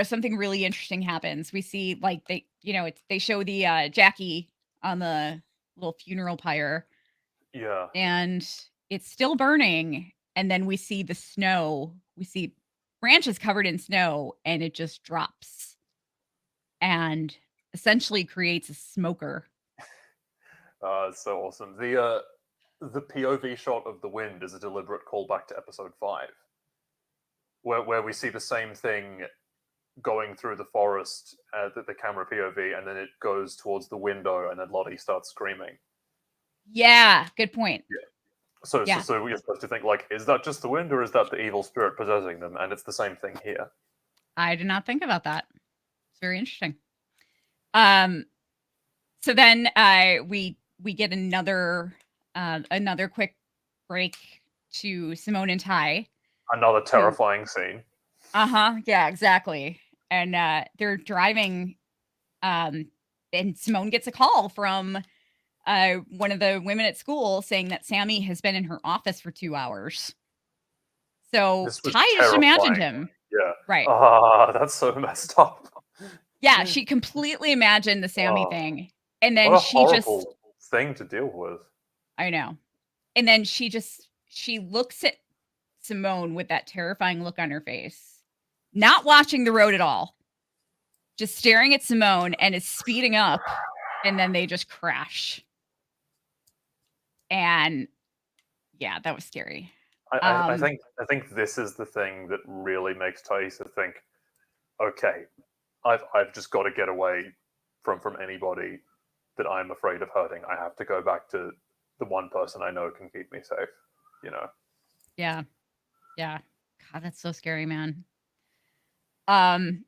S4: something really interesting happens. We see like they show the Jackie on the little funeral pyre.
S2: Yeah.
S4: And it's still burning. And then we see the snow. We see branches covered in snow, and it just drops and essentially creates a smoker.
S2: It's so awesome. The POV shot of the wind is a deliberate callback to episode 5, where we see the same thing going through the forest, the camera POV, and then it goes towards the window, and then Lottie starts screaming.
S4: Yeah, good point.
S2: Yeah. So we're supposed to think, like, is that just the wind, or is that the evil spirit possessing them? And it's the same thing here.
S4: I did not think about that. It's very interesting. So then we get another another quick break to Simone and Ty.
S2: Another terrifying scene.
S4: Yeah, exactly. And they're driving, and Simone gets a call from one of the women at school saying that Sammy has been in her office for 2 hours. So Ty just imagined him.
S2: Yeah.
S4: Right.
S2: That's so messed up.
S4: Yeah, she completely imagined the Sammy thing. And then
S2: what a
S4: she
S2: horrible thing to deal with.
S4: I know. And then she looks at Simone with that terrifying look on her face, not watching the road at all, just staring at Simone, and is speeding up, and then they just crash. And yeah, that was scary.
S2: I think this is the thing that really makes Taissa think, okay, I've just got to get away from anybody that I'm afraid of hurting. I have to go back to the one person I know can keep me safe, you know?
S4: Yeah. Yeah. God, that's so scary, man. And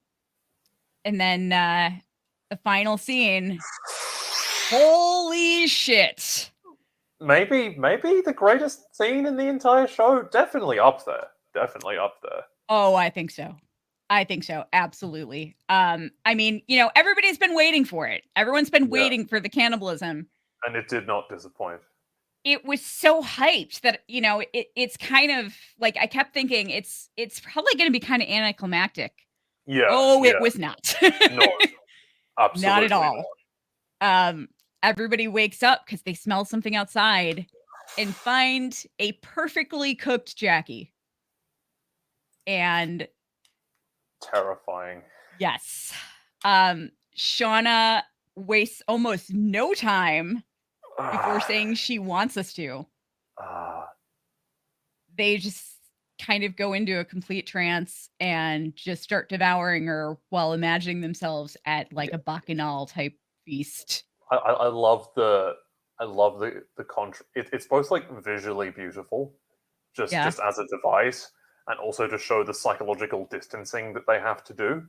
S4: then the final scene. Holy shit.
S2: Maybe the greatest scene in the entire show. Definitely up there.
S4: Oh, I think so. Absolutely. I mean, everybody's been waiting for it. Everyone's been waiting for the cannibalism.
S2: And it did not disappoint.
S4: It was so hyped that, it's kind of like, I kept thinking it's probably going to be kind of anticlimactic.
S2: Yeah.
S4: Oh, it was not.
S2: No, absolutely
S4: not at all. Everybody wakes up because they smell something outside and find a perfectly cooked Jackie. And
S2: terrifying.
S4: Yes. Shauna wastes almost no time before saying she wants us to. They just kind of go into a complete trance and just start devouring her while imagining themselves at like a bacchanal type feast.
S2: I love the it's both like visually beautiful, just as a device, and also to show the psychological distancing that they have to do.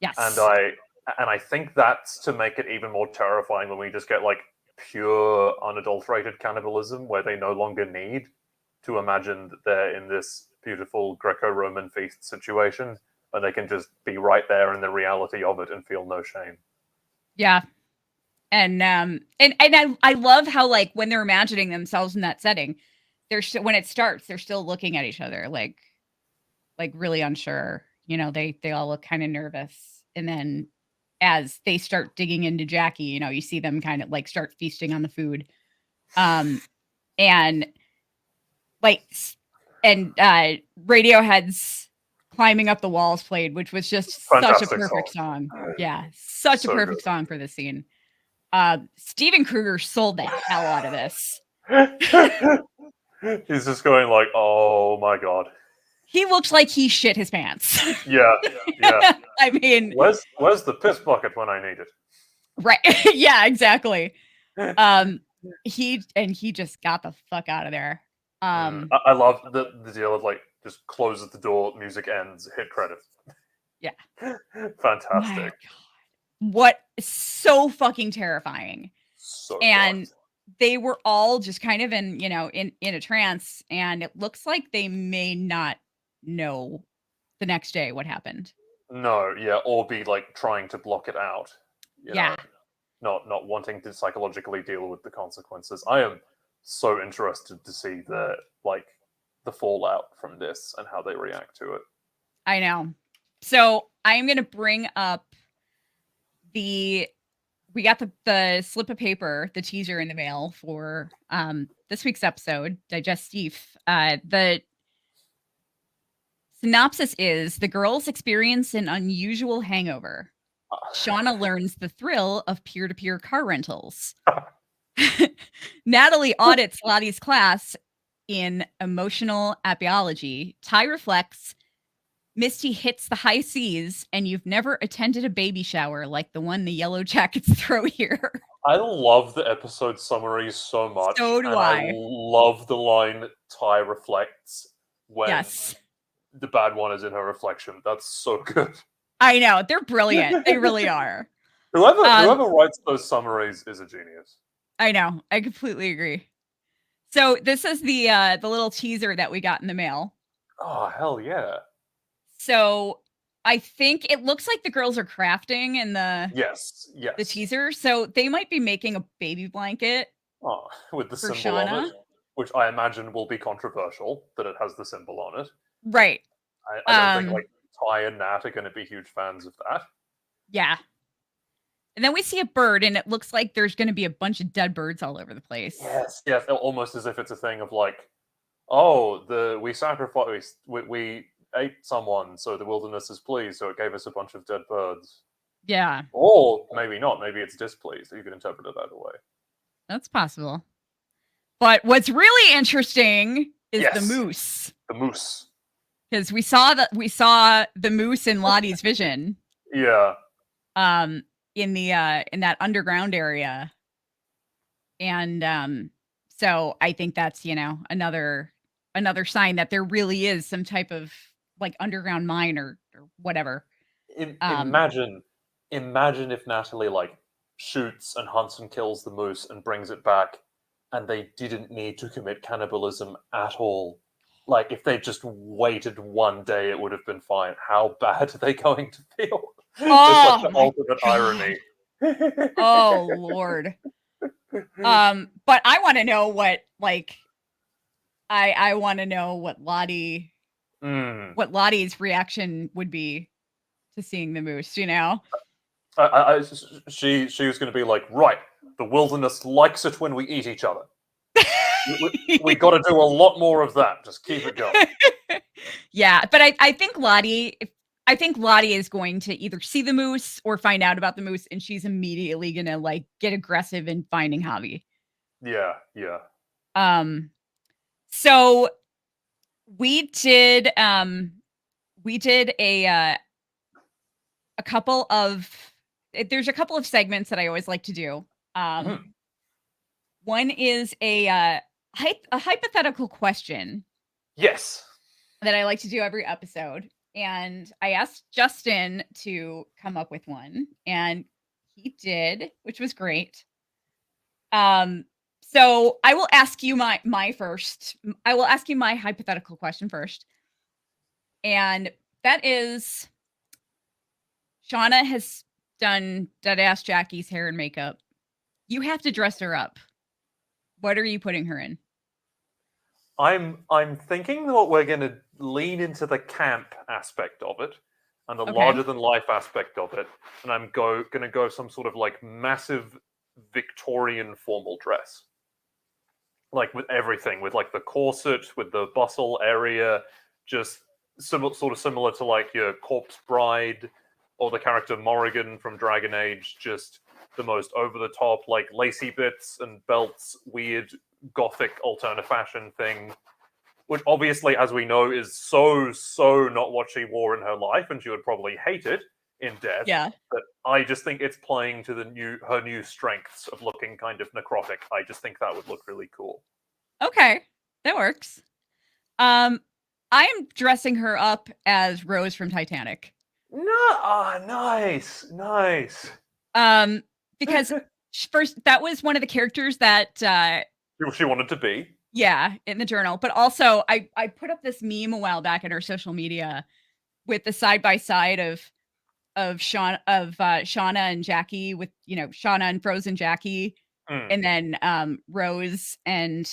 S4: Yes.
S2: And I think that's to make it even more terrifying when we just get like pure unadulterated cannibalism where they no longer need to imagine that they're in this beautiful Greco-Roman feast situation, and they can just be right there in the reality of it and feel no shame.
S4: Yeah. And I love how, like, when they're imagining themselves in that setting, when it starts, they're still looking at each other like really unsure. They all look kind of nervous. And then as they start digging into Jackie, you see them kind of like start feasting on the food. And Radiohead's Climbing Up the Walls played, which was just such a perfect song. Yeah, such a perfect song for this scene. Steven Kruger sold the hell out of this.
S2: He's just going like, oh my god.
S4: He looks like he shit his pants.
S2: Yeah.
S4: I mean,
S2: where's the piss bucket when I need it?
S4: Right. Yeah, exactly. He just got the fuck out of there.
S2: I love the deal of like just closes the door, music ends, hit credits.
S4: Yeah.
S2: Fantastic.
S4: What so fucking terrifying.
S2: So
S4: and
S2: dark.
S4: They were all just kind of in a trance, and it looks like they may not know the next day what happened.
S2: No, yeah, or be like trying to block it out. You know, not wanting to psychologically deal with the consequences. I am so interested to see the fallout from this and how they react to it.
S4: I know. So I'm gonna bring up we got the slip of paper, the teaser in the mail for this week's episode, Digestif. The synopsis is: the girls experience an unusual hangover. Shauna learns the thrill of peer-to-peer car rentals. Natalie audits Lottie's class in emotional apiology. Ty reflects: Misty hits the high seas, and you've never attended a baby shower like the one the Yellowjackets throw here.
S2: I love the episode summaries so much.
S4: So do I.
S2: I love the line Ty reflects when the bad one is in her reflection. That's so good.
S4: I know. They're brilliant. They really are.
S2: Whoever writes those summaries is a genius.
S4: I know. I completely agree. So this is the little teaser that we got in the mail.
S2: Oh, hell yeah.
S4: So I think it looks like the girls are crafting in the
S2: Yes.
S4: teaser. So they might be making a baby blanket.
S2: Oh, with the
S4: For
S2: symbol on
S4: Shauna?
S2: it, which I imagine will be controversial that it has the symbol on it.
S4: Right.
S2: I don't think like Ty and Nat are going to be huge fans of that.
S4: Yeah. And then we see a bird, and it looks like there's going to be a bunch of dead birds all over the place.
S2: Yes, almost as if it's a thing of like, oh, we sacrificed, we ate someone, so the wilderness is pleased, so it gave us a bunch of dead birds.
S4: Yeah.
S2: Or maybe not. Maybe it's displeased. You can interpret it either way.
S4: That's possible. But what's really interesting is the
S2: Yes.
S4: moose.
S2: The moose.
S4: Because we saw the moose in Lottie's vision.
S2: Yeah.
S4: In that underground area. And so I think that's, another sign that there really is some type of like underground mine or whatever.
S2: Imagine if Natalie like shoots and hunts and kills the moose and brings it back, and they didn't need to commit cannibalism at all. Like if they just waited one day, it would have been fine. How bad are they going to feel?
S4: Oh,
S2: it's like the ultimate irony.
S4: Oh Lord. But I want to know what I want to know what Lottie's reaction would be to seeing the moose,
S2: she was going to be like, right, the wilderness likes it when we eat each other. we got to do a lot more of that. Just keep it going.
S4: Yeah, but I think Lottie is going to either see the moose or find out about the moose, and she's immediately gonna like get aggressive in finding Javi.
S2: Yeah.
S4: So we did a couple of there's a couple of segments that I always like to do. One is a hypothetical question.
S2: Yes.
S4: That I like to do every episode. And I asked Justin to come up with one, and he did, which was great. So I will ask you my hypothetical question first. And that is, Shauna has done Deadass Jackie's hair and makeup. You have to dress her up. What are you putting her in?
S2: I'm thinking that we're going to lean into the camp aspect of it and the larger than life aspect of it, and I'm going to go some sort of like massive Victorian formal dress, like with everything, with like the corset, with the bustle area, just sort of similar to like your Corpse Bride or the character Morrigan from Dragon Age, just the most over the top, like lacy bits and belts, weird gothic alternate fashion thing, which obviously, as we know, is so not what she wore in her life, and she would probably hate it in death.
S4: Yeah.
S2: But I just think it's playing to her new strengths of looking kind of necrotic. I just think that would look really cool.
S4: Okay, that works. I'm dressing her up as Rose from Titanic.
S2: Nice.
S4: Because first, that was one of the characters that
S2: she wanted to be.
S4: Yeah, in the journal. But also, I put up this meme a while back in our social media with the side by side of Shauna and Jackie, with Shauna and Frozen Jackie, and then Rose and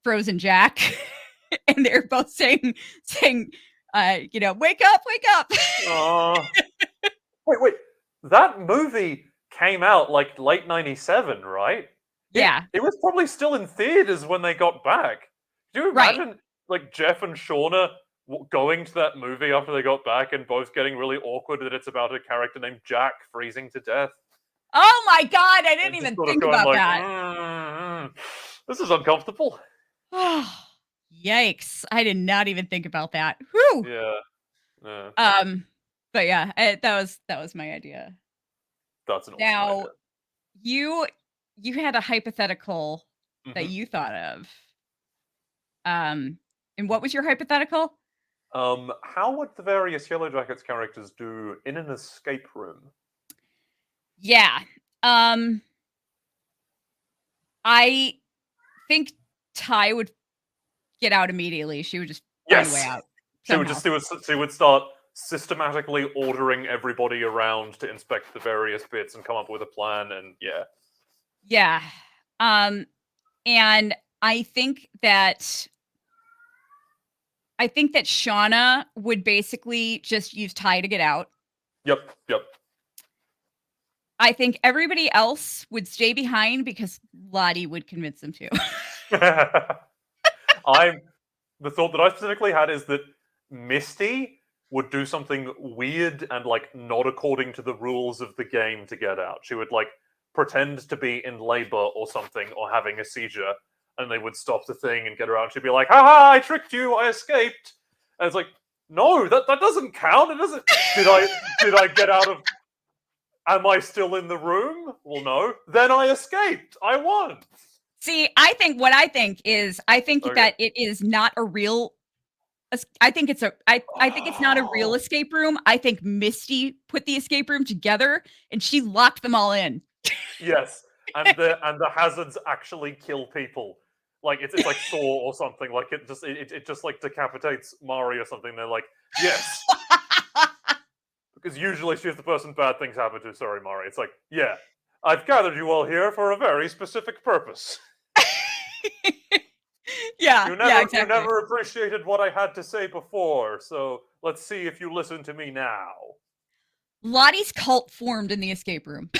S4: Frozen Jack, and they're both saying wake up.
S2: Wait, that movie came out like late 97, right?
S4: Yeah.
S2: It was probably still in theaters when they got back. Do you imagine like Jeff and Shauna going to that movie after they got back and both getting really awkward that it's about a character named Jack freezing to death?
S4: Oh my God, I didn't even think about that.
S2: This is uncomfortable.
S4: Yikes. I did not even think about that. Whew.
S2: Yeah.
S4: But yeah, that was my idea.
S2: That's an awesome idea.
S4: You had a hypothetical that you thought of. And what was your hypothetical?
S2: How would the various Yellowjackets characters do in an escape room?
S4: Yeah. I think Ty would get out immediately. She would just find a way out.
S2: She would start systematically ordering everybody around to inspect the various bits and come up with a plan. And
S4: yeah. And I think that Shauna would basically just use Ty to get out.
S2: Yep.
S4: I think everybody else would stay behind because Lottie would convince them to.
S2: The thought that I specifically had is that Misty would do something weird and like not according to the rules of the game to get out. She would like pretend to be in labor or something or having a seizure, and they would stop the thing and get her out. And she'd be like, "Ha! I tricked you. I escaped." And it's like, no, that doesn't count. It doesn't. Did I get out of? Am I still in the room? Well, no. Then I escaped. I won.
S4: See, I think that it is not a real. I think it's not a real escape room. I think Misty put the escape room together and she locked them all in.
S2: Yes, and the hazards actually kill people. Like it's like Saw or something. Like it just like decapitates Mari or something. They're like, yes. Because usually she's the person bad things happen to. Sorry, Mari. It's like, yeah, I've gathered you all here for a very specific purpose.
S4: Exactly.
S2: You never appreciated what I had to say before, so let's see if you listen to me now.
S4: Lottie's cult formed in the escape room.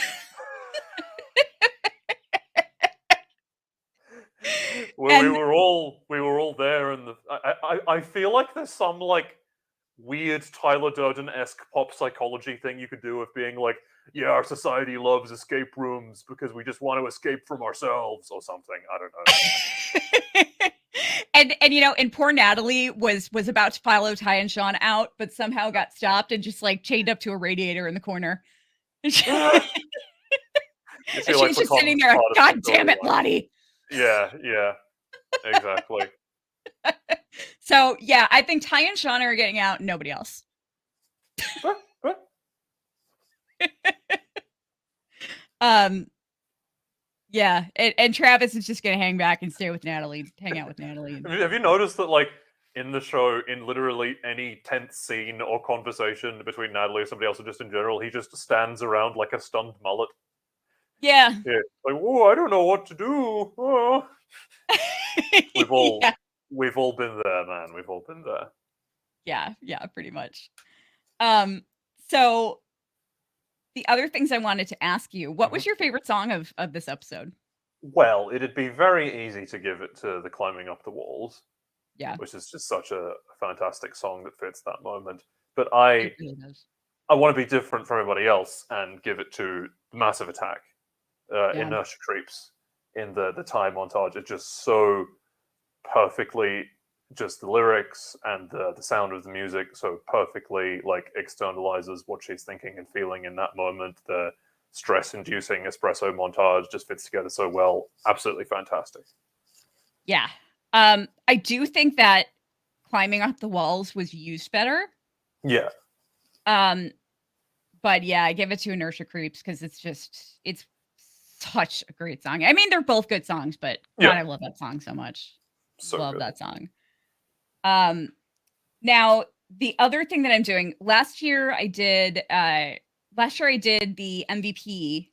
S2: We were all there, and I feel like there's some like weird Tyler Durden-esque pop psychology thing you could do of being like, yeah, our society loves escape rooms because we just want to escape from ourselves or something. I don't know.
S4: and poor Natalie was about to follow Ty and Shauna out, but somehow got stopped and just like chained up to a radiator in the corner. And she's just sitting there, God damn it, Lottie.
S2: Yeah, exactly.
S4: So yeah, I think Ty and Shauna are getting out, and nobody else. Yeah, and Travis is just gonna hang back and hang out with Natalie.
S2: Have you noticed that, like, in the show, in literally any tense scene or conversation between Natalie or somebody else, or just in general, he just stands around like a stunned mullet?
S4: Yeah.
S2: Like, oh, I don't know what to do. Oh. We've all been there, man. We've all been there.
S4: Yeah, pretty much. So the other things I wanted to ask you, what was your favorite song of this episode?
S2: Well, it'd be very easy to give it to the Climbing Up the Walls.
S4: Yeah.
S2: Which is just such a fantastic song that fits that moment. But I want to be different from everybody else and give it to Massive Attack. Inertia Creeps in the time montage. It's just so perfectly, just the lyrics and the sound of the music so perfectly like externalizes what she's thinking and feeling in that moment. The stress-inducing espresso montage just fits together so well. Absolutely fantastic.
S4: Yeah. I do think that Climbing Up the Walls was used better.
S2: Yeah.
S4: But yeah, I give it to Inertia Creeps because it's such a great song. I mean, they're both good songs, but God, I love that song so much. Love that song. Now the other thing that I'm doing, last year I did the MVP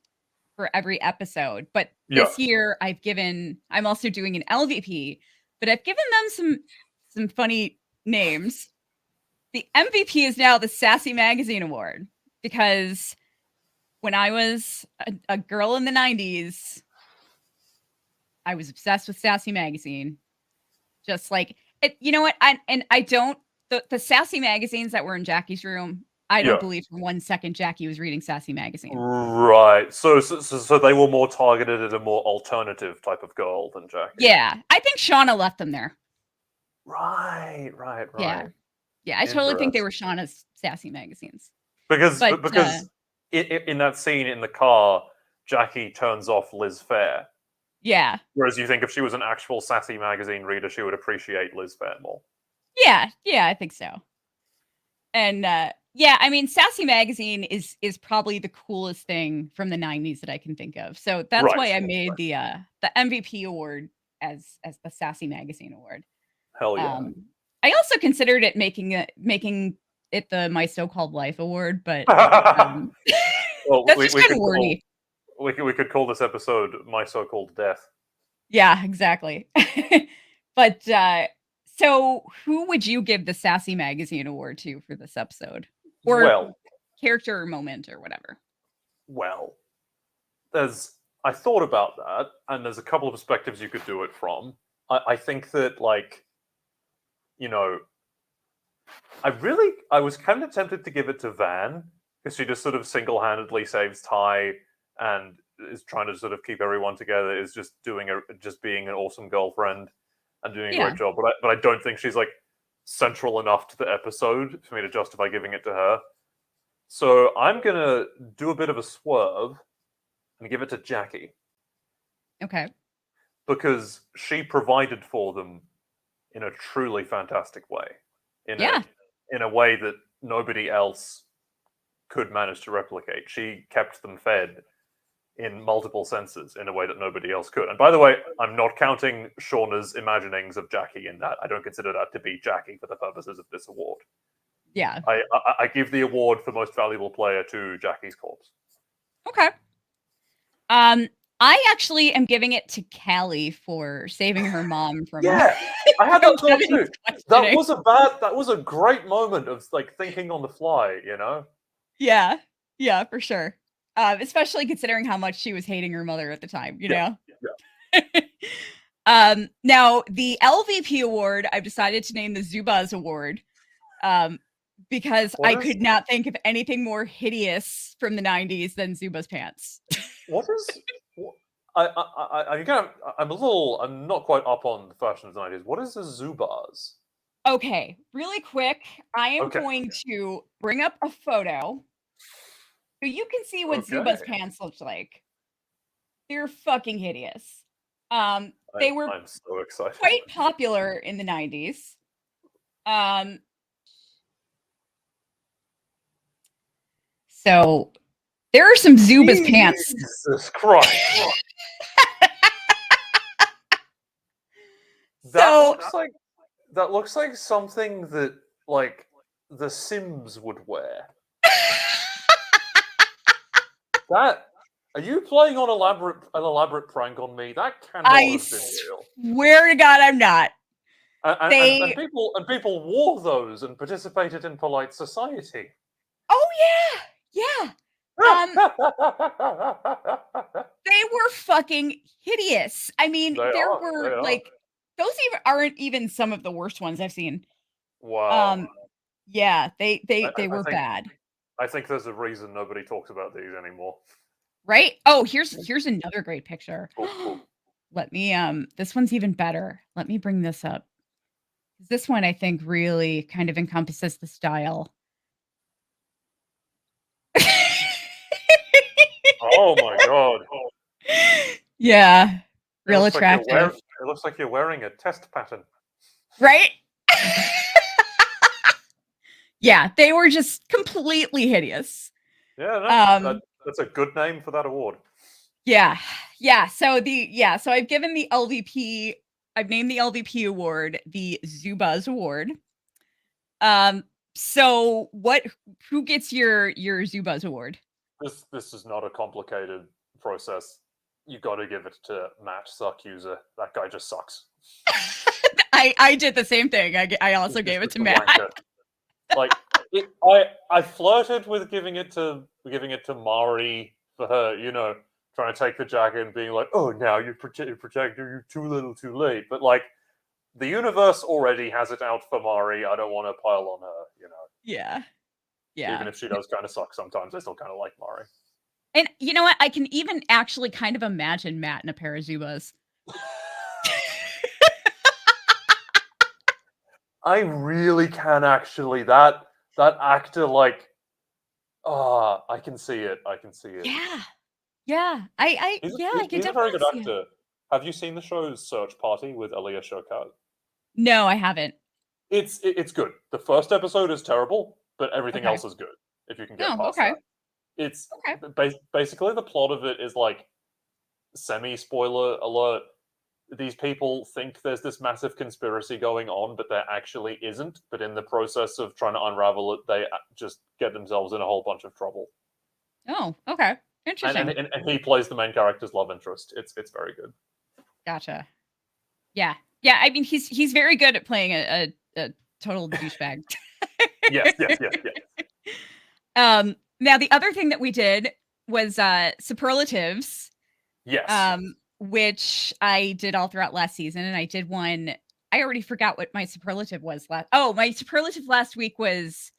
S4: for every episode, but this year I'm also doing an LVP, but I've given them some funny names. The MVP is now the Sassy Magazine Award, because when I was a girl in the 90s, I was obsessed with Sassy Magazine. Just like, you know what? The Sassy magazines that were in Jackie's room, I don't believe for 1 second Jackie was reading Sassy Magazine.
S2: Right. So they were more targeted at a more alternative type of girl than Jackie.
S4: Yeah. I think Shauna left them there.
S2: Right.
S4: Yeah, I totally think they were Shauna's Sassy magazines.
S2: Because in that scene in the car, Jackie turns off Liz Phair.
S4: Yeah.
S2: Whereas you think if she was an actual Sassy Magazine reader, she would appreciate Liz Phair more.
S4: Yeah, I think so. And I mean, Sassy Magazine is probably the coolest thing from the 90s that I can think of. So that's why I made the MVP award as the Sassy Magazine Award.
S2: Hell yeah.
S4: I also considered it making it the My So-Called Life Award, but
S2: well,
S4: that's just kind of wordy.
S2: We could call this episode My So-Called Death.
S4: Yeah, exactly. But so who would you give the Sassy Magazine Award to for this episode? Or character or moment or whatever?
S2: Well, I thought about that, and there's a couple of perspectives you could do it from. I think that, like, you know, I was kind of tempted to give it to Van, because she just sort of single-handedly saves Ty and is trying to sort of keep everyone together, is just being an awesome girlfriend and doing a great job. But I don't think she's, like, central enough to the episode for me to justify giving it to her. So I'm gonna do a bit of a swerve and give it to Jackie.
S4: Okay.
S2: Because she provided for them in a truly fantastic way. In a way that nobody else could manage to replicate. She kept them fed in multiple senses in a way that nobody else could. And by the way, I'm not counting Shauna's imaginings of Jackie in that. I don't consider that to be Jackie for the purposes of this award.
S4: Yeah.
S2: I give the award for most valuable player to Jackie's corpse.
S4: Okay. I actually am giving it to Callie for saving her mom from.
S2: Yeah, I had that thought too. That was a great moment of, like, thinking on the fly, you know?
S4: Yeah, for sure. Especially considering how much she was hating her mother at the time, you know?
S2: Yeah.
S4: Now the LVP award, I've decided to name the Zubaz award. Because I could not think of anything more hideous from the 90s than Zubaz pants.
S2: I'm not quite up on the fashion of the 90s. What is a Zubaz?
S4: Okay, really quick, I am going to bring up a photo so you can see what Zubaz pants looks like. They're fucking hideous. They were
S2: I'm so excited.
S4: Quite popular in the 90s. So there are some Zubaz pants.
S2: Jesus Christ. That looks like something that, like, The Sims would wear. Are you playing on an elaborate prank on me? That cannot have been real.
S4: I swear to God, I'm not.
S2: And people wore those and participated in polite society.
S4: Oh yeah. They were fucking hideous. I mean, those aren't even some of the worst ones I've seen.
S2: Wow.
S4: Yeah, they were bad.
S2: I think there's a reason nobody talks about these anymore.
S4: Right? Oh, here's another great picture.
S2: Cool.
S4: Let me this one's even better. Let me bring this up. This one I think really kind of encompasses the style.
S2: Oh my God.
S4: Yeah. Real attractive.
S2: It looks like you're wearing a test pattern.
S4: Right? Yeah, they were just completely hideous.
S2: Yeah, that's a good name for that award.
S4: Yeah. So I've given the LVP. I've named the LVP award the Zubaz Award. So who gets your Zubaz Award?
S2: This is not a complicated process. You got to give it to Matt Sarcusa. That guy just sucks.
S4: I did the same thing. I also gave it to Matt.
S2: Like, I flirted with giving it to Mari for her, you know, trying to take the jacket and being like, oh, now you protector, you're too little, too late. But, like, the universe already has it out for Mari. I don't want to pile on her, you know.
S4: Yeah.
S2: Even if she does kind of suck sometimes, I still kind of like Mari.
S4: And you know what? I can even actually kind of imagine Matt in a pair of Zubaz.
S2: I really can actually. That actor, like, I can see it.
S4: Yeah. I can
S2: he's a very good
S4: see
S2: actor.
S4: it.
S2: Have you seen the show Search Party with Elia Shawkat?
S4: No, I haven't.
S2: It's good. The first episode is terrible, but everything else is good. If you can get past that. It's basically the plot of it is, like, semi-spoiler alert. these people think there's this massive conspiracy going on, but there actually isn't. But in the process of trying to unravel it, they just get themselves in a whole bunch of trouble.
S4: Oh, okay. Interesting.
S2: And he plays the main character's love interest. It's very good.
S4: Gotcha. Yeah. Yeah, I mean, he's very good at playing a total douchebag.
S2: Yes.
S4: Now the other thing that we did was superlatives.
S2: Yes.
S4: Which I did all throughout last season, and I did one. I already forgot what my superlative was last. Oh, my superlative last week was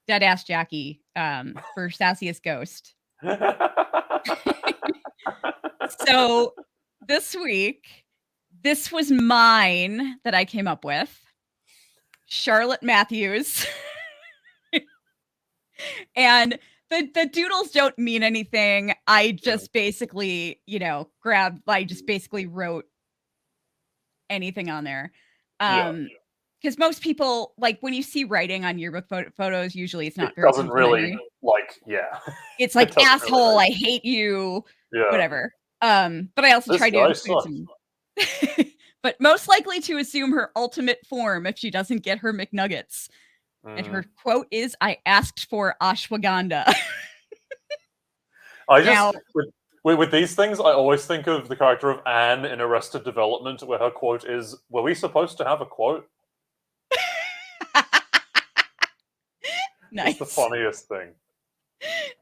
S4: dead ass Jackie for sassiest ghost. So this week, this was mine that I came up with. Charlotte Matthews. And the doodles don't mean anything. I just basically, I just basically wrote anything on there. Because most people, like, when you see writing on yearbook photos, usually it's not very
S2: doesn't really,
S4: it's like, asshole, really, I hate you, whatever. But I also tried to include some... But most likely to assume her ultimate form if she doesn't get her McNuggets. And her quote is, "I asked for ashwagandha."
S2: With these things, I always think of the character of Anne in Arrested Development, where her quote is, "Were we supposed to have a quote?"
S4: Nice.
S2: It's the funniest thing.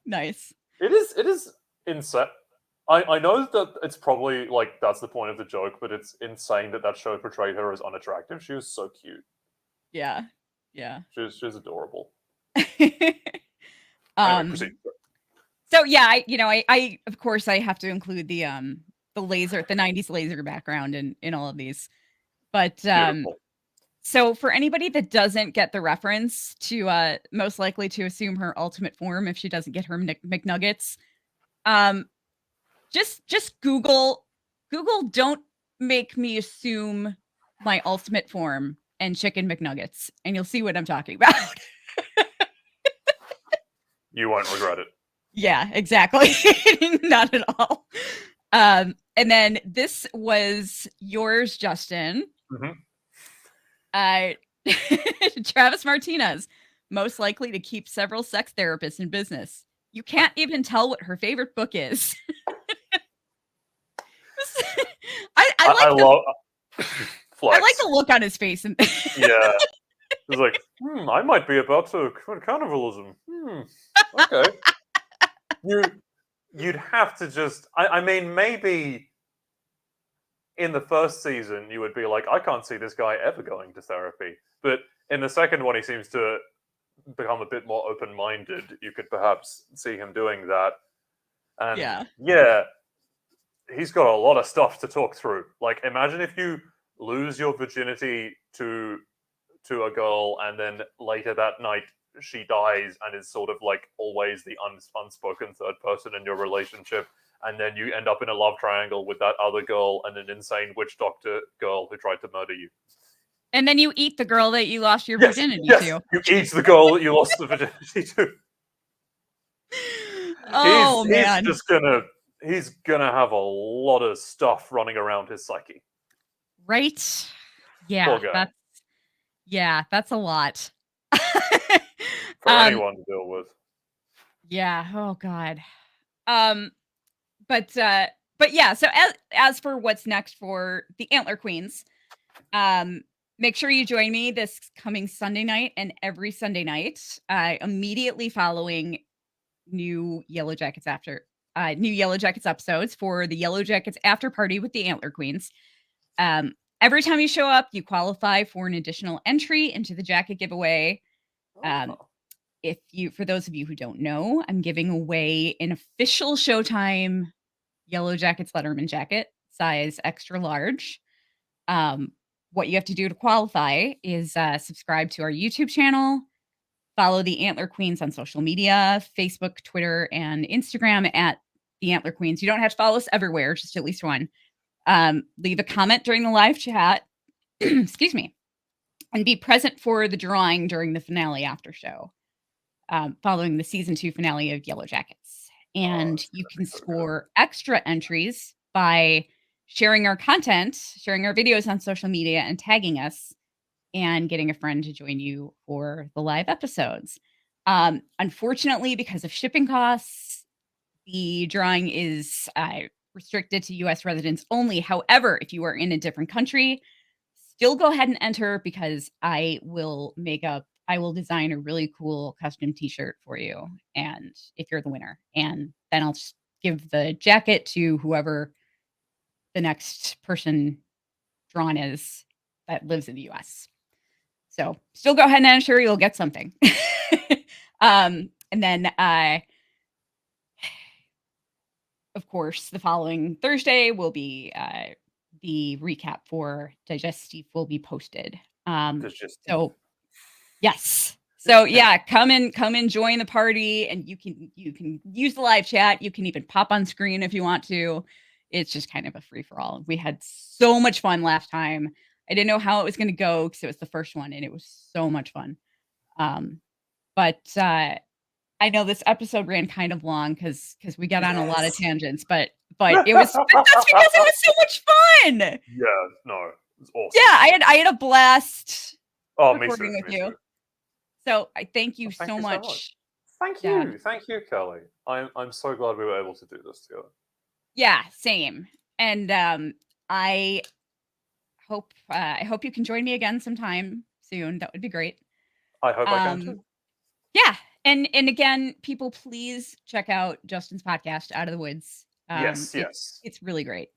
S4: Nice.
S2: It is insane. I know that it's probably, like, that's the point of the joke, but it's insane that show portrayed her as unattractive. She was so cute.
S4: Yeah. Yeah.
S2: She's adorable.
S4: Anyway,
S2: proceed.
S4: So yeah, I of course I have to include the 90s laser background in all of these. But so for anybody that doesn't get the reference to most likely to assume her ultimate form if she doesn't get her McNuggets, just Google "don't make me assume my ultimate form" and chicken McNuggets, and you'll see what I'm talking about.
S2: You won't regret it.
S4: Yeah, exactly. Not at all. And then this was yours, Justin. Travis Martinez, most likely to keep several sex therapists in business. You can't even tell what her favorite book is. I like the look on his face.
S2: Yeah. He's like, I might be about to quit cannibalism. Okay. You'd have to just... I mean, maybe in the first season, you would be like, I can't see this guy ever going to therapy. But in the second one, he seems to become a bit more open-minded. You could perhaps see him doing that. And yeah, he's got a lot of stuff to talk through. Like, imagine if you lose your virginity to a girl, and then later that night she dies and is sort of like always the unspoken third person in your relationship, and then you end up in a love triangle with that other girl and an insane witch doctor girl who tried to murder you.
S4: And then you eat the girl that you lost your virginity to.
S2: You eat the girl that you lost the virginity to.
S4: Oh, man.
S2: He's gonna have a lot of stuff running around his psyche.
S4: Right? Yeah, that's a lot.
S2: For anyone to deal with.
S4: Yeah. Oh God. But yeah. So as for what's next for the Antler Queens, make sure you join me this coming Sunday night and every Sunday night, immediately following new Yellowjackets episodes for the Yellowjackets after party with the Antler Queens. Every time you show up, you qualify for an additional entry into the jacket giveaway. For those of you who don't know, I'm giving away an official Showtime Yellowjackets Letterman jacket, size extra large. What you have to do to qualify is subscribe to our YouTube channel, follow the Antler Queens on social media, Facebook, Twitter, and Instagram at the Antler Queens. You don't have to follow us everywhere, just at least one. Leave a comment during the live chat, excuse me, and be present for the drawing during the finale after show, following the season 2 finale of Yellowjackets. And you can score extra entries by sharing our content, sharing our videos on social media, and tagging us, and getting a friend to join you for the live episodes. Unfortunately, because of shipping costs, the drawing is restricted to US residents only. However, if you are in a different country, still go ahead and enter, because I will design a really cool custom t-shirt for you, and if you're the winner, and then I'll just give the jacket to whoever the next person drawn is that lives in the US. So still go ahead and enter, you'll get something. And then of course, the following Thursday will be the recap for Digestive will be posted. So yes. So yeah, come and join the party, and you can use the live chat. You can even pop on screen if you want to. It's just kind of a free for all. We had so much fun last time. I didn't know how it was going to go because it was the first one, and it was so much fun. But I know this episode ran kind of long because we got on a lot of tangents, but it was that's because it was so much fun.
S2: Yeah, no, it's awesome.
S4: Yeah, I had a blast
S2: recording
S4: with you. So I thank you so much.
S2: Thank you, Callie. I'm so glad we were able to do this together.
S4: Yeah, same. And I hope you can join me again sometime soon. That would be great.
S2: I hope I can too.
S4: Yeah. And again, people, please check out Justin's podcast, Out of the Woods.
S2: Yes.
S4: It's really great.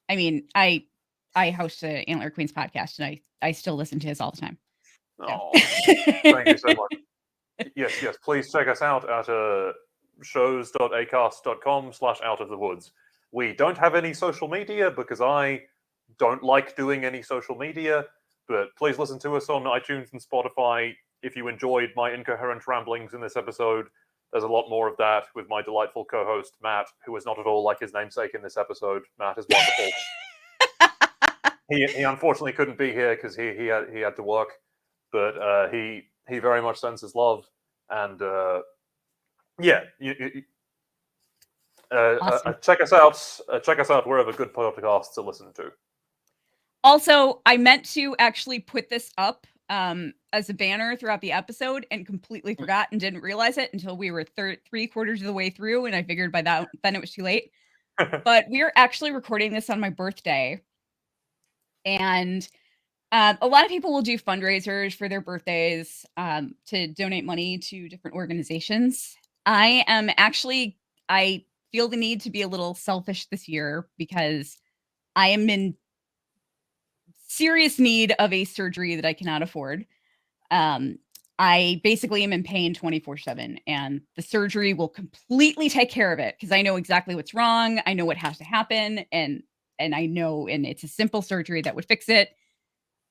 S4: I mean, I host the Antler Queens podcast, and I still listen to his all the time.
S2: Oh, thank you so much. Yes. Please check us out at shows.acast.com/outofthewoods. We don't have any social media because I don't like doing any social media, but please listen to us on iTunes and Spotify. If you enjoyed my incoherent ramblings in this episode, there's a lot more of that with my delightful co-host, Matt, who is not at all like his namesake in this episode. Matt is wonderful. He unfortunately couldn't be here because he had to work, but he very much sends his love, and
S4: awesome.
S2: Check us out wherever good podcasts are listened to.
S4: Also, I meant to actually put this up as a banner throughout the episode, and completely forgot and didn't realize it until we were 3/4 of the way through, and I figured by then it was too late. But we're actually recording this on my birthday, and a lot of people will do fundraisers for their birthdays to donate money to different organizations. I feel the need to be a little selfish this year because I am in serious need of a surgery that I cannot afford. I basically am in pain 24/7, and the surgery will completely take care of it because I know exactly what's wrong. I know what has to happen, and I know, and it's a simple surgery that would fix it.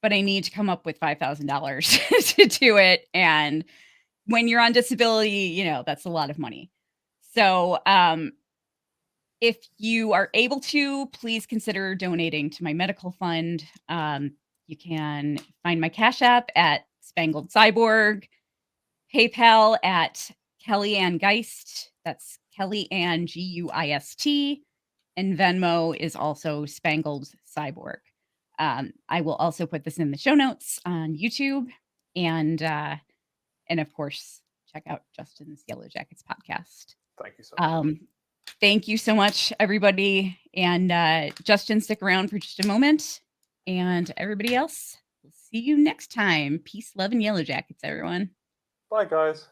S4: But I need to come up with $5,000 to do it, and when you're on disability, that's a lot of money. So, if you are able to, please consider donating to my medical fund. You can find my CashApp at SpangledCyborg, PayPal at Kelly Ann Geist. That's Kelly Ann Guist, and Venmo is also SpangledCyborg. I will also put this in the show notes on YouTube, and of course, check out Justin's Yellowjackets podcast.
S2: Thank you so much.
S4: Thank you so much, everybody. And Justin, stick around for just a moment. And everybody else, we'll see you next time. Peace, love, and Yellowjackets, everyone.
S2: Bye, guys.